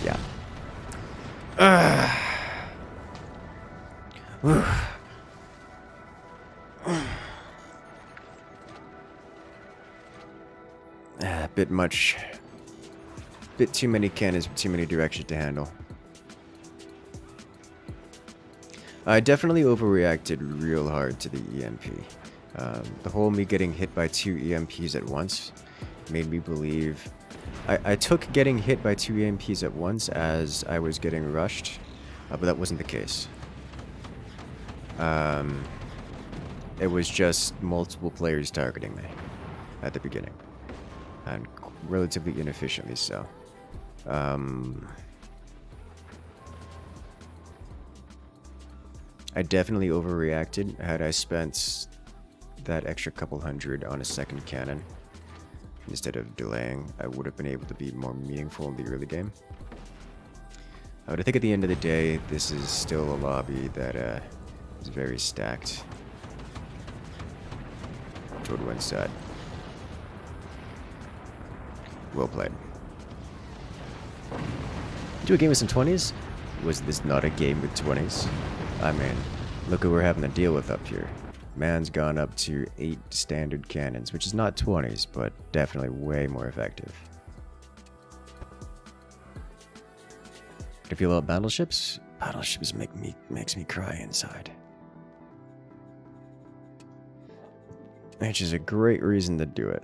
Speaker 1: Yeah. Bit much. Bit too many cannons, too many directions to handle. I definitely overreacted real hard to the EMP. The whole me getting hit by 2 EMPs at once made me believe... I took getting hit by 2 EMPs at once as I was getting rushed, but that wasn't the case. It was just multiple players targeting me at the beginning. And relatively inefficiently so. I definitely overreacted. Had I spent that extra couple hundred on a second cannon instead of delaying, I would have been able to be more meaningful in the early game. But I think at the end of the day, this is still a lobby that is very stacked toward one side. Well played. Do a game with some 20s? Was this not a game with 20s? I mean, look what we're having to deal with up here. Man's gone up to 8 standard cannons, which is not 20s, but definitely way more effective. If you love battleships, battleships makes me cry inside. Which is a great reason to do it.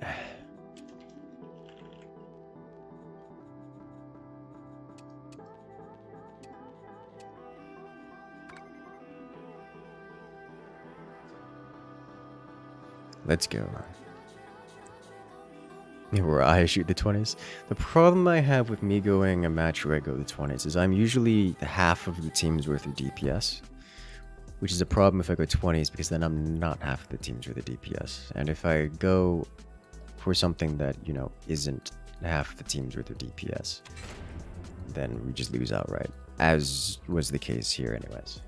Speaker 1: Let's go. Where I shoot the 20s. The problem I have with me going a match where I go the 20s is I'm usually half of the team's worth of DPS. Which is a problem if I go 20s because then I'm not half of the team's worth of DPS. And if I go for something that, you know, isn't half the team's worth of DPS, then we just lose outright. As was the case here anyways.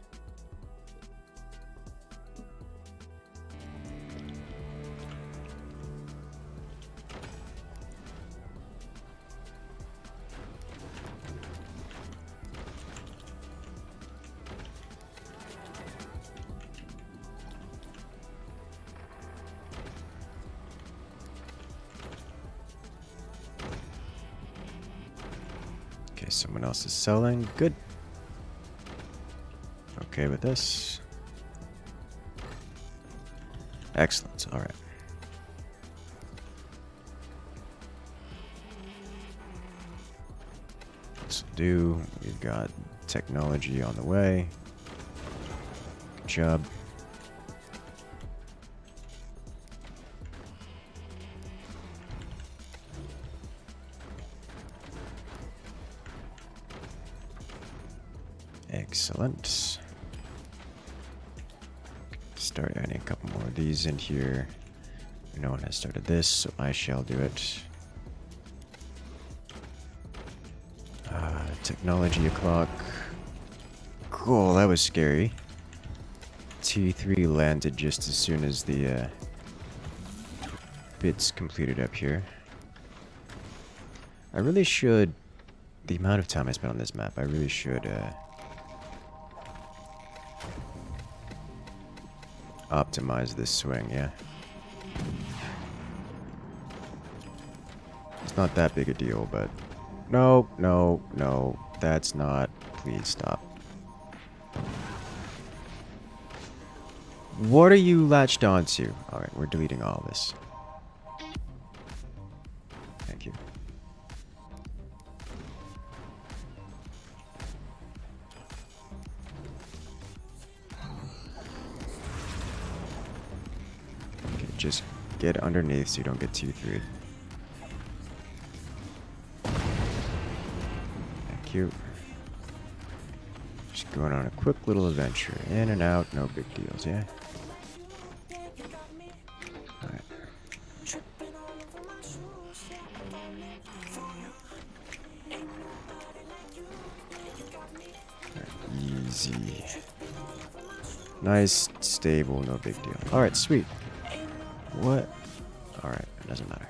Speaker 1: Okay, someone else is selling. Good. Okay with this. Excellent. All right. This will do. We've got technology on the way. Good job. Excellent. Start adding a couple more of these in here. No one has started this, so I shall do it. Technology o'clock. Cool, that was scary. T3 landed just as soon as the bits completed up here. I really should... The amount of time I spent on this map, I really should optimize this swing, yeah. It's not that big a deal, but... No, no, no. That's not... Please stop. What are you latched onto? Alright, we're deleting all this. Thank you. Okay, just get underneath so you don't get T3'd. Thank you. Just going on a quick little adventure. In and out, no big deals, yeah? Alright. Easy. Nice, stable, no big deal. Alright, sweet. What? Alright, it doesn't matter.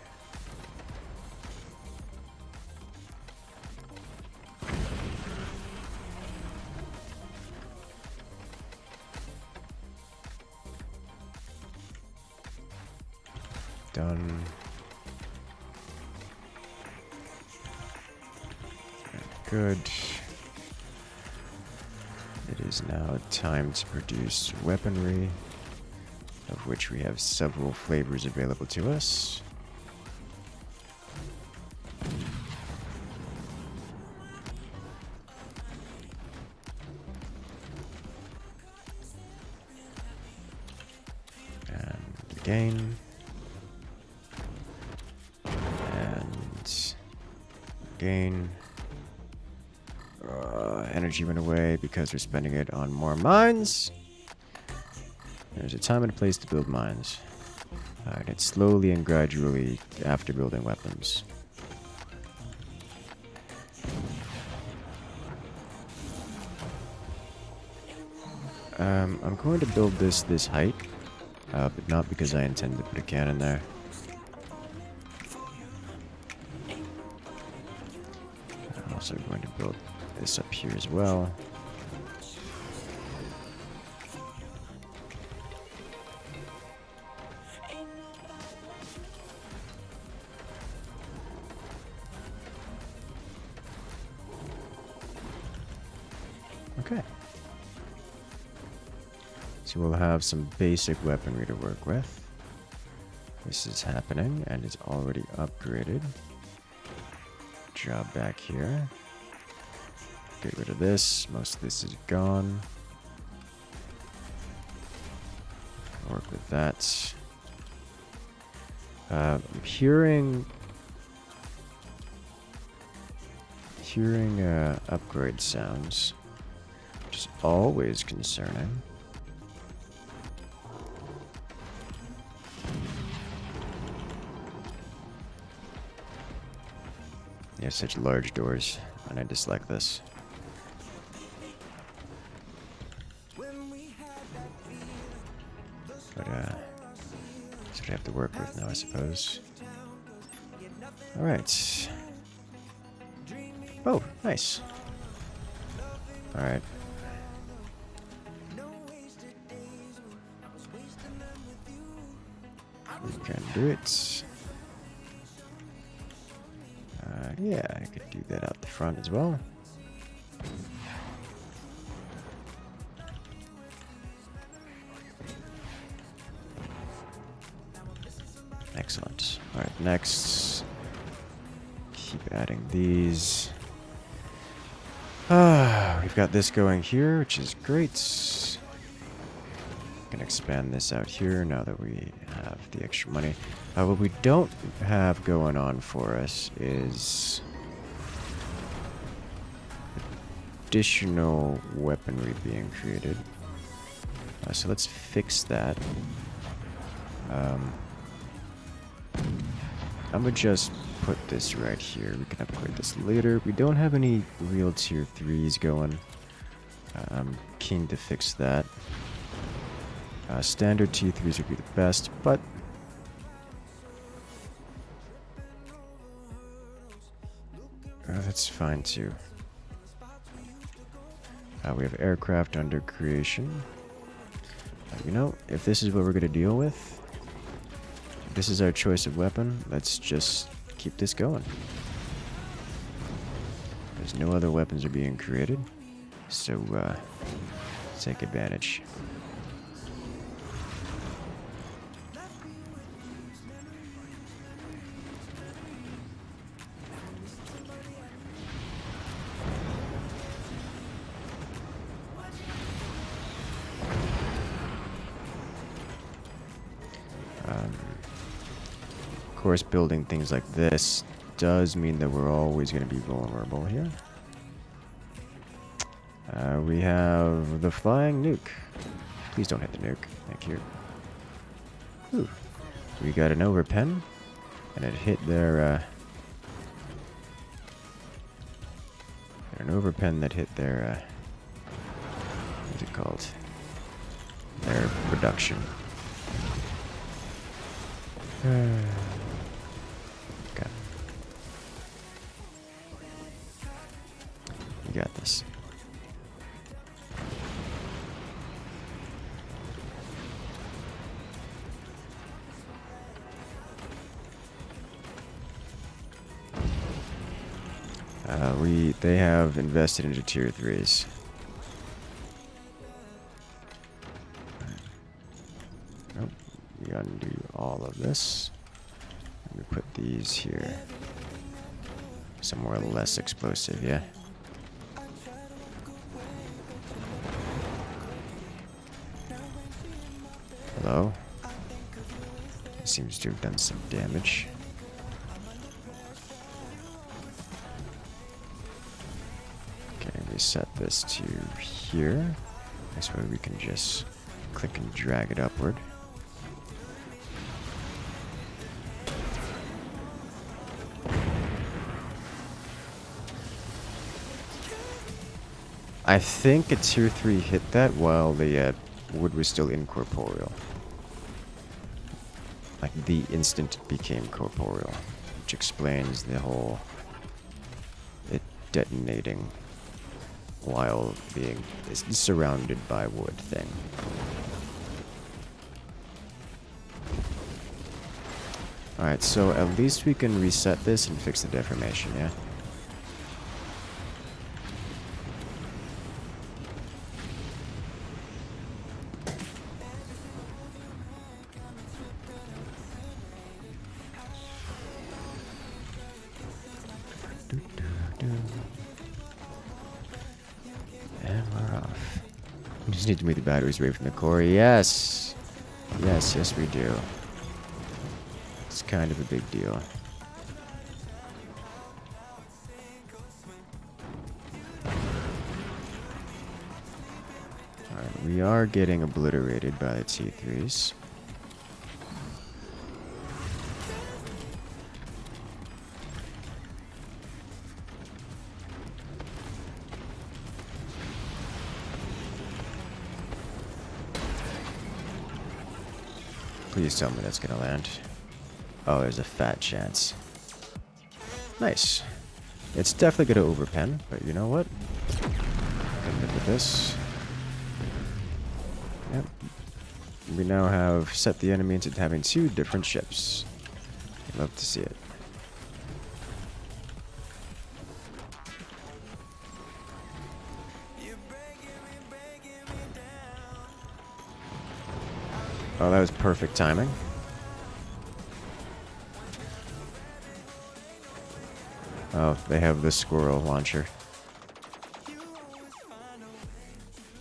Speaker 1: Done. Good. It is now time to produce weaponry, of which we have several flavors available to us. And again. And again. Energy went away because we're spending it on more mines. There's a time and a place to build mines. Alright, it's slowly and gradually after building weapons. I'm going to build this height, but not because I intend to put a cannon there. I'm also going to build this up here as well. Okay. So we'll have some basic weaponry to work with. This is happening and it's already upgraded. Job back here. Get rid of this. Most of this is gone. Work with that. I'm hearing upgrade sounds, which is always concerning. You have such large doors, and I dislike this. But, that's what I have to work with now, I suppose. Alright. Oh, nice. Alright. We can do it. Yeah, I could do that out the front as well. Excellent. Alright, next. Keep adding these. We've got this going here, which is great. Can expand this out here now that we have the extra money. What we don't have going on for us is additional weaponry being created. So let's fix that. I'm gonna just put this right here. We can upgrade this later. We don't have any real tier 3s going. I'm keen to fix that. Standard tier 3s would be the best, but that's fine too. We have aircraft under creation. You know, if this is what we're gonna deal with, this is our choice of weapon, let's just keep this going. There's no other weapons are being created, so take advantage. Of course, building things like this does mean that we're always going to be vulnerable here. We have the flying nuke. Please don't hit the nuke. Thank you. Ooh. We got an overpen, and it hit their an overpen that hit their what's it called? Their production. Okay. You got this. They have invested into tier 3s. Nope. We undo all of this. Let me put these here. Somewhere less explosive, yeah. Hello? Seems to have done some damage. Okay, we set this to here. This way we can just click and drag it upward. I think a tier 3 hit that while the wood was still incorporeal. Like the instant it became corporeal, which explains the whole it detonating while being surrounded by wood thing. Alright, so at least we can reset this and fix the deformation, yeah? And we're off. We just need to move the batteries away from the core. Yes! Yes, yes we do. It's kind of a big deal. Alright, we are getting obliterated by the T3s. Please tell me that's gonna land. Oh, there's a fat chance. Nice. It's definitely gonna overpen, but you know what? Can live with this. Yep. We now have set the enemy into having 2 different ships. Love to see it. Oh, that was perfect timing. Oh, they have the squirrel launcher.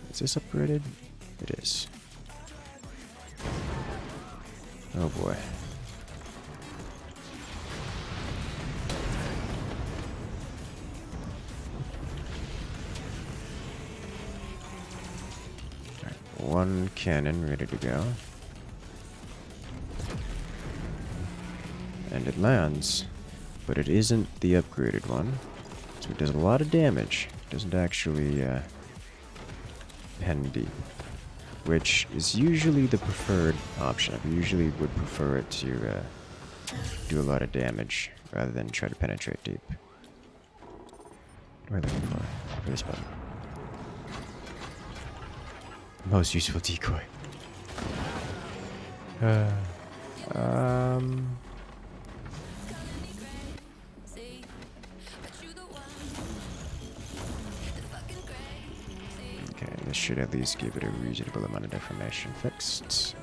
Speaker 1: Is this upgraded? It is. Oh boy. Alright, one cannon ready to go. And it lands. But it isn't the upgraded one. So it does a lot of damage. It doesn't actually pen deep. Which is usually the preferred option. I usually would prefer it to do a lot of damage rather than try to penetrate deep. What am I looking for? For this button. Most useful decoy. Okay, this should at least give it a reasonable amount of deformation fixed.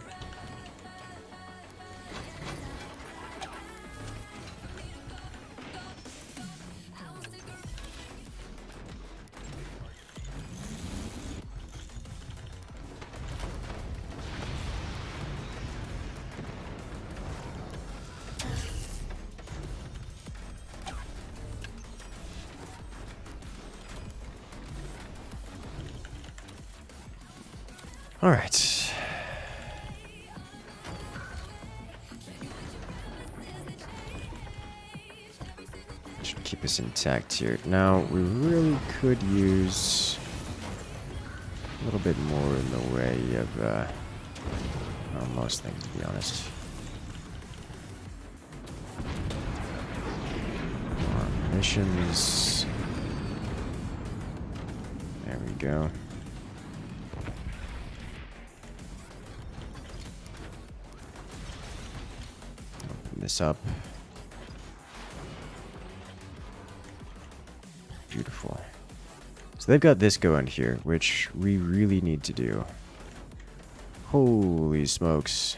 Speaker 1: All right. Should keep us intact here. Now, we really could use a little bit more in the way of, well, most things, to be honest. More missions. There we go. This up. Beautiful. So they've got this going here, which we really need to do. Holy smokes.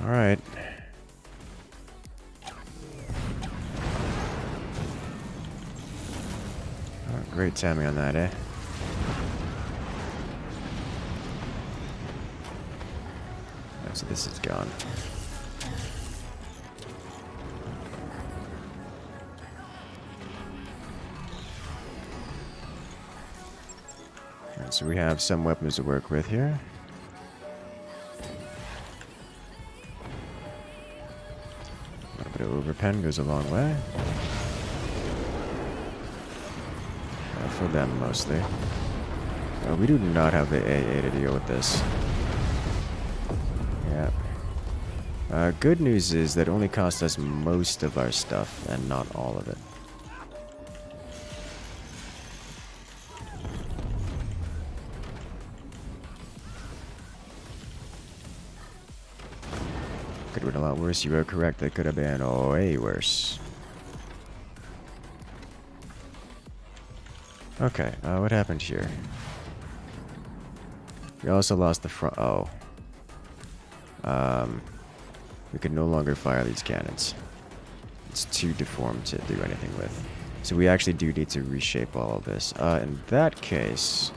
Speaker 1: Alright. Oh, great timing on that, eh? So this is gone. Alright, so we have some weapons to work with here. A little bit of overpen goes a long way. For them mostly. We do not have the AA to deal with this. Good news is that it only cost us most of our stuff and not all of it. Could have been a lot worse. You were correct. That could have been way worse. Okay, what happened here? We also lost the front. Oh. We can no longer fire these cannons. It's too deformed to do anything with. So we actually do need to reshape all of this. In that case...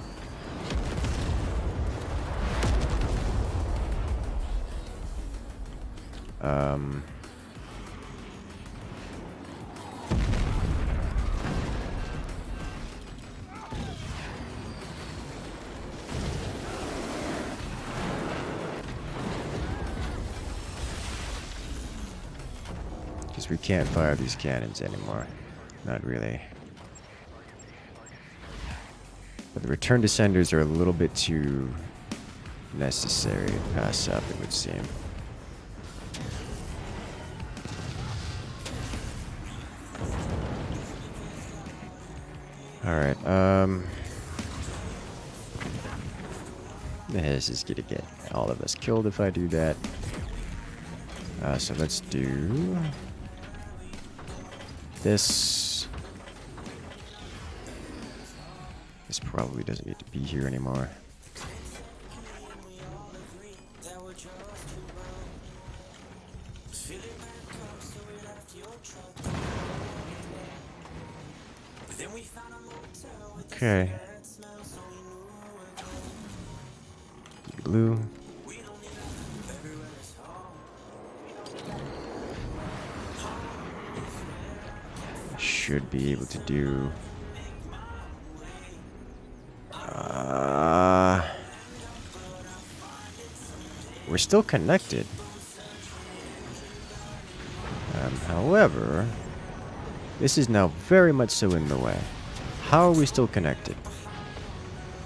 Speaker 1: because we can't fire these cannons anymore. Not really. But the return descenders are a little bit too necessary to pass up, it would seem. Alright, this is gonna get all of us killed if I do that. So let's do this. This probably probably doesn't need to be here anymore. Okay. Blue. Should be able to do. We're still connected. However, this is now very much so in the way. How are we still connected?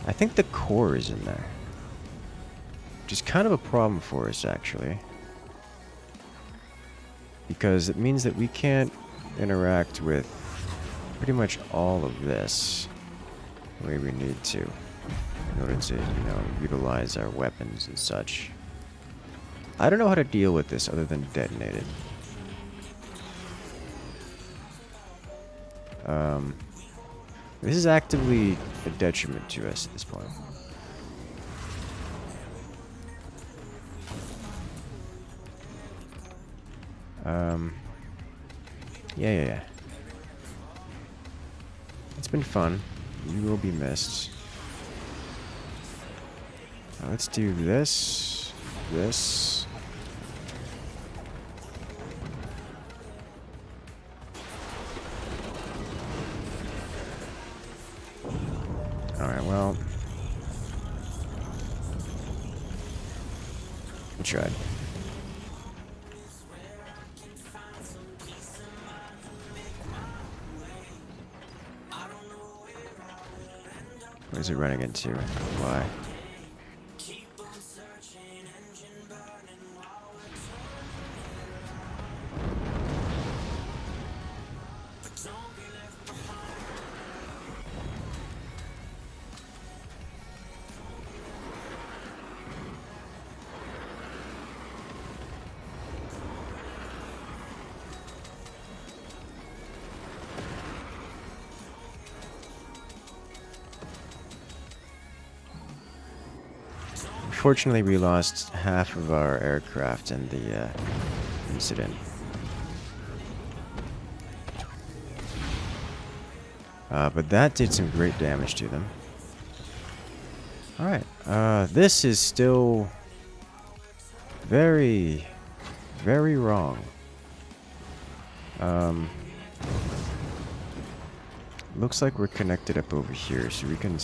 Speaker 1: I think the core is in there. Which is kind of a problem for us, actually. Because it means that we can't interact with pretty much all of this the way we need to in order to, utilize our weapons and such. I don't know how to deal with this other than detonate it. This is actively a detriment to us at this point. Yeah. It's been fun. You will be missed. Let's do this. Alright, well. We tried. What is it running into? Why? Unfortunately, we lost half of our aircraft in the incident. But that did some great damage to them. Alright, this is still very, very wrong. Looks like we're connected up over here, so we can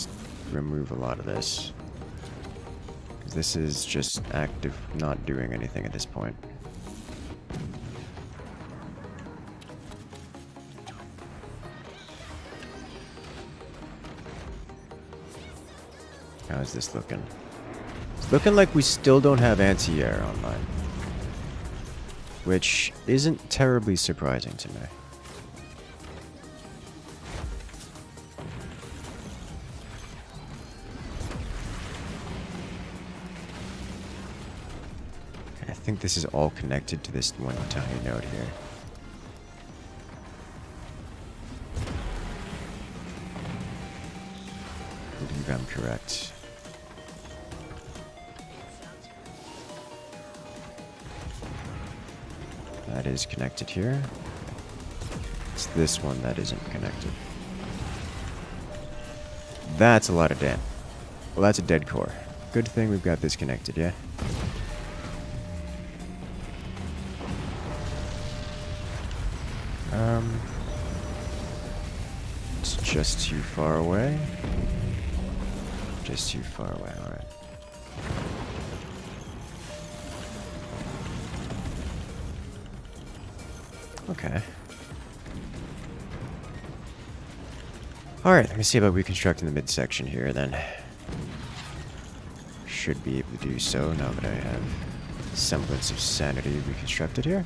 Speaker 1: remove a lot of this. This is just active, not doing anything at this point. How is this looking? It's looking like we still don't have anti-air online. Which isn't terribly surprising to me. I think this is all connected to this one tiny node here. I believe I'm correct. That is connected here. It's this one that isn't connected. That's a lot of dead. Well, that's a dead core. Good thing we've got this connected, yeah? It's just too far away. Just too far away, alright. Okay. Alright, let me see about reconstructing the midsection here then. Should be able to do so now that I have semblance of sanity reconstructed here.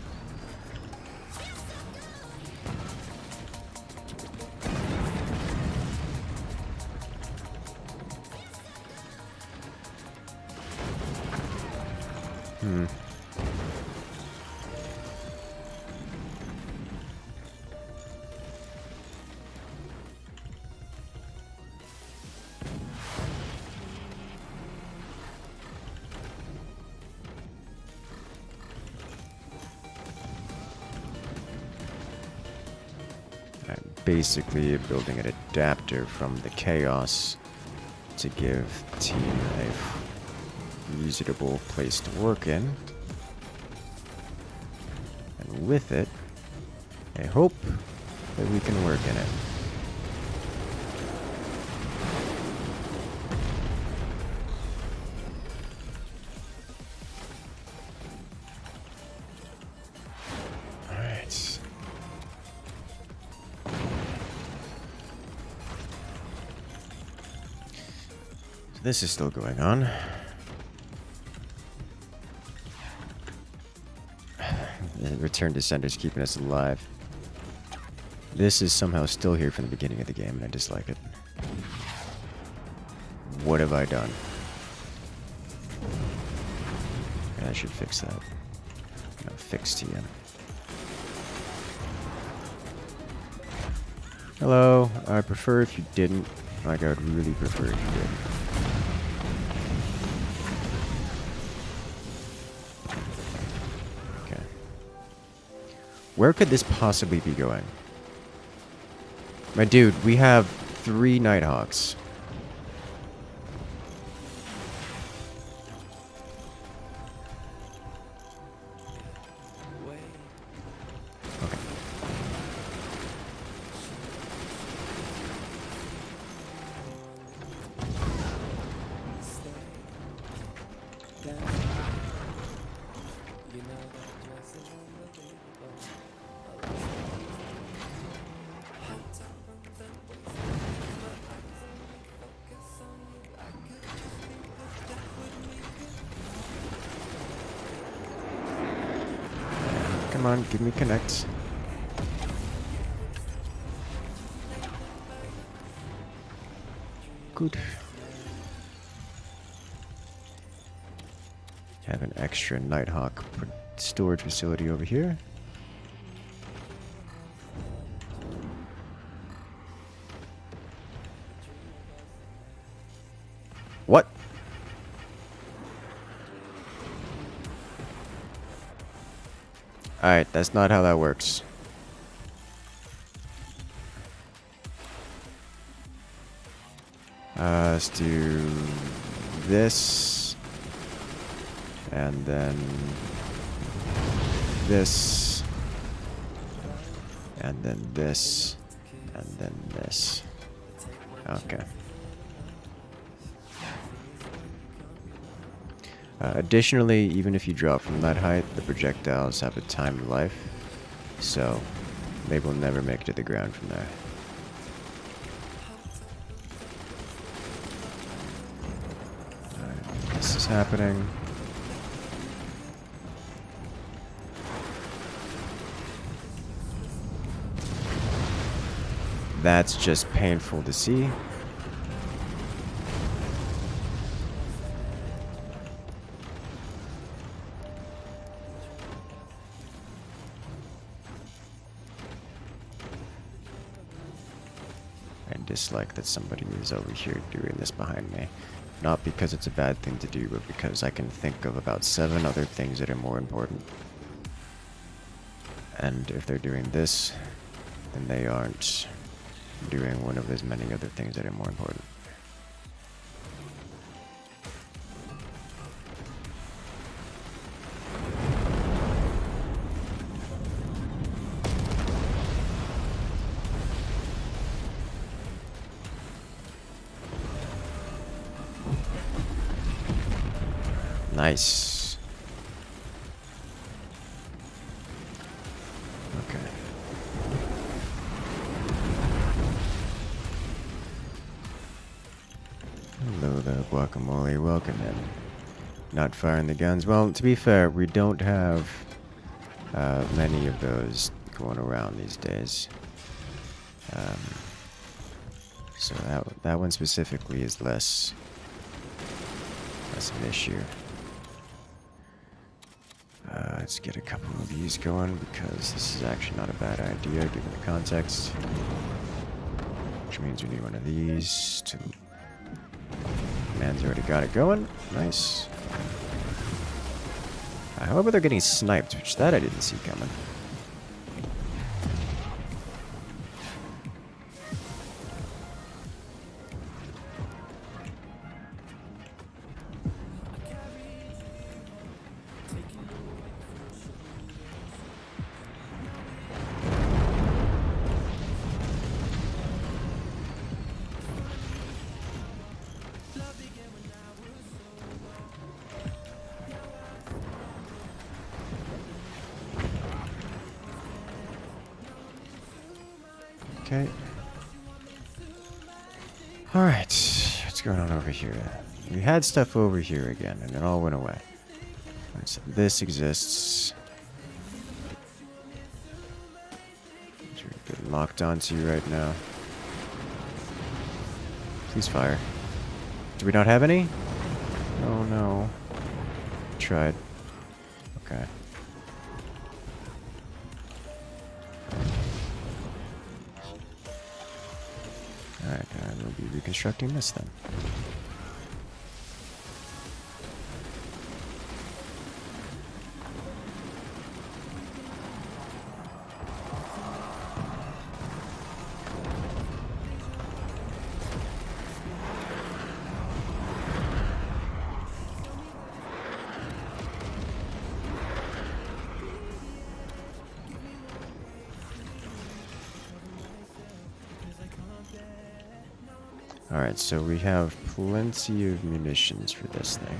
Speaker 1: I'm basically building an adapter from the chaos to give the team a reasonable place to work in. And with it, I hope that we can work in it. Alright. So this is still going on. The return to sender is keeping us alive. This is somehow still here from the beginning of the game, and I dislike it. What have I done? I should fix that. No, fix TM. Hello. I prefer if you didn't. Like, I would really prefer if you did. Okay. Where could this possibly be going? My dude, we have 3 Nighthawks. Okay. Come on, give me connects. Good. Have an extra Nighthawk storage facility over here. What? Alright, that's not how that works. Let's do this. And then this. And then this. And then this. Okay. Additionally, even if you drop from that height, the projectiles have a timed life, so they will never make it to the ground from there. Alright, this is happening. That's just painful to see. Dislike that somebody is over here doing this behind me. Not because it's a bad thing to do, but because I can think of about 7 other things that are more important. And if they're doing this, then they aren't doing one of as many other things that are more important. Nice. Okay. Hello there, guacamole. Welcome in. Not firing the guns. Well, to be fair, we don't have many of those going around these days. So that one specifically is less an issue. Let's get a couple of these going, because this is actually not a bad idea given the context. Which means we need one of these to... Man's already got it going. Nice. However, they're getting sniped, which that I didn't see coming. Okay. Alright, what's going on over here? We had stuff over here again, and it all went away. Alright, so this exists. We're locked onto you right now. Please fire. Do we not have any? Oh no. Tried. Okay. Alright, we'll be reconstructing this then. Alright, so we have plenty of munitions for this thing.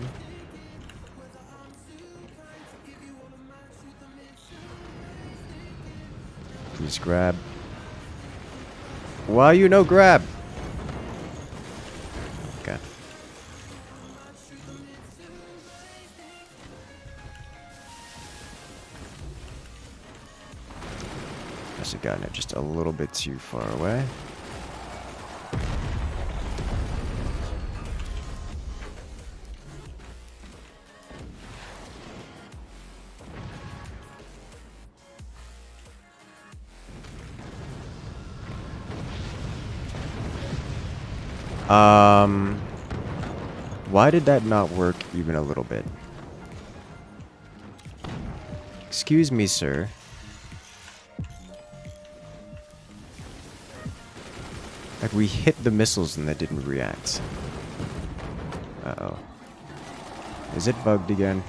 Speaker 1: Please grab. Why you no grab? Okay. Must have gotten it just a little bit too far away. Why did that not work even a little bit? Excuse me, sir. Like, we hit the missiles and that didn't react. Uh-oh. Is it bugged again?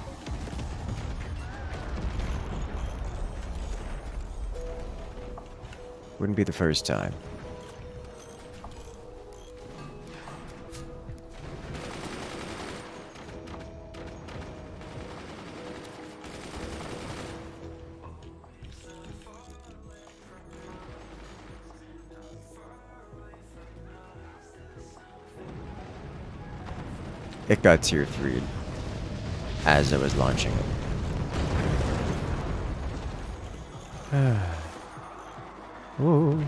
Speaker 1: Wouldn't be the first time. It got tier 3'd as I was launching it. Whoa.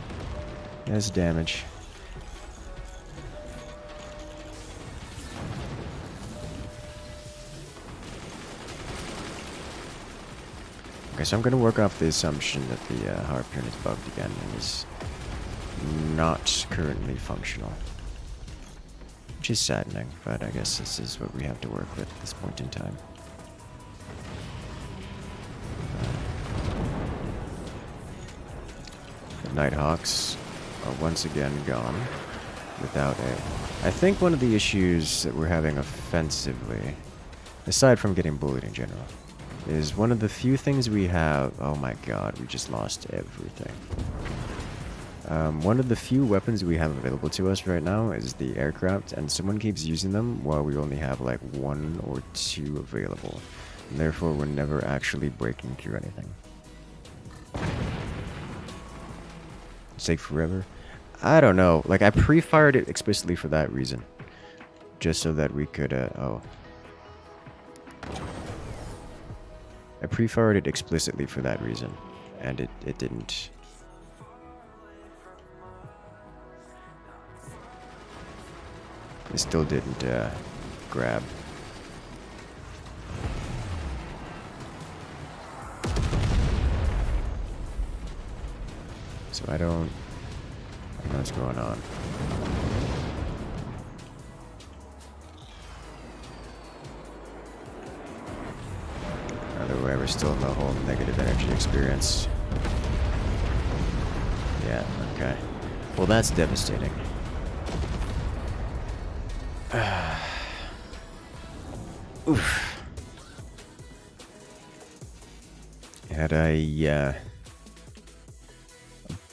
Speaker 1: That's damage. Okay, so I'm going to work off the assumption that the harpoon is bugged again and is not currently functional. Which is saddening, but I guess this is what we have to work with at this point in time. The Nighthawks are once again gone without a... I think one of the issues that we're having offensively, aside from getting bullied in general, is one of the few things we have... Oh my god, we just lost everything. One of the few weapons we have available to us right now is the aircraft, and someone keeps using them while we only have like 1 or 2 available. And therefore, we're never actually breaking through anything. Safe forever? I don't know. Like, I pre-fired it explicitly for that reason. Just so that we could, oh. I pre-fired it explicitly for that reason. And it didn't... It still didn't grab. So I don't know what's going on. Either way, we're still in the whole negative energy experience. Yeah, okay. Well, that's devastating. Oof. Had a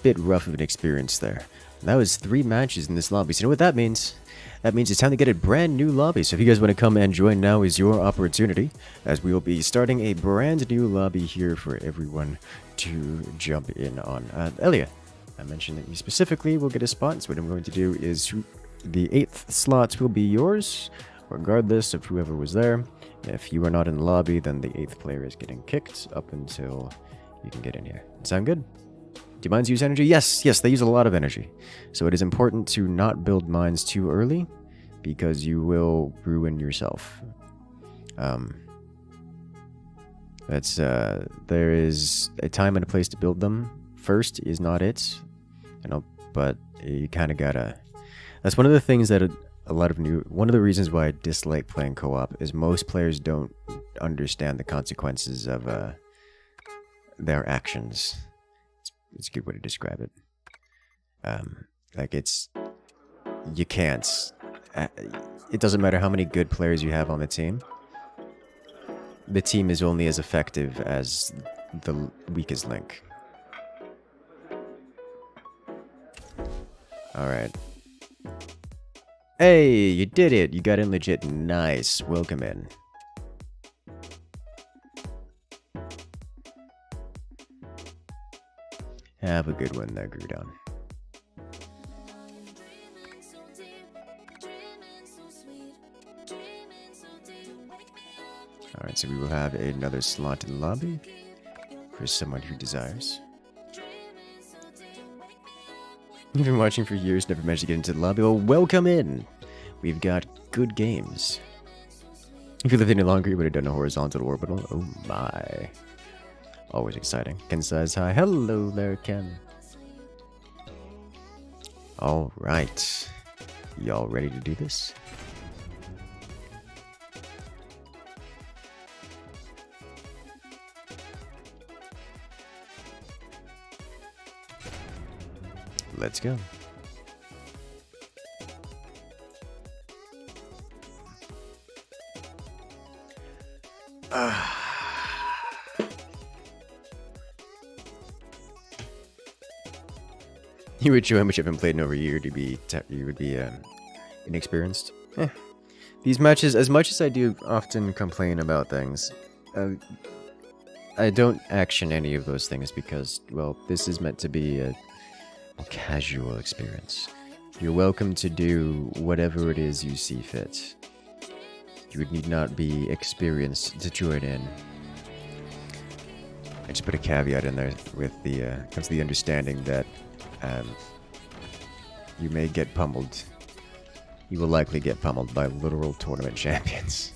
Speaker 1: bit rough of an experience there. That was 3 matches in this lobby. So you know what that means? That means it's time to get a brand new lobby. So if you guys want to come and join, now is your opportunity, as we will be starting a brand new lobby here for everyone to jump in on. Elia, I mentioned that you specifically will get a spot. So what I'm going to do is the 8th slot will be yours, regardless of whoever was there. If you are not in the lobby, then the 8th player is getting kicked up until you can get in here. Sound good? Do mines use energy? Yes, they use a lot of energy. So it is important to not build mines too early, because you will ruin yourself. There is a time and a place to build them. First is not it, but you kind of gotta. That's one of the things that one of the reasons why I dislike playing co-op is most players don't understand the consequences of their actions. It's a good way to describe it. You can't. It doesn't matter how many good players you have on the team. The team is only as effective as the weakest link. Alright. Hey, you did it! You got in legit. Nice. Welcome in. Have a good one there, Grudon. Alright, so we will have another slot in the lobby for someone who desires. You've been watching for years, never managed to get into the lobby. Well, welcome in! We've got good games. If you lived any longer, you would have done a horizontal orbital. Oh my. Always exciting. Ken says hi. Hello there, Ken. Alright. Y'all ready to do this? Let's go. You would show how much you haven't played in over a year to be you would be inexperienced. These matches, as much as I do often complain about things, I don't action any of those things because, well, this is meant to be a casual experience. You're welcome to do whatever it is you see fit. You would need not be experienced to join in. I just put a caveat in there with comes to the understanding that you may get pummeled. You will likely get pummeled by literal tournament champions.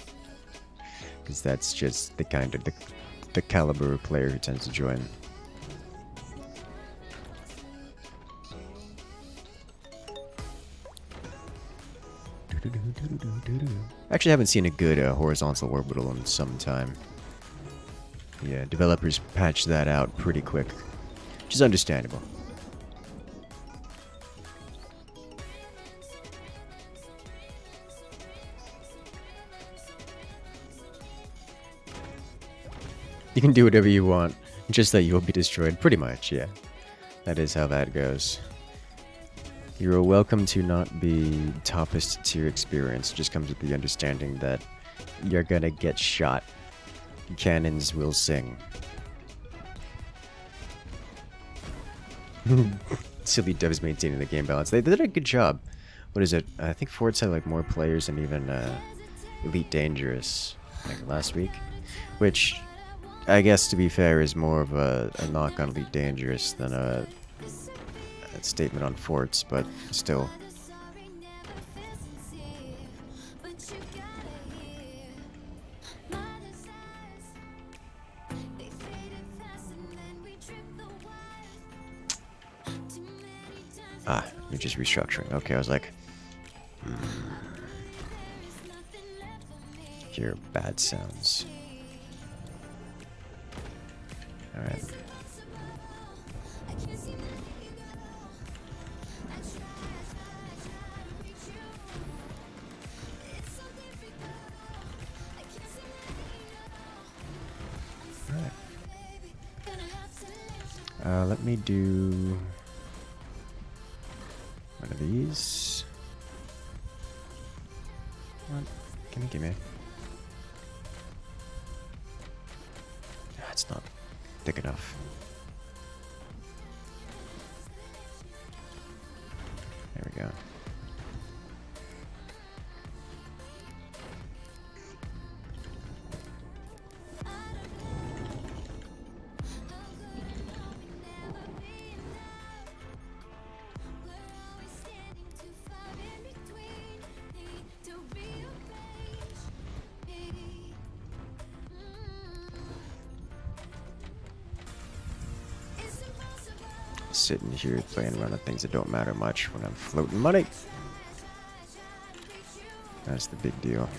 Speaker 1: Because that's just the kind of the caliber of player who tends to join. Actually, I haven't seen a good horizontal orbital in some time. Yeah, developers patched that out pretty quick, which is understandable. You can do whatever you want, just that you'll be destroyed, pretty much, yeah. That is how that goes. You're welcome to not be toppest tier experience. It just comes with the understanding that you're gonna get shot. Cannons will sing. Silly devs maintaining the game balance. They did a good job. What is it? I think Forts had like more players than even Elite Dangerous like last week, which I guess to be fair is more of a knock on Elite Dangerous than a statement on Forts, but still. You're just restructuring. Okay, I was like, hear bad sounds. Alright. Let me do one of these. What? Gimme. It's not thick enough. sitting here playing around with things that don't matter much when I'm floating money. That's the big deal.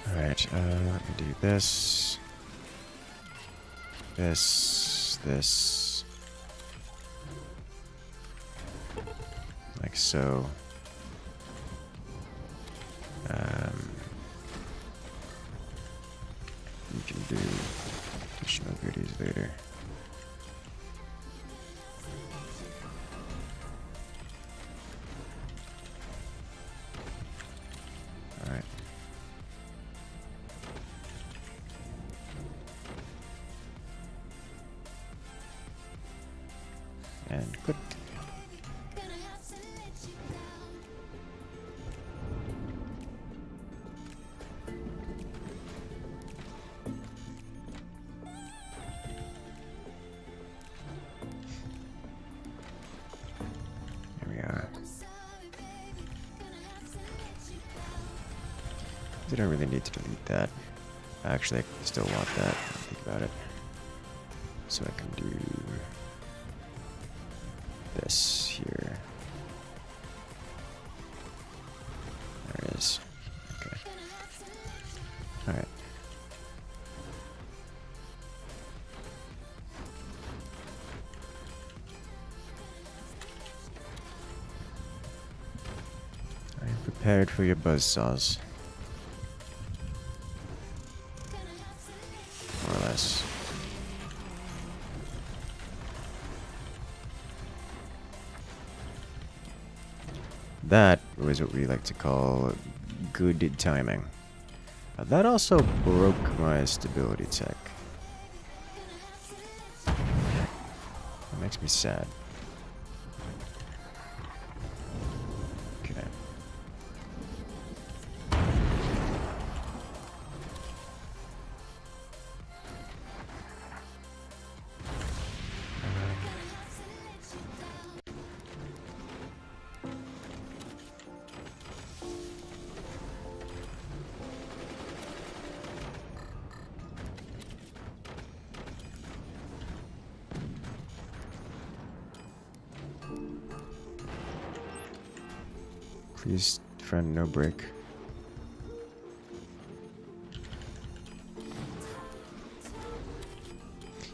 Speaker 1: Alright, let me do this. This. Like so. You can do additional goodies later. Alright. And click. I don't really need to delete that. Actually, I still want that. Think about it. So I can do this here. There it is. Okay. Alright. I am prepared for your buzzsaws. More or less. That was what we like to call good timing. That also broke my stability tech. That makes me sad. Okay. Please, friend, no break.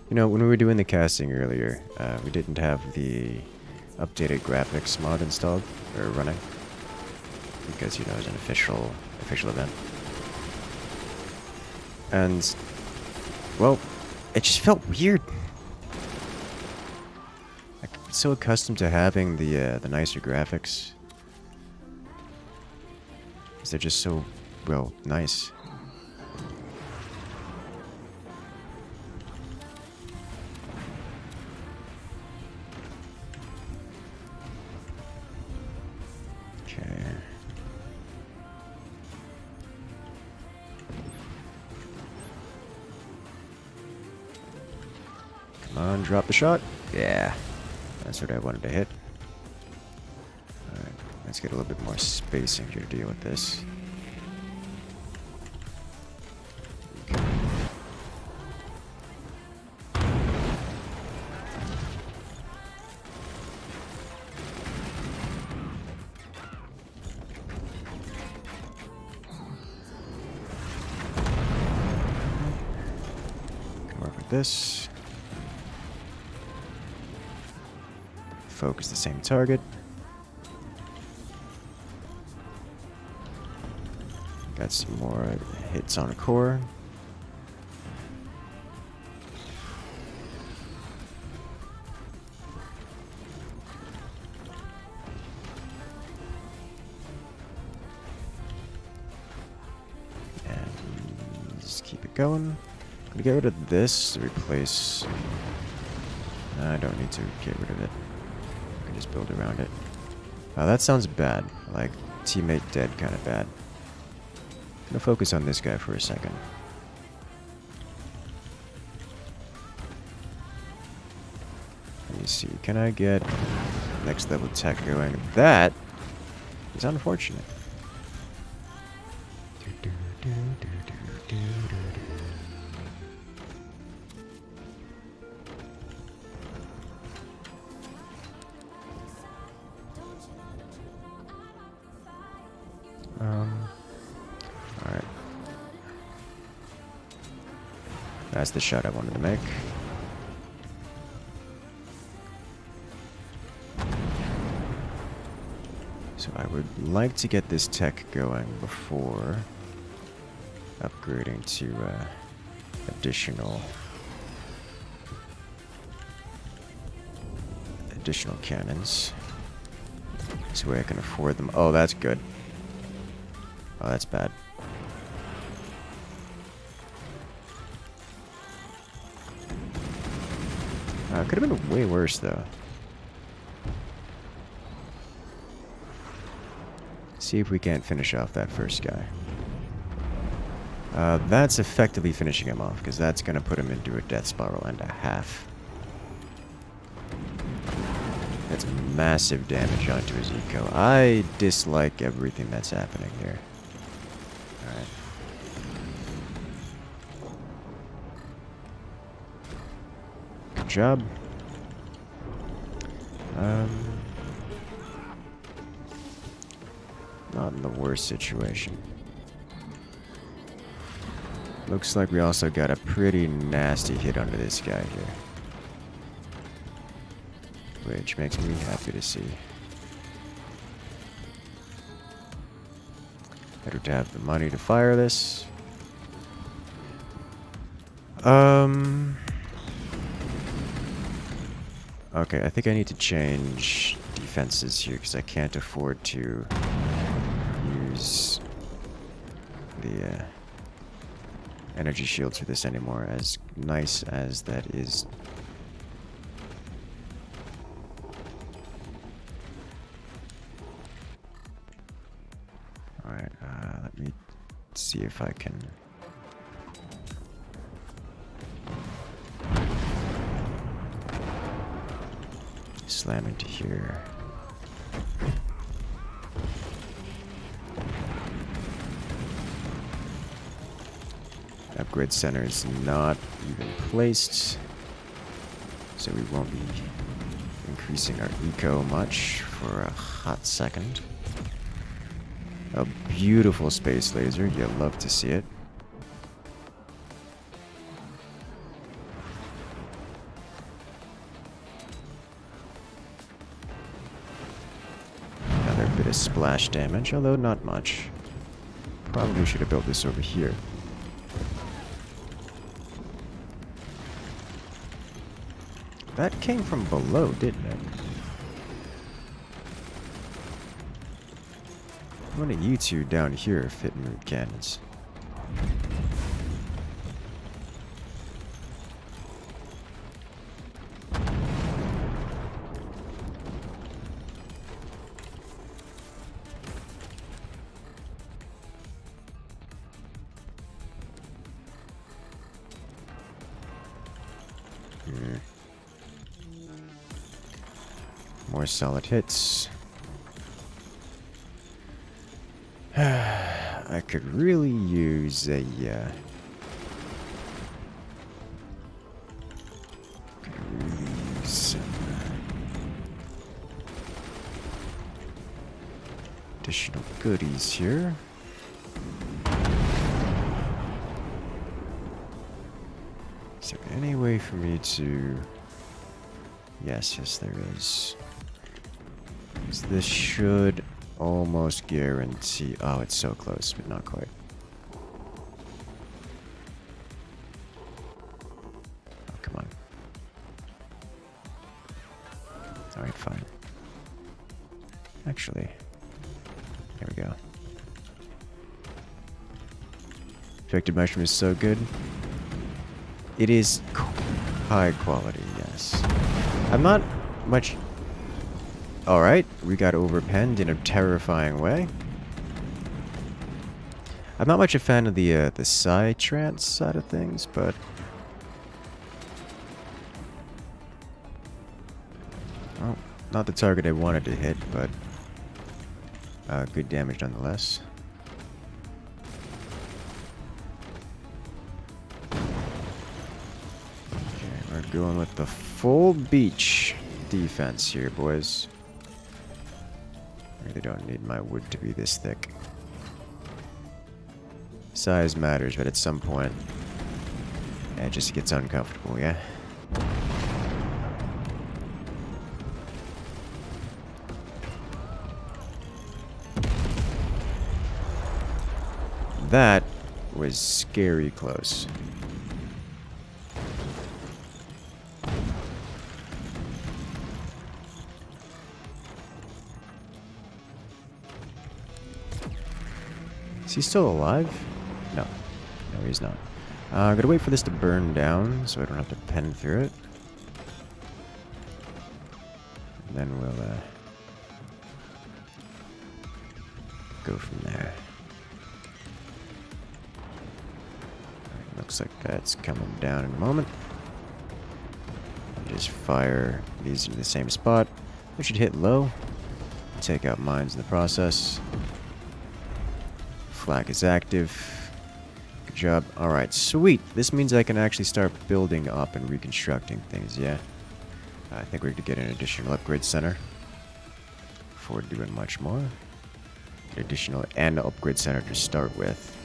Speaker 1: You know, when we were doing the casting earlier, we didn't have the updated graphics mod installed or running because, you know, it was an official event. And, well, it just felt weird. I'm so accustomed to having the nicer graphics. They're just so, well, nice. Okay. Come on, drop the shot. Yeah. That's what I wanted to hit. Alright, let's get a little bit more spacing here to deal with this. Okay. Can work with this. Focus the same target. Got some more hits on core. And just keep it going. I'm gonna get rid of this to replace. I don't need to get rid of it. I can just build around it. Oh, that sounds bad. Like teammate dead kind of bad. I'm gonna focus on this guy for a second. Let me see. Can I get next level tech going? That is unfortunate. That's the shot I wanted to make. So I would like to get this tech going before upgrading to additional cannons. This way I can afford them. Oh, that's good. Oh, that's bad. Could have been way worse, though. See if we can't finish off that first guy. That's effectively finishing him off, because that's going to put him into a death spiral and a half. That's massive damage onto his eco. I dislike everything that's happening here. Alright. Good job. Not in the worst situation. Looks like we also got a pretty nasty hit under this guy here. Which makes me happy to see. Better to have the money to fire this. Okay, I think I need to change defenses here because I can't afford to use the energy shields for this anymore, as nice as that is. Alright, let me see if I can... slam into here. Upgrade center is not even placed, so we won't be increasing our eco much for a hot second. A beautiful space laser, you'll love to see it. Another bit of splash damage, although not much. Probably should have built this over here. That came from below, didn't it? One of you two down here fit mood cannons. More solid hits. I could really use a some additional goodies here. Is there any way for me to... Yes, there is. This should almost guarantee... Oh, it's so close, but not quite. Oh, come on. Alright, fine. Actually, there we go. Effective mushroom is so good. It is high quality, yes. I'm not much... Alright, we got overpenned in a terrifying way. I'm not much a fan of the psy-trance side of things, but... Oh, not the target I wanted to hit, but... good damage nonetheless. Okay, we're going with the full beach defense here, boys. Really don't need my wood to be this thick. Size matters, but at some point It just gets uncomfortable, yeah? That was scary close. Is he still alive? No. No, he's not. I'm gonna wait for this to burn down so I don't have to pen through it. And then we'll go from there. Right, looks like that's coming down in a moment. Just fire these into the same spot. We should hit low. Take out mines in the process. Flag is active. Good job. Alright, sweet. This means I can actually start building up and reconstructing things, yeah. I think we're going to get an additional upgrade center before doing much more. An additional and upgrade center to start with.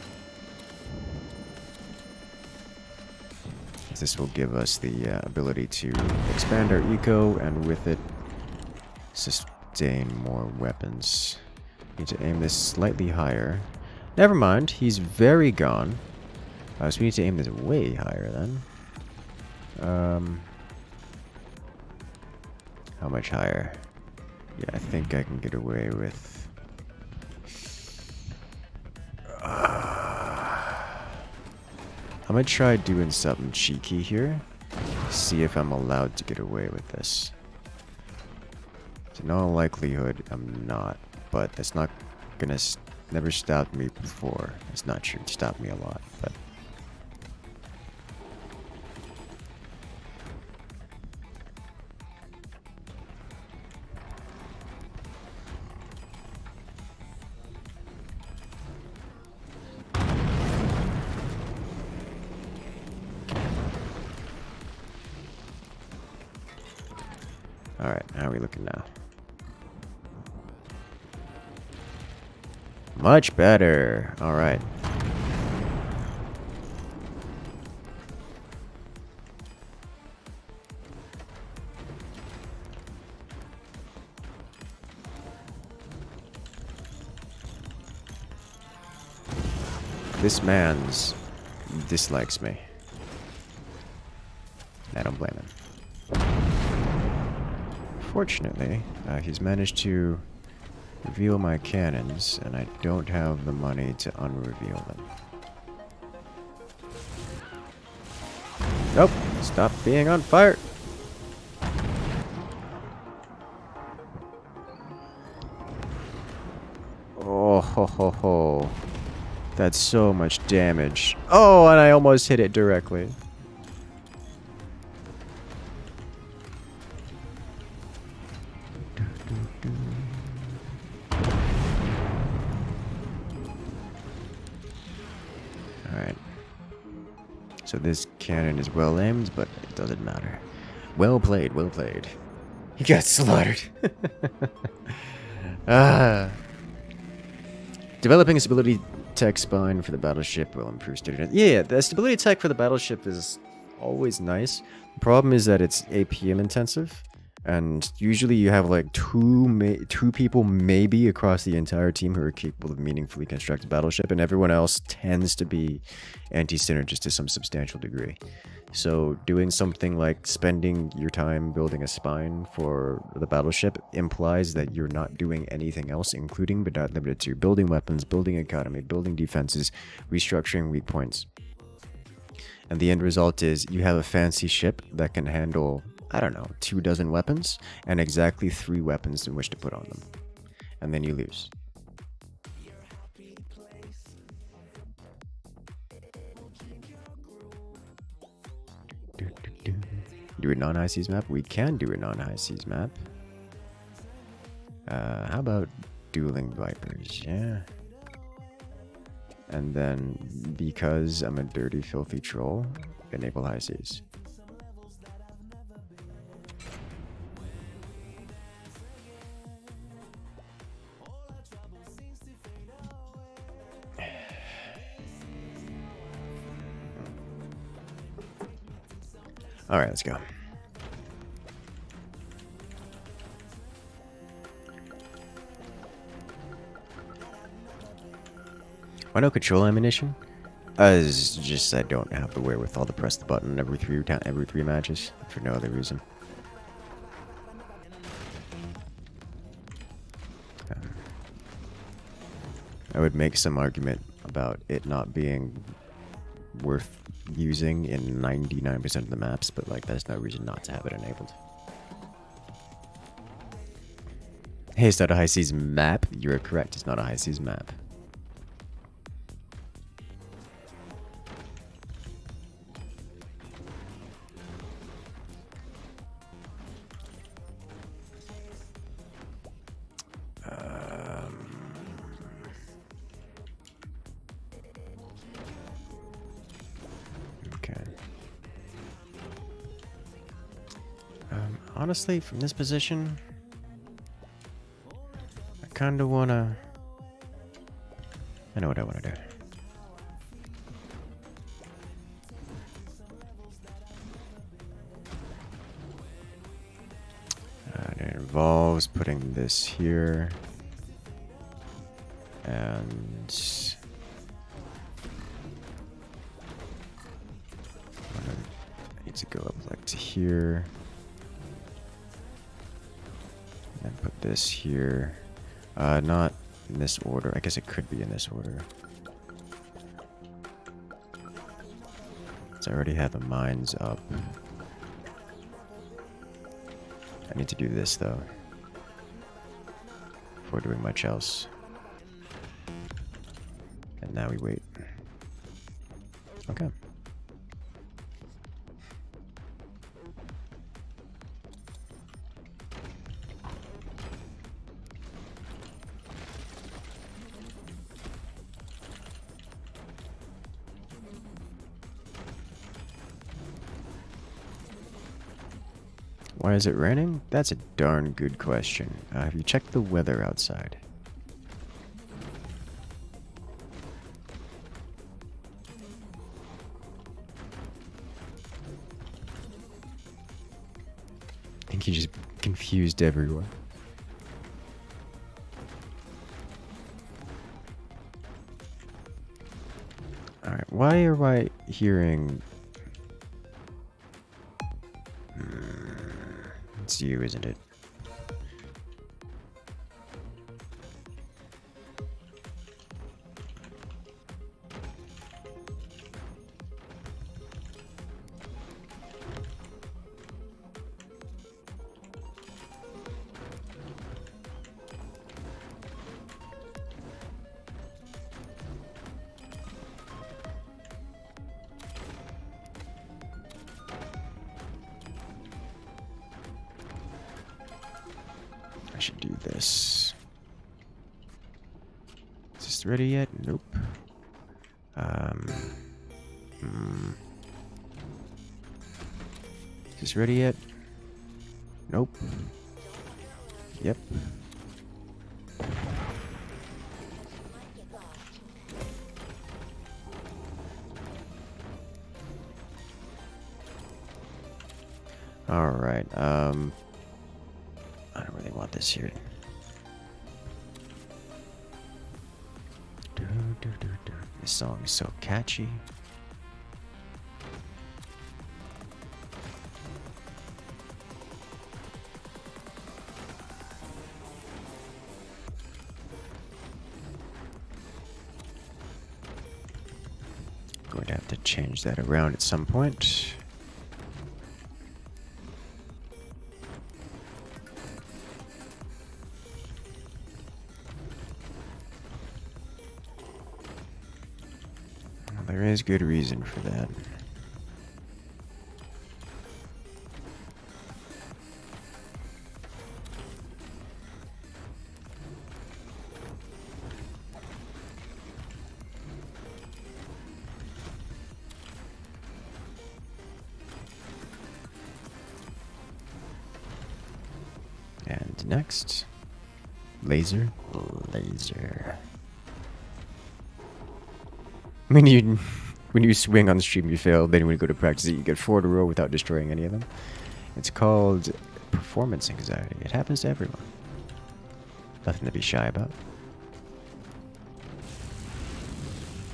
Speaker 1: This will give us the ability to expand our eco and with it sustain more weapons. Need to aim this slightly higher. Never mind, he's very gone. So we need to aim this way higher then. How much higher? Yeah, I think I can get away with... I'm gonna try doing something cheeky here. See if I'm allowed to get away with this. In all likelihood, I'm not. But that's not gonna... never stopped me before. It's not true. It stopped me a lot, but... Alright, how are we looking now? Much better. Alright. This man's dislikes me. I don't blame him. Fortunately, he's managed to reveal my cannons, and I don't have the money to unreveal them. Nope, stop being on fire! Oh ho ho ho. That's so much damage. Oh, and I almost hit it directly. Alright. So this cannon is well aimed, but it doesn't matter. Well played, well played. He got slaughtered. Developing a stability tech spine for the battleship will improve stability. Yeah, the stability tech for the battleship is always nice. The problem is that it's APM intensive. And usually you have like two people maybe across the entire team who are capable of meaningfully construct a battleship, and everyone else tends to be anti-synergist to some substantial degree. So doing something like spending your time building a spine for the battleship implies that you're not doing anything else, including but not limited to building weapons, building economy, building defenses, restructuring weak points. And the end result is you have a fancy ship that can handle, I don't know, 24 weapons, and exactly 3 weapons in which to put on them. And then you lose. Do a non-high seas map? We can do a non-high seas map. How about dueling vipers? Yeah. And then, because I'm a dirty, filthy troll, enable high seas. Alright, let's go. Why no control ammunition? It's just I don't have the wherewithal to press the button every three matches for no other reason. I would make some argument about it not being worth using in 99% of the maps, but like there's no reason not to have it enabled. Hey, it's not a high seas map. You're correct, it's not a high seas map. Honestly, from this position, I kind of want to... I know what I want to do. It involves putting this here. And... I need to go up like to here. And put this here. Not in this order. I guess it could be in this order. So I already have the mines up. I need to do this though. Before doing much else. And now we wait. Okay. Why is it raining? That's a darn good question. Have you checked the weather outside? I think you just confused everyone. Alright, why are I hearing... It's you, isn't it? I should do this. Is this ready yet? Nope. Is this ready yet? Nope. Yep. All right. I don't really want this here. This song is so catchy. Going to have to change that around at some point. There is good reason for that. And next, laser. I mean, When you swing on stream, you fail. Then when you go to practice it, you get 4 in a row without destroying any of them. It's called performance anxiety. It happens to everyone. Nothing to be shy about.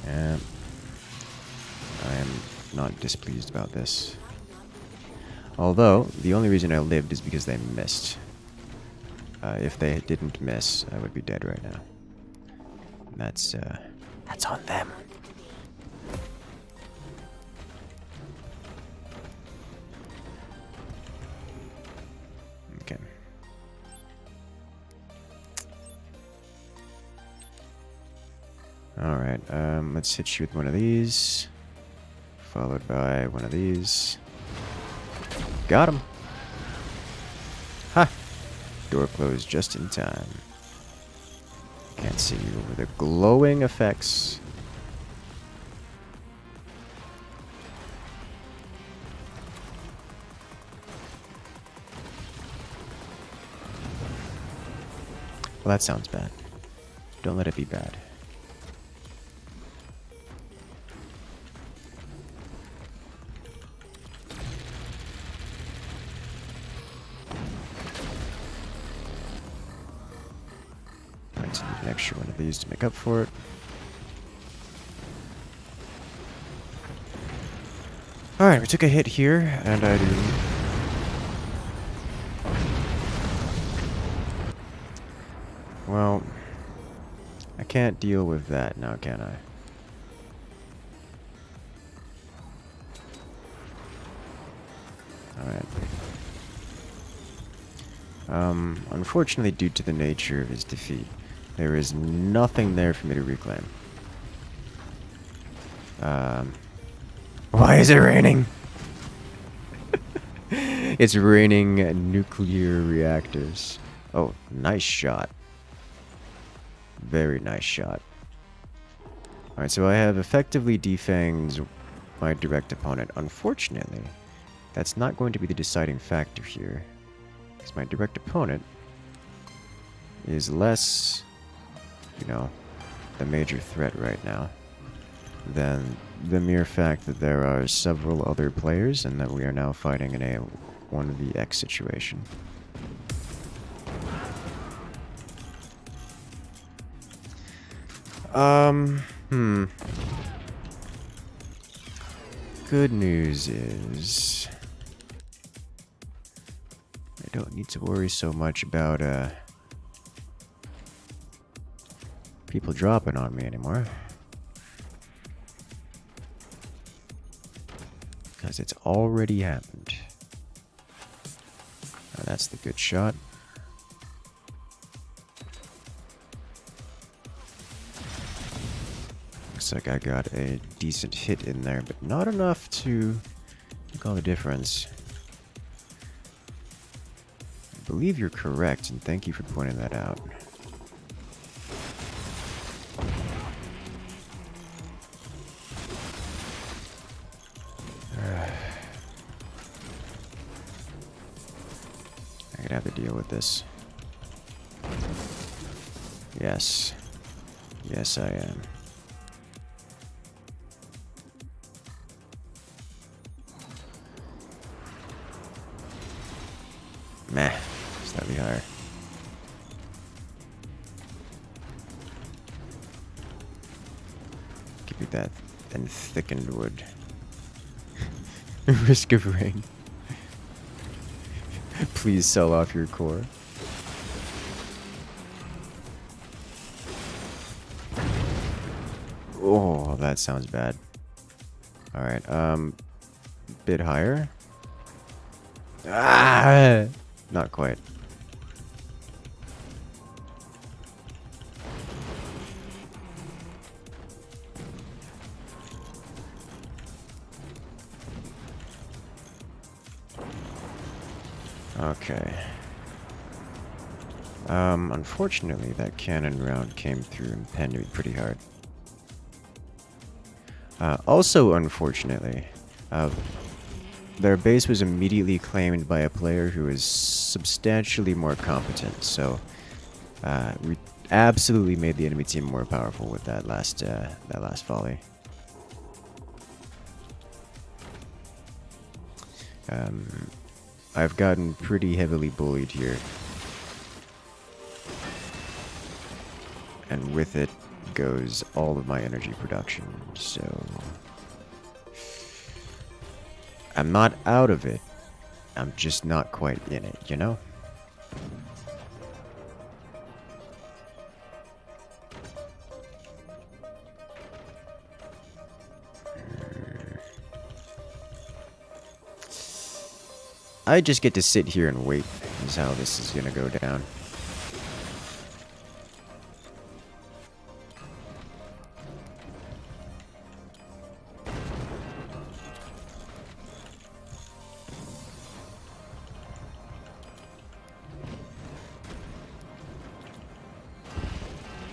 Speaker 1: And I am not displeased about this. Although, the only reason I lived is because they missed. If they didn't miss, I would be dead right now. That's on them. Okay. Alright, let's hit you with one of these. Followed by one of these. Got him! Ha! Door closed just in time. Can't see you over the glowing effects. Well, that sounds bad. Don't let it be bad. Need an extra one of these to make up for it. Alright, we took a hit here, and I do. Well, I can't deal with that now, can I? Alright. Unfortunately, due to the nature of his defeat, there is nothing there for me to reclaim. Why is it raining? It's raining nuclear reactors. Oh, nice shot. Very nice shot. Alright, so I have effectively defanged my direct opponent. Unfortunately, that's not going to be the deciding factor here. Because my direct opponent is less, you know, the major threat right now than the mere fact that there are several other players and that we are now fighting in a 1vx situation. Good news is I don't need to worry so much about people dropping on me anymore. Because it's already happened. Oh, that's the good shot. Looks like I got a decent hit in there, but not enough to make all the difference. I believe you're correct, and thank you for pointing that out. I could have to deal with this. Yes. Yes, I am. Meh. Slightly higher. Give me that and thickened wood. Risk of rain. Please sell off your core. Oh, that sounds bad. Alright, bit higher. Ah! Not quite. Okay. Unfortunately, that cannon round came through and pinned me pretty hard. Also, unfortunately, their base was immediately claimed by a player who is substantially more competent, so we absolutely made the enemy team more powerful with that last volley. I've gotten pretty heavily bullied here. And with it goes all of my energy production, so... I'm not out of it. I'm just not quite in it, you know? I just get to sit here and wait, is how this is gonna go down.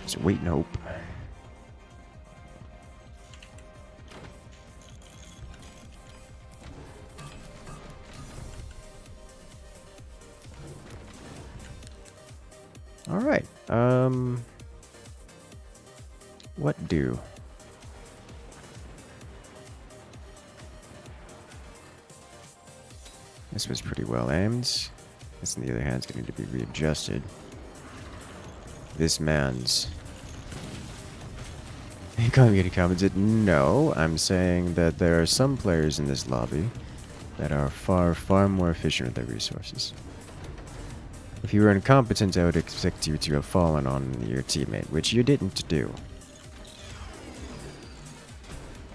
Speaker 1: So wait and hope. Alright, what do? This was pretty well aimed. This, on the other hand, is going to need to be readjusted. This man's... You can't get commented. No, I'm saying that there are some players in this lobby that are far, far more efficient with their resources. If you were incompetent, I would expect you to have fallen on your teammate, which you didn't do.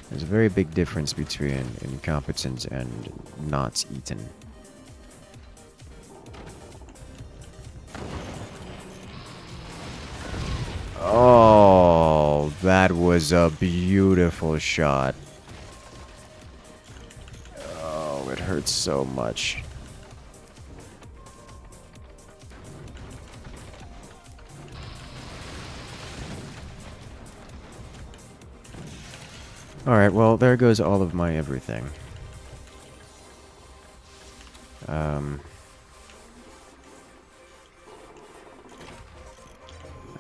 Speaker 1: There's a very big difference between incompetent and not eaten. Oh, that was a beautiful shot. Oh, it hurts so much. Alright, well, there goes all of my everything.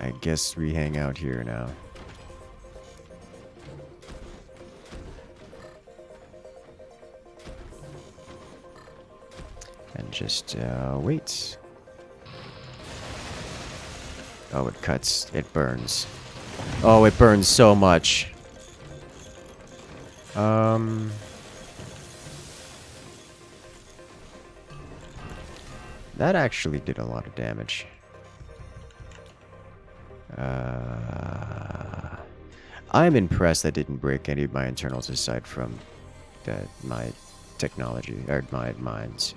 Speaker 1: I guess we hang out here now. And just, wait. Oh, it cuts. It burns. Oh, it burns so much. That actually did a lot of damage. I'm impressed that didn't break any of my internals aside from my technology, or my minds.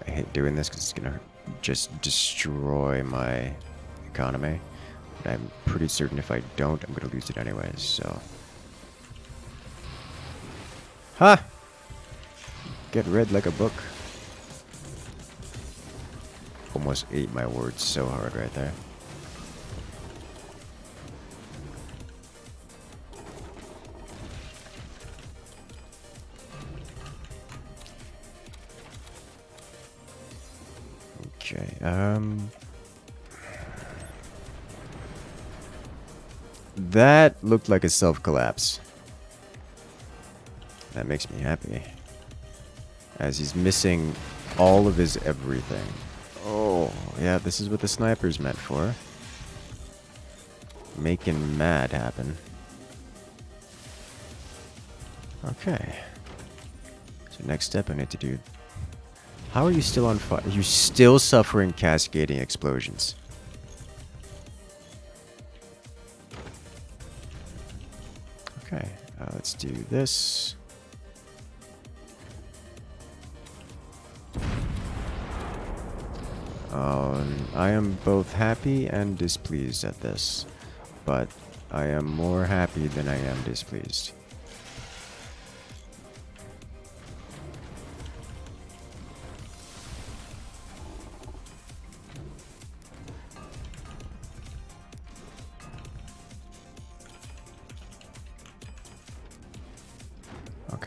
Speaker 1: I hate doing this because it's gonna just destroy my economy. But I'm pretty certain if I don't, I'm gonna lose it anyways, so... Ha! Get read like a book. Almost ate my words so hard right there. Okay, that looked like a self-collapse. That makes me happy. As he's missing all of his everything. Oh, yeah, this is what the sniper's meant for. Making mad happen. Okay. So next step I need to do... How are you still on fire? You're still suffering cascading explosions. Okay, let's do this. I am both happy and displeased at this, but I am more happy than I am displeased.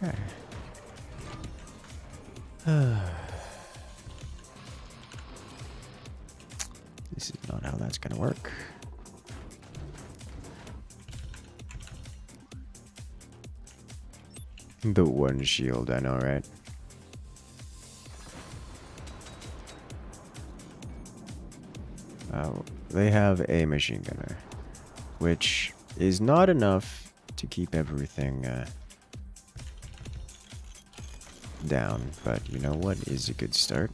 Speaker 1: Okay. This is not how that's gonna work. The one shield, I know, right? They have a machine gunner, which is not enough to keep everything down, but you know what is a good start?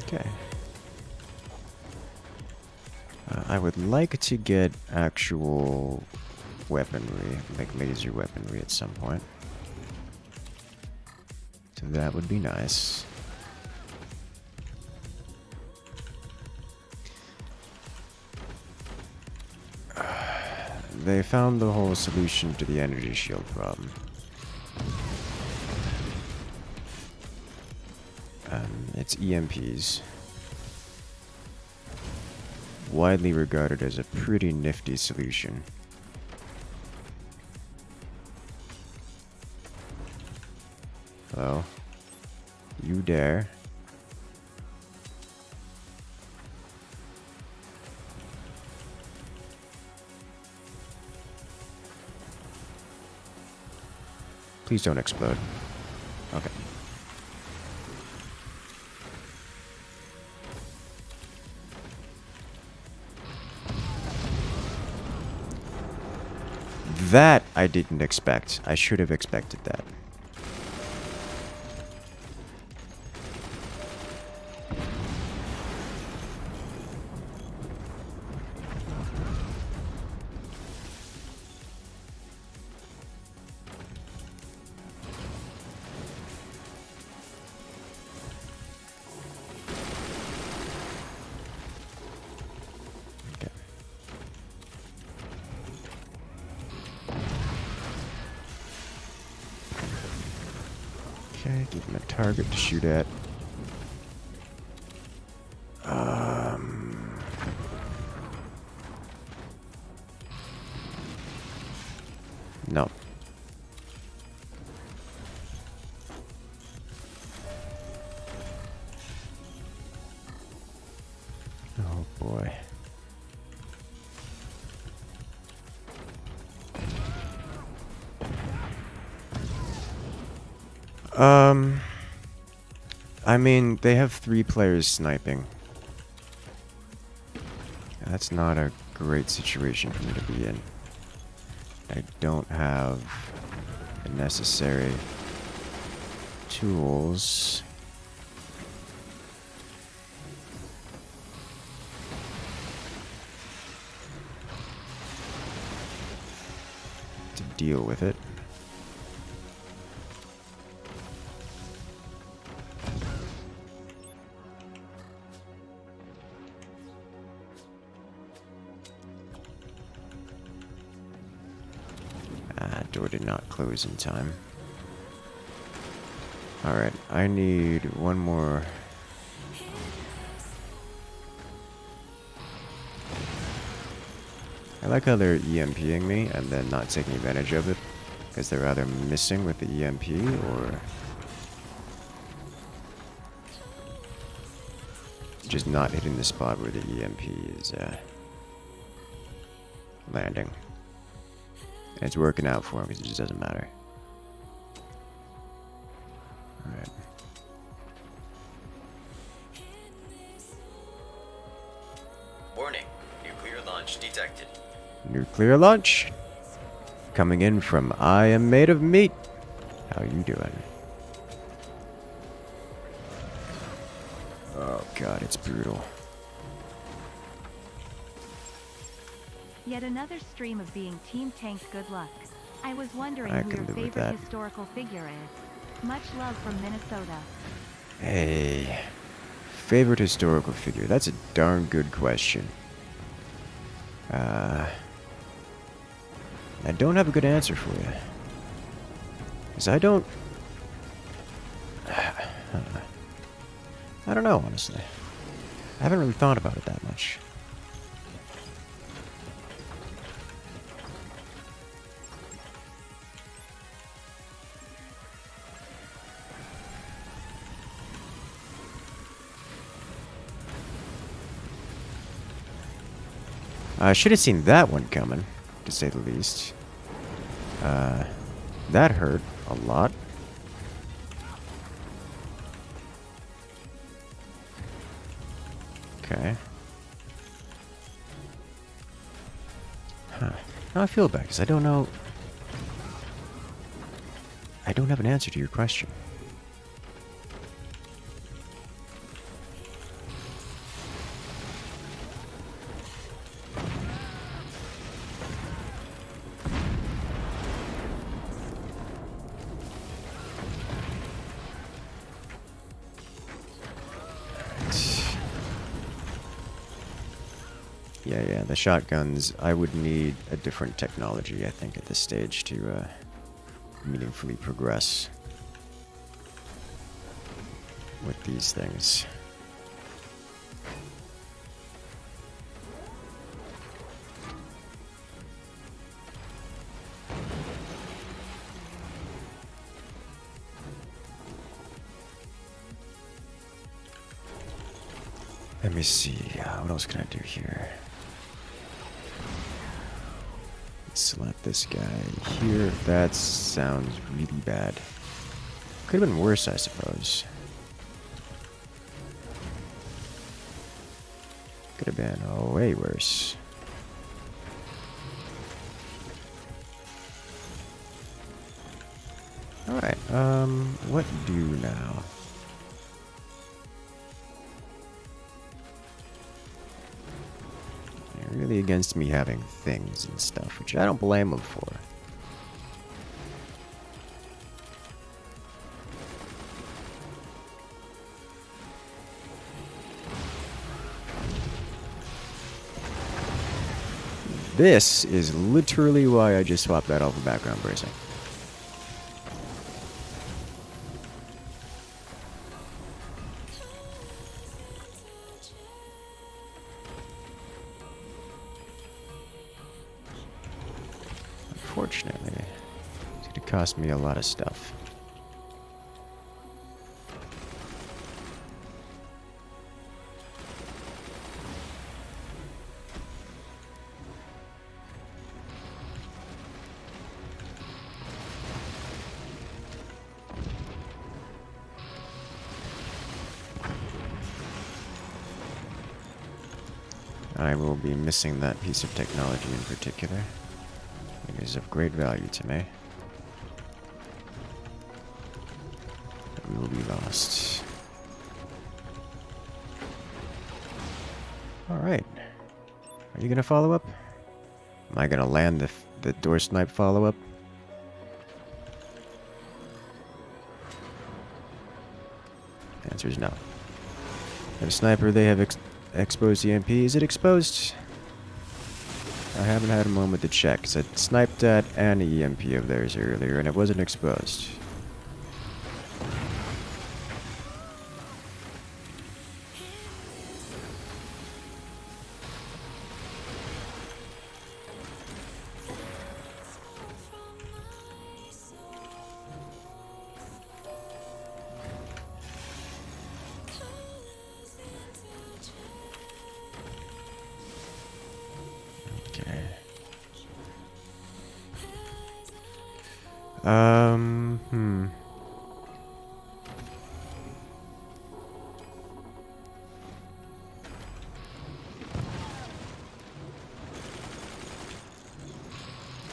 Speaker 1: Okay. I would like to get actual weaponry, like laser weaponry at some point. So that would be nice. They found the whole solution to the energy shield problem. It's EMPs. Widely regarded as a pretty nifty solution. Hello? You dare? Please don't explode. Okay. That I didn't expect. I should have expected that. Okay, give him a target to shoot at. No. Oh boy. I mean, they have 3 players sniping. That's not a great situation for me to be in. I don't have the necessary tools. To deal with it. Door did not close in time. Alright, I need one more. I like how they're EMPing me and then not taking advantage of it. Because they're either missing with the EMP or just not hitting the spot where the EMP is landing. And it's working out for him because it just doesn't matter. Alright.
Speaker 4: Warning. Nuclear launch detected.
Speaker 1: Nuclear launch. Coming in from I am made of meat. How you doing? Oh god, it's brutal.
Speaker 3: Yet another stream of being Team Tank's good luck. I was wondering
Speaker 1: I
Speaker 3: who
Speaker 1: can
Speaker 3: your
Speaker 1: live with
Speaker 3: favorite
Speaker 1: that.
Speaker 3: historical figure is. Much love from Minnesota.
Speaker 1: Hey. Favorite historical figure? That's a darn good question. I don't have a good answer for you. Because I don't know, honestly. I haven't really thought about it that much. I should have seen that one coming, to say the least. That hurt a lot. Okay. Huh. Now I feel bad, because I don't know... I don't have an answer to your question. Yeah, the shotguns, I would need a different technology, I think, at this stage to meaningfully progress with these things. Let me see, what else can I do here? Select this guy here. That sounds really bad. Could have been worse, I suppose. Could have been way worse. Alright, what do now? Really against me having things and stuff, which I don't blame them for. This is literally why I just swapped that off of background bracing. Unfortunately, it's going to cost me a lot of stuff. I will be missing that piece of technology in particular. It is of great value to me. It will be lost. Alright. Are you going to follow up? Am I going to land the door snipe follow-up? The answer is no. Have a sniper, they have exposed EMP. Is it exposed? I haven't had a moment to check, because I sniped at an EMP of theirs earlier, and it wasn't exposed.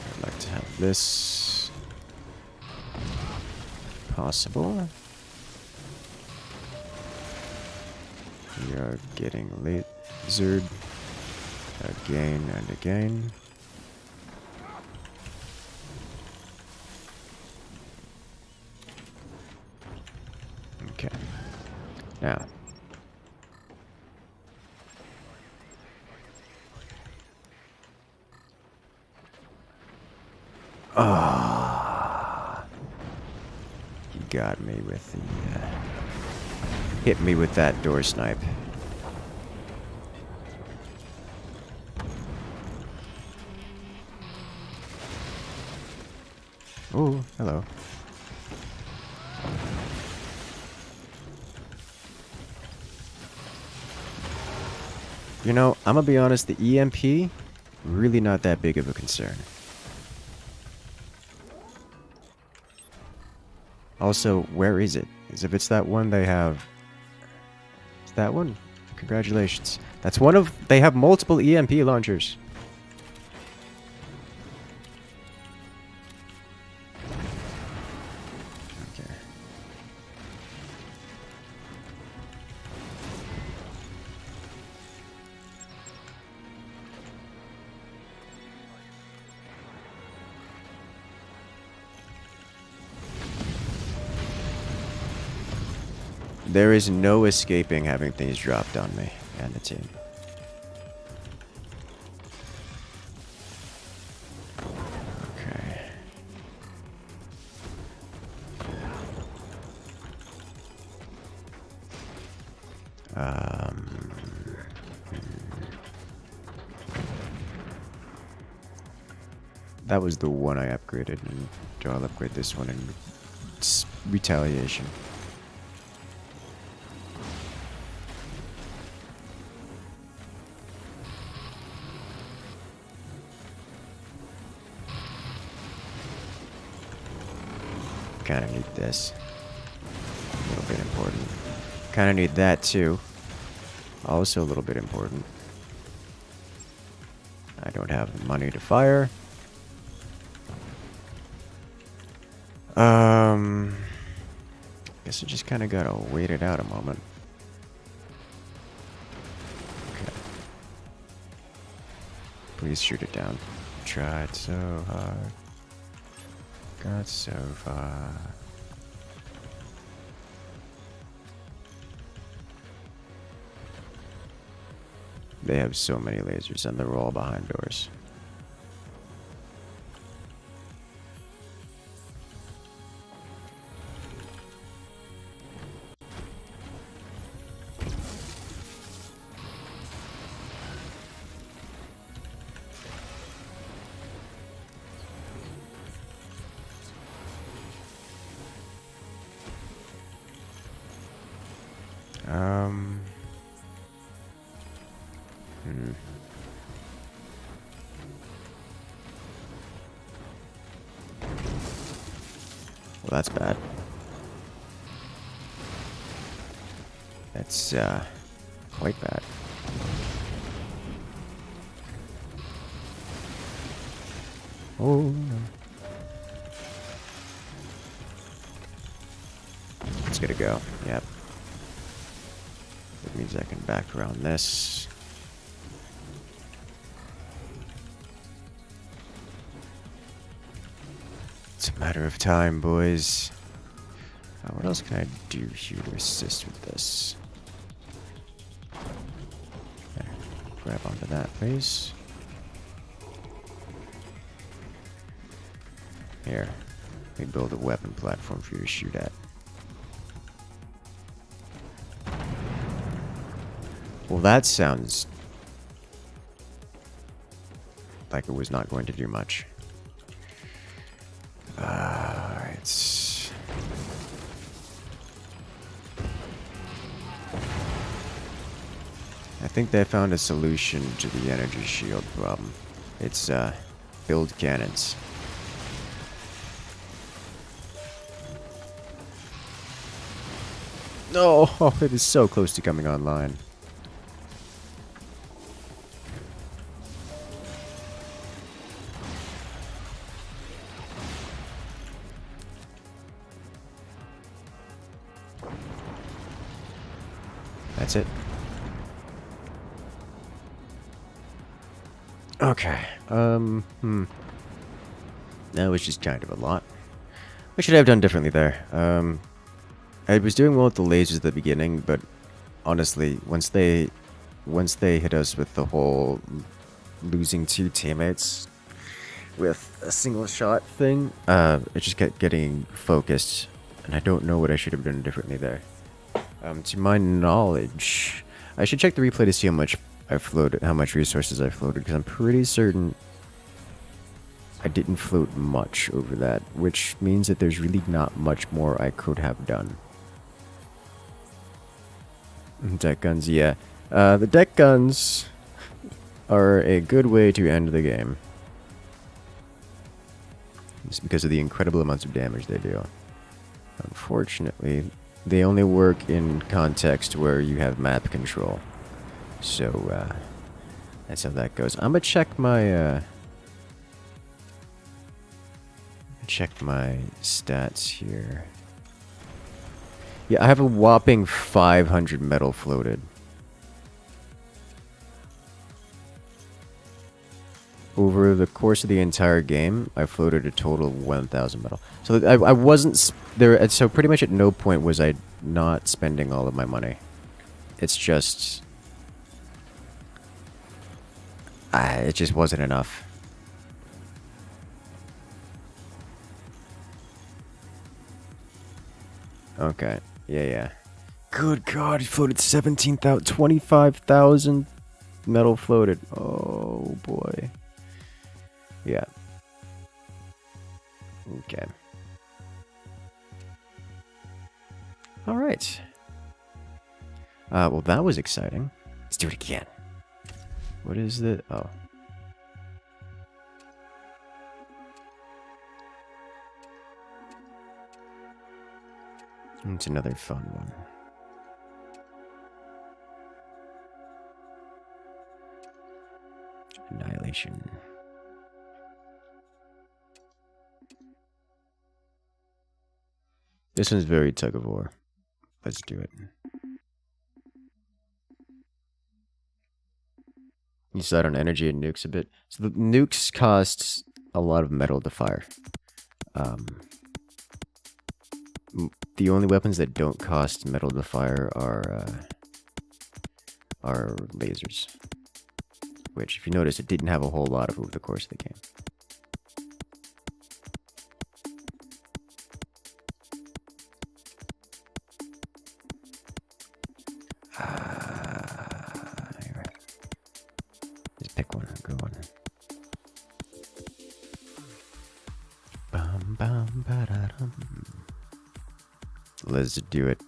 Speaker 1: I'd like to have this possible. We are getting lasered again and again. Okay. Now. got me with the... hit me with that door snipe. Oh, hello. You know, I'm gonna be honest, the EMP, really not that big of a concern. Also, where is it? As if it's that one they have... It's that one? Congratulations. That's one of... They have multiple EMP launchers. Okay. There is no escaping having things dropped on me and the team. Okay. That was the one I upgraded, and I'll upgrade this one in retaliation. Kind of need this. A little bit important. Kind of need that too. Also a little bit important. I don't have the money to fire. Guess I just kind of gotta wait it out a moment. Okay. Please shoot it down. Tried so hard. Got so far. They have so many lasers and they're all behind doors. Well, that's bad. That's, quite bad. Oh, no. It's gonna go. Yep. That means I can back around this. It's a matter of time, boys. What else can I do here to assist with this? Okay. Grab onto that, please. Here. Let me build a weapon platform for you to shoot at. Well, that sounds like it was not going to do much. Alright. I think they found a solution to the energy shield problem. It's, build cannons. No, oh, it is so close to coming online. That's it. Okay. That was just kind of a lot. What should I have done differently there? I was doing well with the lasers at the beginning, but honestly, once they hit us with the whole losing 2 teammates with a single shot thing, it just kept getting focused And I don't know what I should have done differently there. To my knowledge, I should check the replay to see how much I floated, how much resources I floated, because I'm pretty certain I didn't float much over that, which means that there's really not much more I could have done. Deck guns, yeah. The deck guns are a good way to end the game. Just because of the incredible amounts of damage they do. Unfortunately, they only work in context where you have map control. So, that's how that goes. I'm gonna check my, stats here. Yeah, I have a whopping 500 metal floated. Over the course of the entire game, I floated a total of 1,000 metal. So I wasn't there. So pretty much at no point was I not spending all of my money. It's just, it just wasn't enough. Okay. Yeah. Good God, he floated 17,000, 25,000 metal floated. Oh boy. Yeah. Okay. All right. Well, that was exciting. Let's do it again. What is the... Oh. It's another fun one. Annihilation. This one's very tug of war. Let's do it. You saw it on energy and nukes a bit. So the nukes cost a lot of metal to fire. The only weapons that don't cost metal to fire are lasers. Which, if you notice, it didn't have a whole lot of over the course of the game. Just pick one. Good one. Bum, bum, ba-da-dum. Let's do it.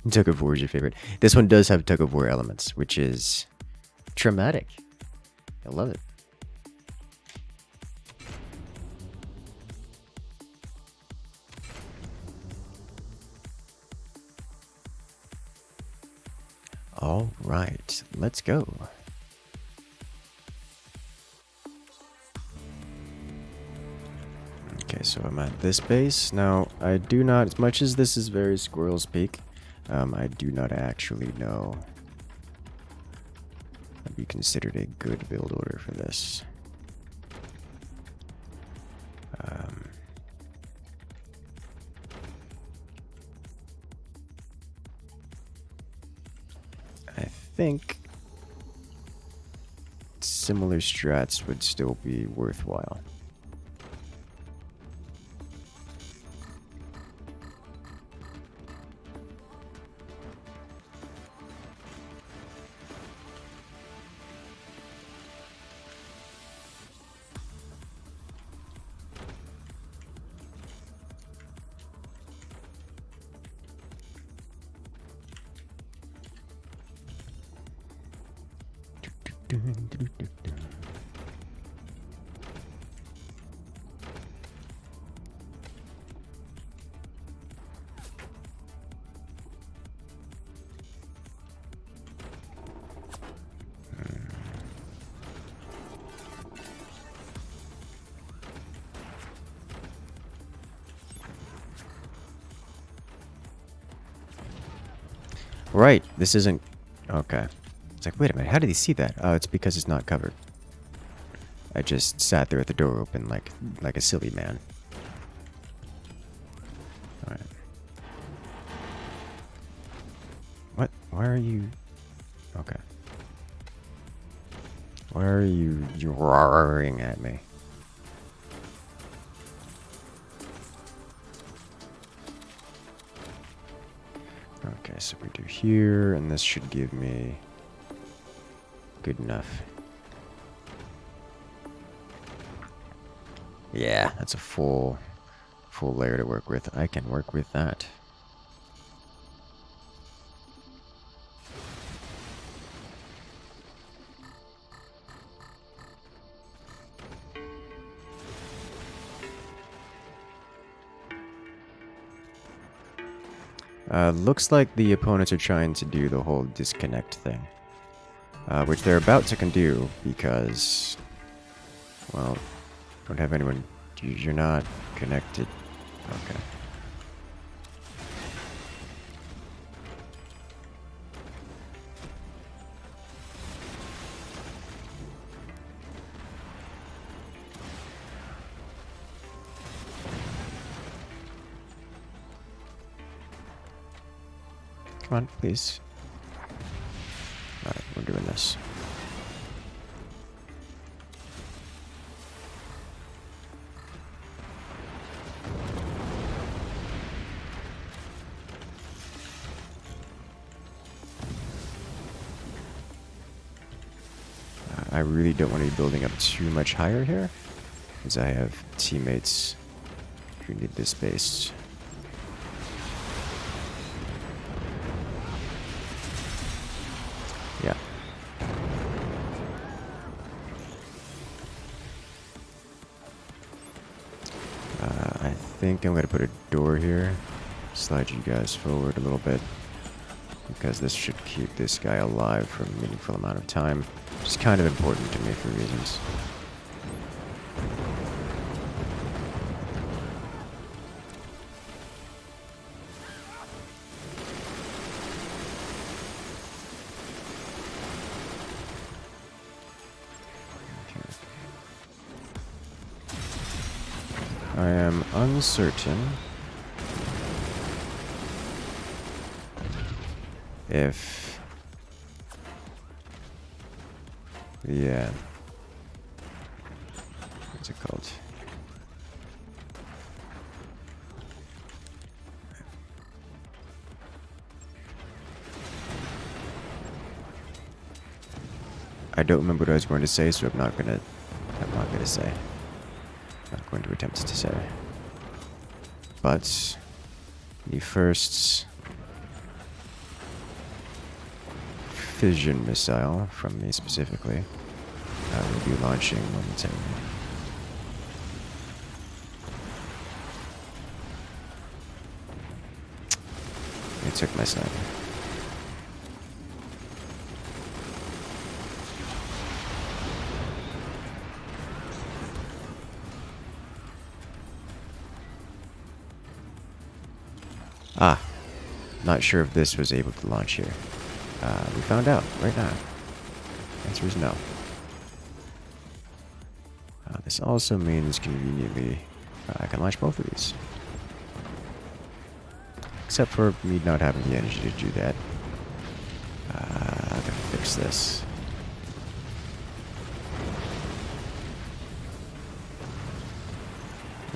Speaker 1: Tug of War is your favorite. This one does have tug of war elements, which is traumatic. I love it. All right, let's go. Okay, so I'm at this base. Now, I do not, as much as this is very Squirrel's Peak, I do not actually know would be considered a good build order for this. I think similar strats would still be worthwhile. Right, this isn't... Okay. It's like, wait a minute, how did he see that? Oh, it's because it's not covered. I just sat there with the door open like a silly man. Alright. What? Why are you... Okay. Why are you roaring at me? Okay, so we do here, and this should give me good enough. Yeah, that's a full layer to work with. I can work with that. Looks like the opponents are trying to do the whole disconnect thing. Which they're about to do because, well, don't have anyone. You're not connected. Okay. Come on, please. Alright, we're doing this. I really don't want to be building up too much higher here, because I have teammates who need this space. Yeah. I think I'm going to put a door here, slide you guys forward a little bit, because this should keep this guy alive for a meaningful amount of time. Which is kind of important to me for reasons. Okay. I am uncertain if... Yeah. What's it called? I don't remember what I was going to say, so I'm not gonna say. I'm not going to attempt to say. But the first fission missile from me specifically will be launching momentarily. It took my sniper. Ah, not sure if this was able to launch here. We found out right now. Answer is no. This also means conveniently I can launch both of these. Except for me not having the energy to do that. I gotta fix this.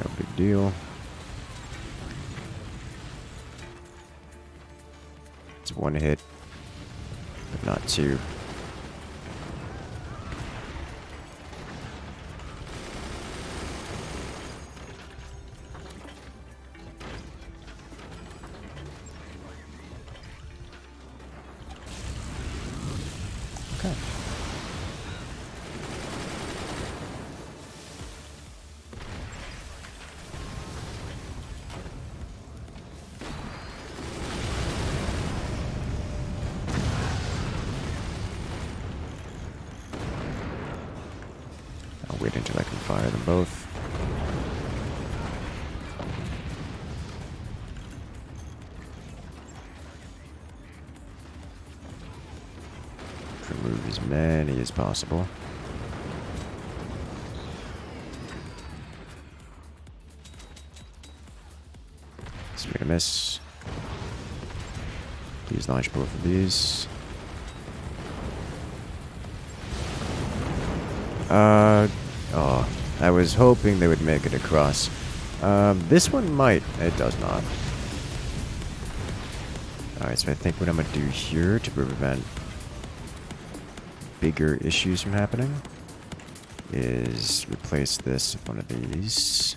Speaker 1: No big deal. It's one hit, but not two. Okay. I'll wait until I can fire them both. Remove as many as possible. Swing and a miss. Please launch both of these. Oh, I was hoping they would make it across. This one might. It does not. Alright, so I think what I'm gonna do here to prevent bigger issues from happening is replace this with one of these.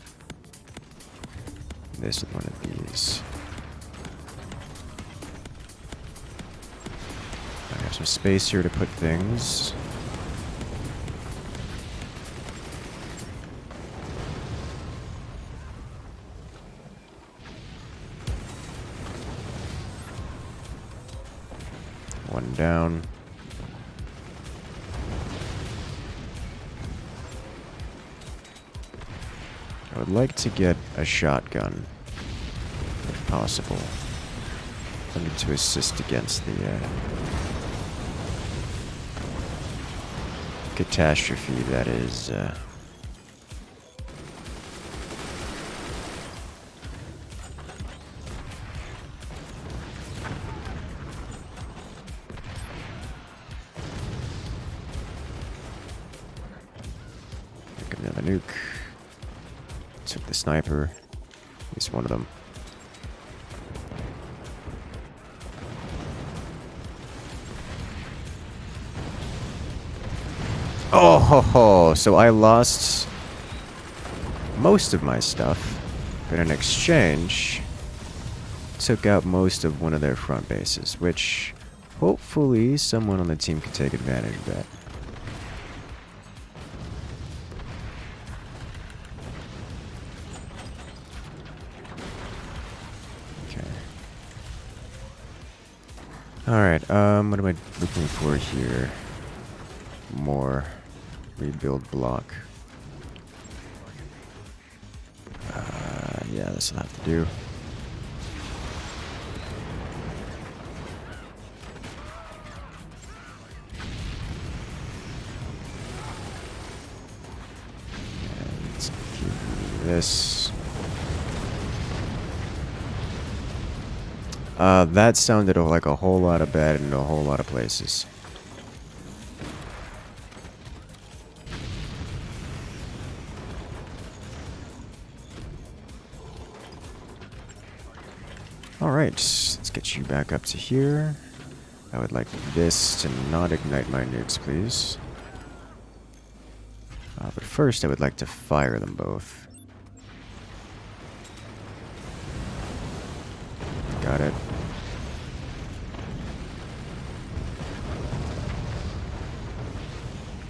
Speaker 1: This with one of these. I have some space here to put things. One down. I would like to get a shotgun, if possible. Something to assist against the catastrophe that is pick up another nuke. Took the sniper. At least one of them. Oh ho ho! So I lost most of my stuff, but in exchange took out most of one of their front bases, which hopefully someone on the team can take advantage of that. Okay. Alright, what am I looking for here? More rebuild block. Yeah, this will have to do. And let's give this. That sounded like a whole lot of bad in a whole lot of places. Alright, let's get you back up to here. I would like this to not ignite my nukes, please. But first, I would like to fire them both. Got it.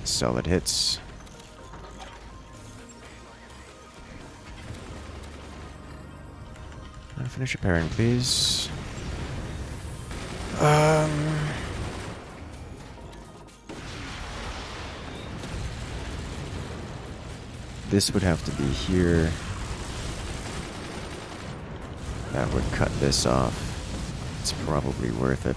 Speaker 1: Solid hits. Finish repairing, please. This would have to be here. That would cut this off. It's probably worth it.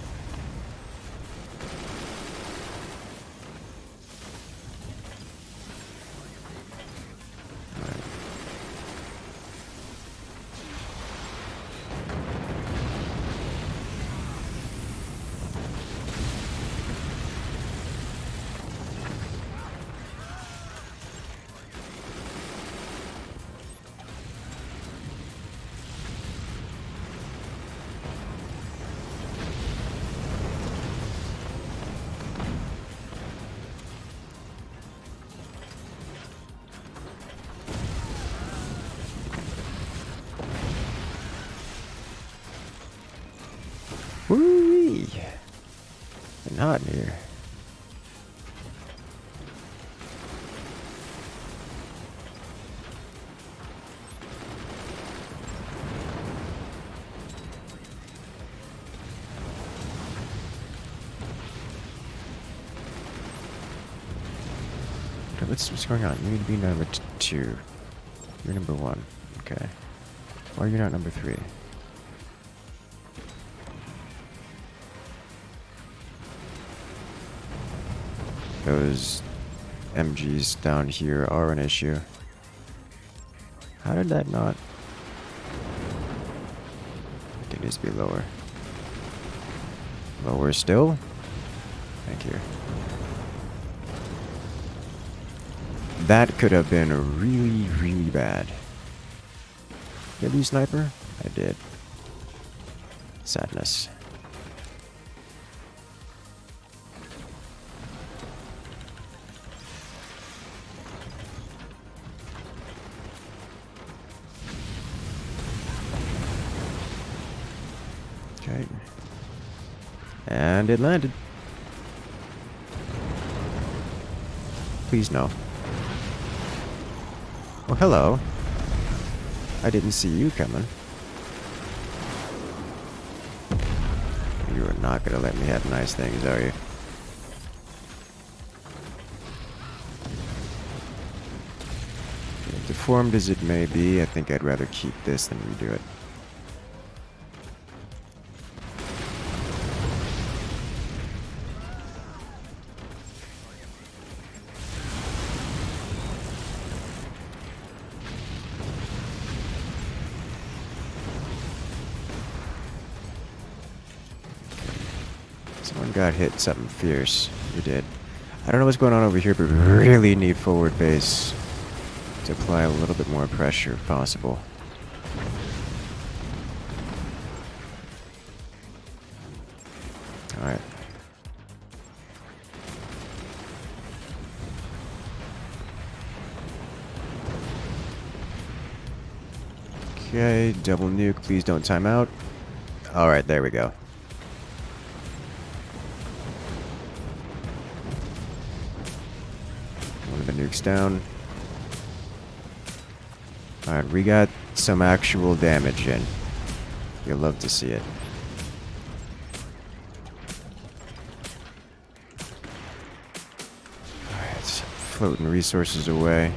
Speaker 1: Woo-wee! Been hot in here. Okay, what's going on? You need to be number 2. You're number 1. Okay. Why are you not number 3? Those MGs down here are an issue. How did that not? I think it needs to be lower. Lower still? Thank you. That could have been really, really bad. Did you sniper? I did. Sadness. Okay. And it landed. Please no. Oh, hello. I didn't see you coming. You are not gonna let me have nice things, are you? Deformed as it may be, I think I'd rather keep this than redo it. Someone got hit something fierce. You did. I don't know what's going on over here, but we really need forward base to apply a little bit more pressure if possible. Alright. Okay, double nuke, please don't time out. Alright, there we go. One of the nukes down. Alright, we got some actual damage in. You'll love to see it. Alright, floating resources away.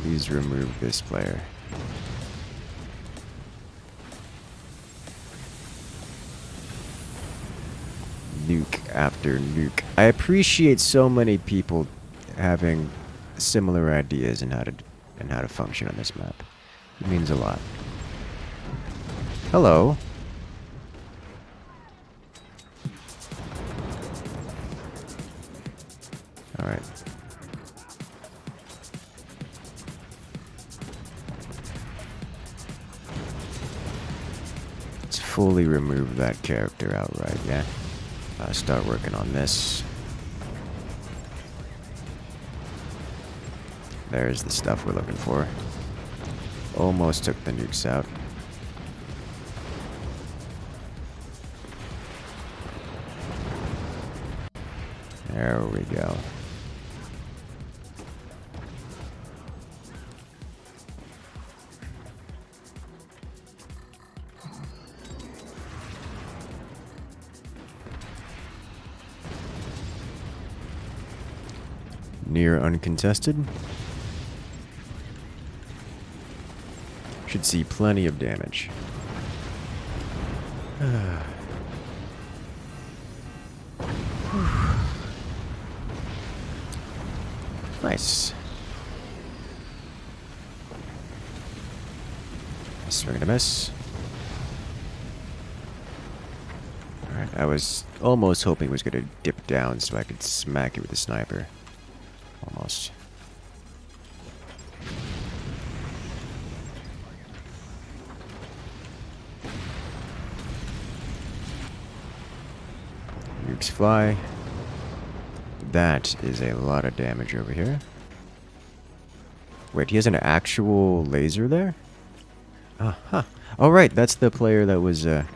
Speaker 1: Please remove this player. Nuke after nuke. I appreciate so many people having similar ideas in how to function on this map. It means a lot. Hello. All right. Let's fully remove that character outright, yeah? Start working on this. There's the stuff we're looking for. Almost took the nukes out. There we go. Near uncontested. Should see plenty of damage. Nice. Swing and a miss. Alright, I was almost hoping it was going to dip down so I could smack it with a sniper. Almost. Nukes fly. That is a lot of damage over here. Wait, he has an actual laser there? Uh-huh. Oh, right, that's the player that was, can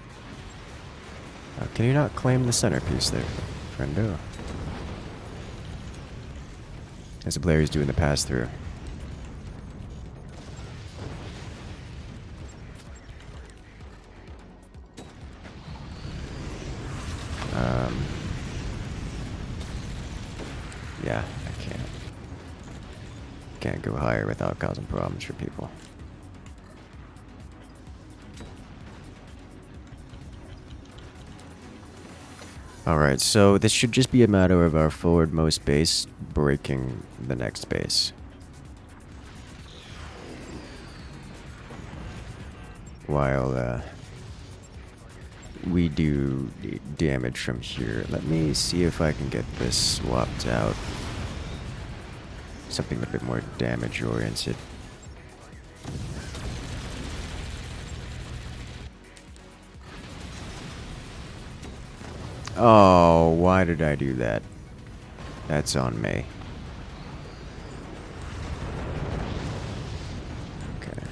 Speaker 1: you not claim the centerpiece there, friendo? That's the player who's doing the pass-through. Yeah, I can't. Can't go higher without causing problems for people. Alright, so this should just be a matter of our forwardmost base breaking the next base. While we do damage from here. Let me see if I can get this swapped out. Something a bit more damage oriented. Oh, why did I do that? That's on me. Okay.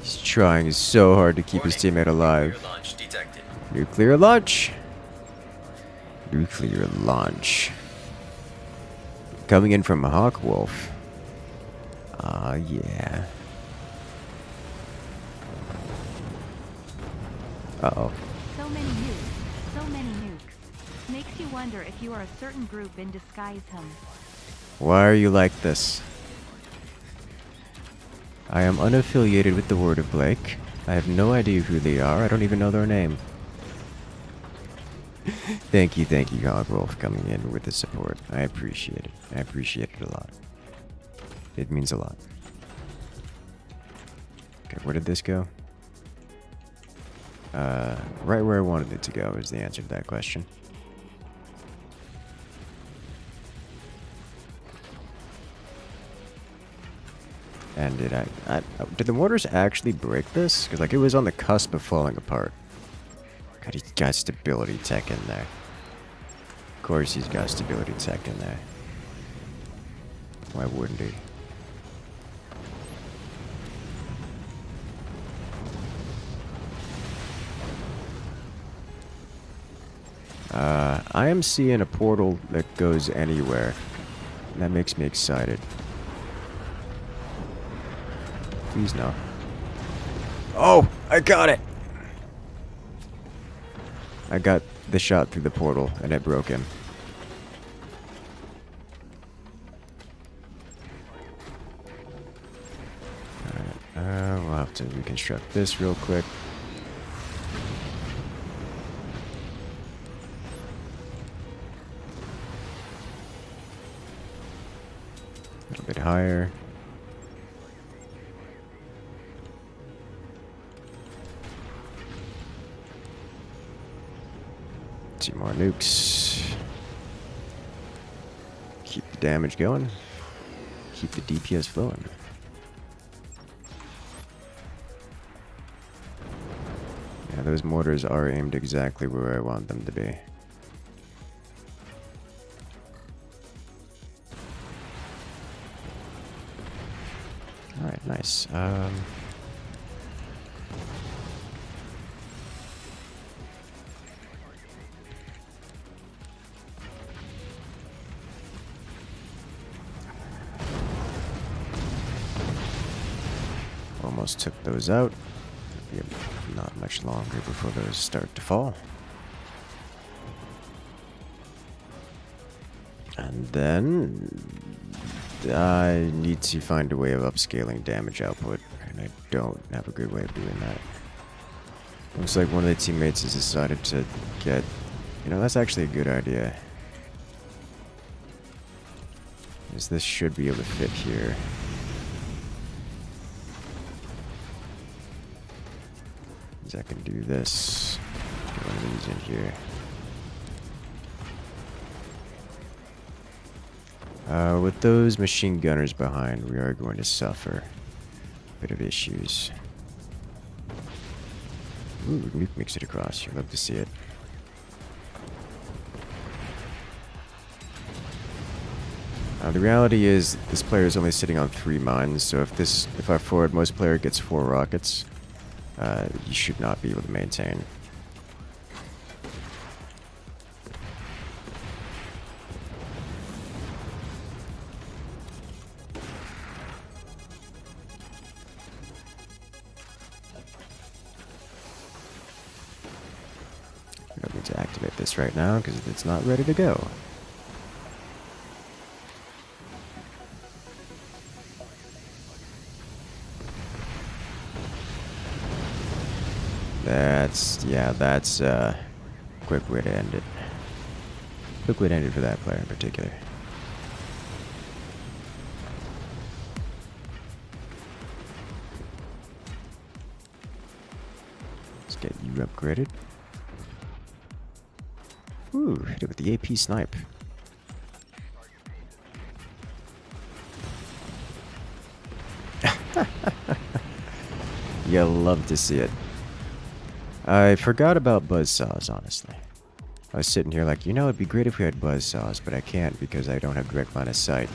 Speaker 1: He's trying so hard to keep his teammate alive.
Speaker 4: Nuclear launch detected.
Speaker 1: Nuclear launch. Nuclear launch. Coming in from Hawkwolf. Ah, yeah. Uh-oh.
Speaker 3: So many nukes. So many nukes. Makes you wonder if you are a certain group in disguise.
Speaker 1: Why are you like this? I am unaffiliated with the Word of Blake. I have no idea who they are. I don't even know their name. Thank you, Hogwolf, for coming in with the support. I appreciate it. I appreciate it a lot. It means a lot. Okay, where did this go? Right where I wanted it to go is the answer to that question. And did the mortars actually break this? Because like it was on the cusp of falling apart. God, he's got stability tech in there. Of course he's got stability tech in there. Why wouldn't he? I am seeing a portal that goes anywhere. And that makes me excited. Please no. Oh, I got it! I got the shot through the portal and it broke him. Alright, we'll have to reconstruct this real quick. A little bit higher. Two more nukes. Keep the damage going. Keep the DPS flowing. Yeah, those mortars are aimed exactly where I want them to be. Alright, nice. Almost took those out. Be not much longer before those start to fall. And then I need to find a way of upscaling damage output, and I don't have a good way of doing that. Looks like one of the teammates has decided to get... You know, that's actually a good idea. Because this should be able to fit here. I can do this. Get one of these in here. With those machine gunners behind, we are going to suffer a bit of issues. Ooh, nuke makes it across. You'd love to see it. The reality is, this player is only sitting on 3 mines, so if our forward most player gets 4 rockets, you should not be able to maintain. I don't need to activate this right now because it's not ready to go. That's a quick way to end it. Quick way to end it for that player in particular. Let's get you upgraded. Ooh, hit it with the AP snipe. You'll love to see it. I forgot about buzzsaws, honestly. I was sitting here like, you know, it'd be great if we had buzzsaws, but I can't because I don't have direct line of sight.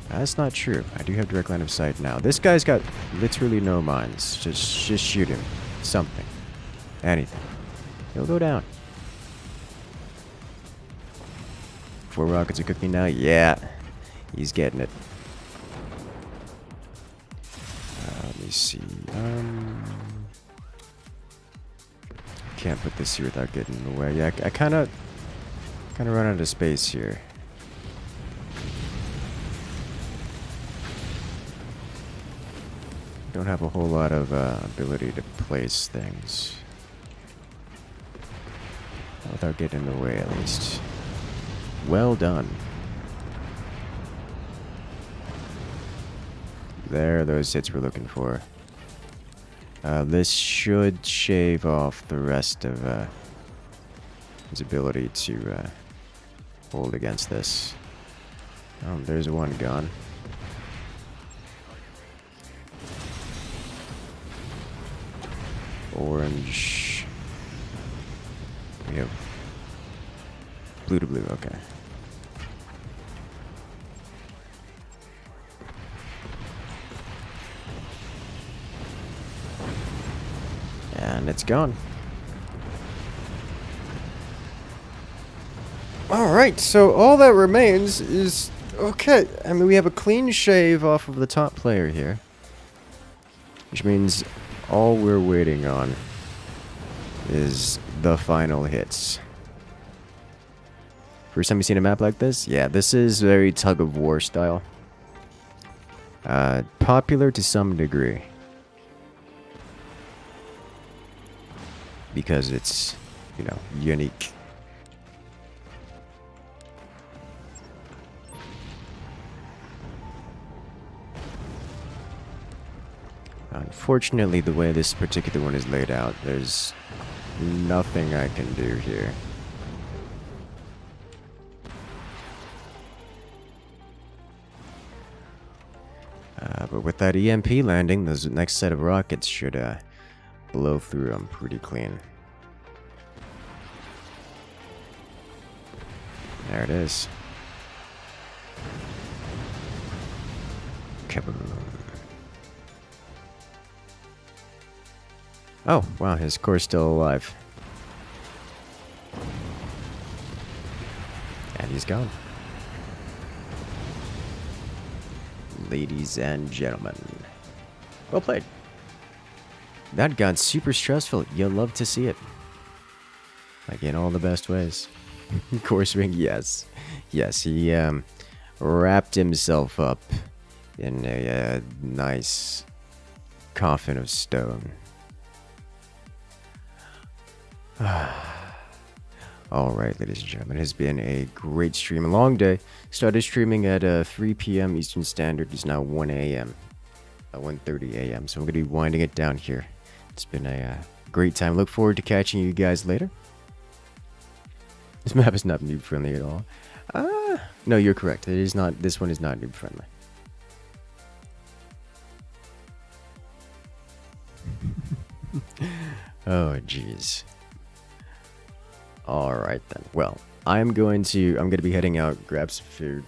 Speaker 1: That's not true. I do have direct line of sight now. This guy's got literally no mines. Just shoot him. Something. Anything. He'll go down. 4 rockets are cooking now? Yeah. He's getting it. Let me see. Can't put this here without getting in the way. Yeah, I kind of run out of space here. Don't have a whole lot of ability to place things. Without getting in the way, at least. Well done. There, those hits we're looking for. This should shave off the rest of his ability to hold against this. Oh, there's one gone. Orange. We have blue to blue, okay. And it's gone. Alright, so all that remains is... Okay, I mean, we have a clean shave off of the top player here. Which means all we're waiting on is the final hits. First time you've seen a map like this? Yeah, this is very tug-of-war style. Popular to some degree. Because it's, you know, unique. Unfortunately, the way this particular one is laid out, there's nothing I can do here. But with that EMP landing, those next set of rockets should blow through them pretty clean. There it is. Kaboom. Oh, wow, his core's still alive. And he's gone. Ladies and gentlemen. Well played. That got super stressful. You'll love to see it. Like in all the best ways. Course ring, yes. Yes, he wrapped himself up in a nice coffin of stone. Alright, ladies and gentlemen, it has been a great stream. A long day. Started streaming at 3 p.m. Eastern Standard. It's now 1 a.m. 1:30 a.m. So I'm going to be winding it down here. It's been a great time. Look forward to catching you guys later. This map is not noob friendly at all. No, you're correct. It is not. This one is not noob friendly. Oh, jeez. All right then. Well, I'm going to be heading out, grab some food,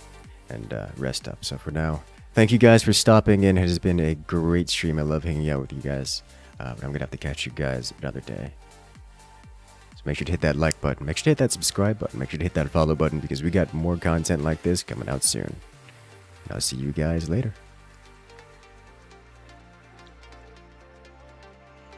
Speaker 1: and rest up. So for now, thank you guys for stopping in. It has been a great stream. I love hanging out with you guys. But I'm gonna have to catch you guys another day. So make sure to hit that like button. Make sure to hit that subscribe button. Make sure to hit that follow button because we got more content like this coming out soon. And I'll see you guys later.